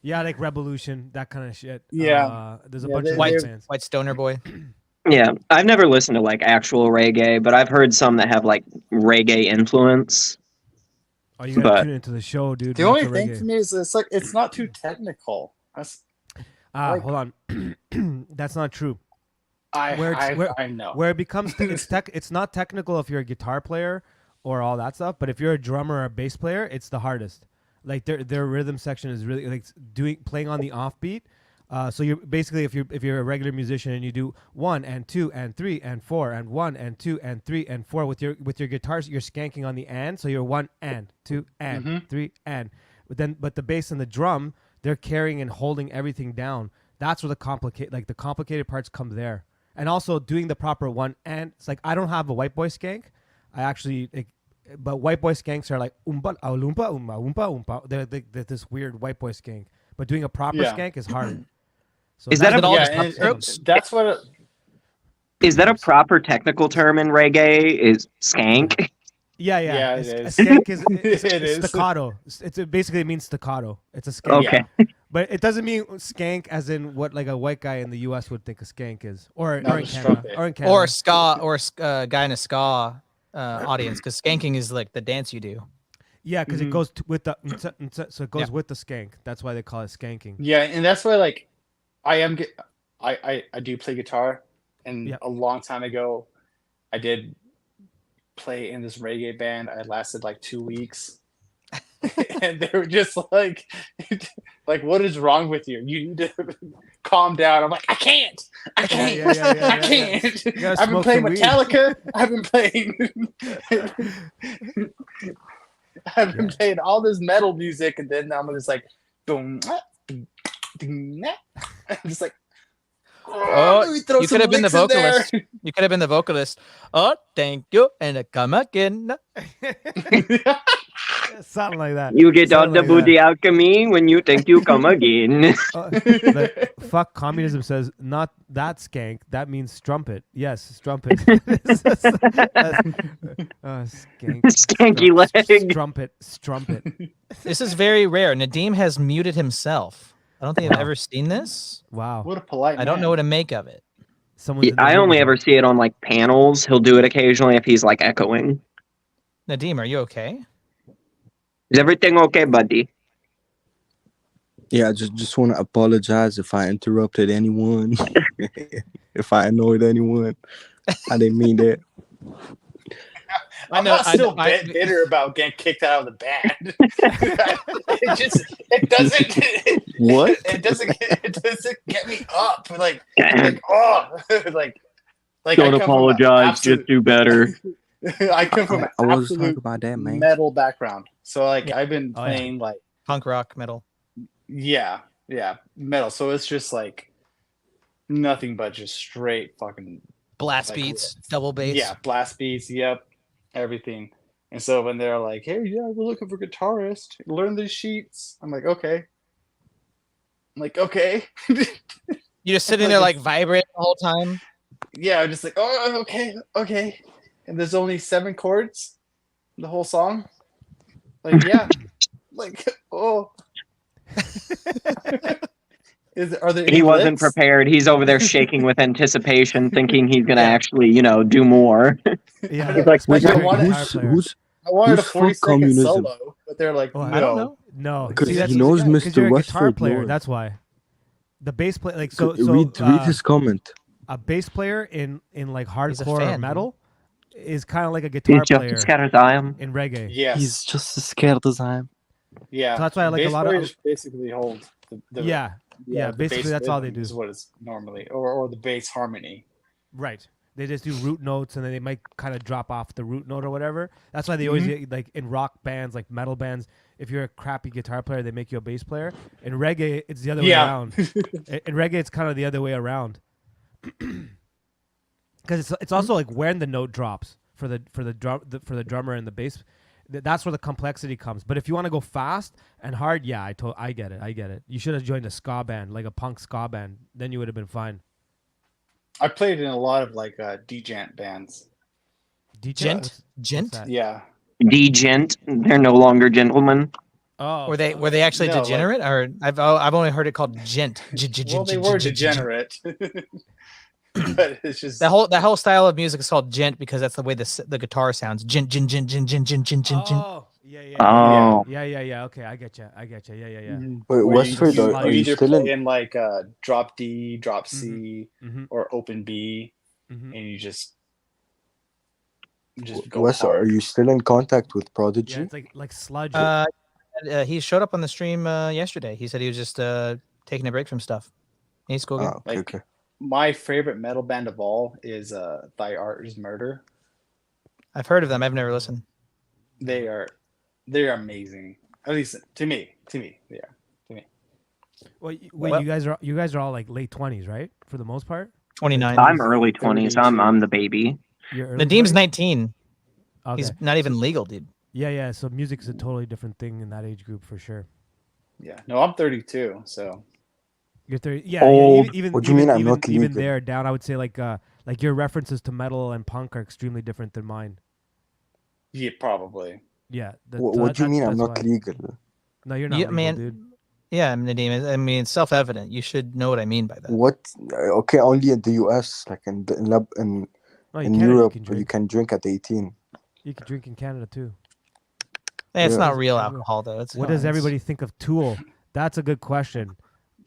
Yeah, like Revolution, that kind of shit. Yeah. There's a bunch of white stoner boy. Yeah, I've never listened to like actual reggae, but I've heard some that have like reggae influence. Oh, you gotta tune into the show, dude. The only thing for me is it's not too technical. Hold on. That's not true. I know. Where it becomes it's not technical if you're a guitar player or all that stuff, but if you're a drummer or a bass player, it's the hardest. Like their rhythm section is really like playing on the offbeat. So you're basically if you're a regular musician and you do 1 and 2 and 3 and 4 and 1 and 2 and 3 and 4 with your guitars, you're skanking on the and, so you're 1 and 2 and 3 and. But the bass and the drum, they're carrying and holding everything down. That's where the complicated parts come there. And also doing the proper 1 and. It's like I don't have a white boy skank. I actually but white boy skanks are like oompa oompa oompa oompa oompa. They're this weird white boy skank. But doing a proper skank is hard. So is that that's what? Is that a proper technical term in reggae? Is skank? Yeah. Yeah, it a is. skank is It is. staccato. It basically means staccato. It's a skank. Okay. But it doesn't mean skank as in what like a white guy in the U.S. would think a skank is, or in Canada, or ska, or guy in a ska audience, because skanking is like the dance you do. Yeah, because it goes with the so it goes with the skank. That's why they call it skanking. Yeah, and that's why like I do play guitar, and a long time ago, I did play in this reggae band. I lasted like 2 weeks, and they were just like, what is wrong with you? You need to calm down. I'm like, I can't. I can't. I can't. I've been playing Metallica. I've been playing. I've been playing all this metal music, and then I'm just like, boom. I'm just like, you could have been the vocalist. You could have been the vocalist. Oh, thank you, and come again. Something like that. You get out the booty alchemy when you think you come again. Fuck communism says not that skank. That means strumpet. Yes, strumpet. Skanky leg. Strumpet. This is very rare. Nadim has muted himself. I don't think I've ever seen this. Wow. What a polite. I don't know what to make of it. I only ever see it on like panels. He'll do it occasionally if he's like echoing. Nadim, are you okay? Is everything okay, buddy? Yeah, I just want to apologize if I interrupted anyone, if I annoyed anyone. I didn't mean that. I'm not still bitter about getting kicked out of the band. It doesn't get me up. Like don't apologize, just do better. I come from I was talking about that, man. Metal background, so like I've been playing like punk rock metal. Yeah, metal. So it's just like nothing but just straight fucking blast beats, double bass. Yeah, blast beats. Yep, everything. And so when they're like, "Hey, yeah, we're looking for guitarist. Learn these sheets," I'm like, "Okay." You're just sitting there like vibrating the whole time. Yeah, I'm just like, "Oh, okay." And there's only 7 chords, the whole song. Like, yeah, like, oh. Are there he wasn't prepared. He's over there shaking with anticipation, thinking he's gonna actually, do more. Yeah, he's like, I wanted a 40-second solo, but they're like, no. I don't know. No, because he knows Mr. You're a Westford guitar player. Lord. That's why. The bass player, like read his comment. a bass player in like He's a hardcore fan, metal is kind of like a He's guitar just player as scared as I am. in reggae. Yes. He's just as scared as I am. Yeah. So that's why I like a bass lot of- players basically hold the Yeah, the basically bass that's all they rhythm do. is what it's normally or the bass harmony. Right. They just do root notes, and then they might kind of drop off the root note or whatever. That's why they always get, like in rock bands, like metal bands. If you're a crappy guitar player, they make you a bass player. In reggae, it's the other way around. In reggae, it's kind of the other way around. Because it's also like when the note drops for the drummer and the bass. That's where the complexity comes. But if you want to go fast and hard, yeah, I get it. You should have joined a ska band, like a punk ska band. Then you would have been fine. I played in a lot of like djent bands. Gent? Gent? that? Yeah. Degent. They're no longer gentlemen. Oh, Were they actually No, like- degenerate, or I've only heard it called gent? Well, they were degenerate. But it's just That whole style of music is called gent because that's the way the guitar sounds. Gent, gent, gent, gent, gent, gent, gent, gent, gent. Oh, yeah. Oh. Yeah. Okay, I get you. Yeah. Wait, where Westford, you are you either still play in? in like drop D, drop C, Mhm. or open B, Mhm. and you just go Wes, are hard. you still in contact with Prodigy? Yeah, it's like sludge. He showed up on the stream yesterday. He said he was just taking a break from stuff. He's cool. Ah, okay, Like- okay. My favorite metal band of all is Thy Art Is Murder. I've heard of them. I've never listened. They're amazing. At least to me, they are. Well, wait, Well- you guys are all like late 20s, right? For the most part. 29. I'm early 20s. I'm the baby. You're early Nadim's 20s? 19. Okay. He's not even legal, dude. Yeah. So music's a totally different thing in that age group for sure. Yeah. No, I'm 32, so You're 30. Yeah. Old. Even What do you mean I'm even, not even legal? there down, I would say like your references to metal and punk are extremely different than mine. yeah, probably. Yeah. What do you mean I'm that's not why. legal? No, you're not Yeah, legal, man. dude. Yeah, Nadim. I mean, it's self-evident. You should know what I mean by that. What? Okay, only in the US, like in No, in Canada, Europe, you you can drink. can drink at 18. You can drink in Canada too. It's Yeah. not real alcohol, though. It's What fine. does everybody think of Tool? That's a good question.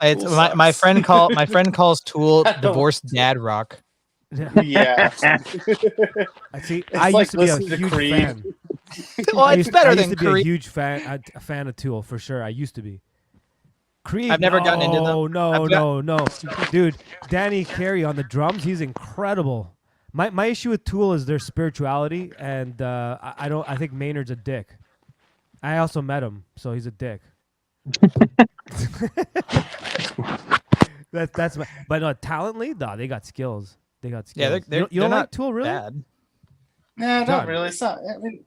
It's Tool my sucks. friend calls Tool I don't- divorced dad rock. Yeah. I see. It's I like used to be a listening to huge Creed. fan. Well, I it's used- better I than used to be a Creed. huge fan, a fan of Tool for sure. I used to be. Creed. I've never gotten into them. No, dude. Danny Carey on the drums. He's incredible. My issue with Tool is their spirituality, and I don't. I think Maynard's a dick. I also met him, so he's a dick. That's my. But no, talently, no, they got skills. They got skills. Yeah, they're you don't not like Tool, really? bad. Nah, John. not really. It's not. I mean,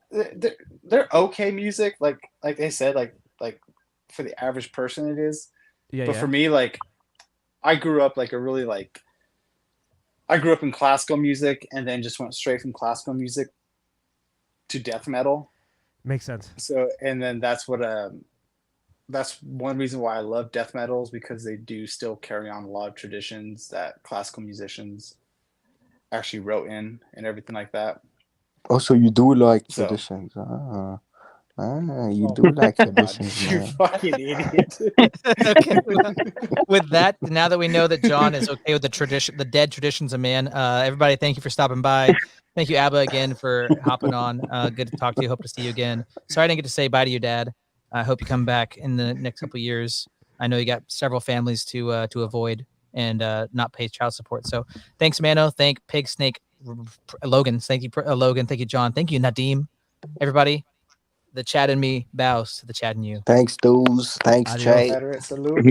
they're okay music. Like they said, like for the average person, it is. Yeah, But yeah. for me, like, I grew up like I grew up in classical music, and then just went straight from classical music to death metal. Makes sense. So, and then that's one reason why I love death metals, because they do still carry on a lot of traditions that classical musicians actually wrote in and everything like that. Also, you do like So- traditions. You do like traditions. You man. fucking idiot. Okay. With that, now that we know that John is okay with the dead traditions of man, everybody, thank you for stopping by. Thank you, Abba, again for hopping on. Good to talk to you. Hope to see you again. Sorry I didn't get to say bye to your dad. I hope you come back in the next couple of years. I know you got several families to avoid and not pay child support. So thanks, Mano. Thank Pig Snake Logan. Thank you, Logan. Thank you, John. Thank you, Nadim. Everybody, the chat and me bows to the chat and you. Thanks, dudes. Thanks, Adios. Jay. Confederate salute.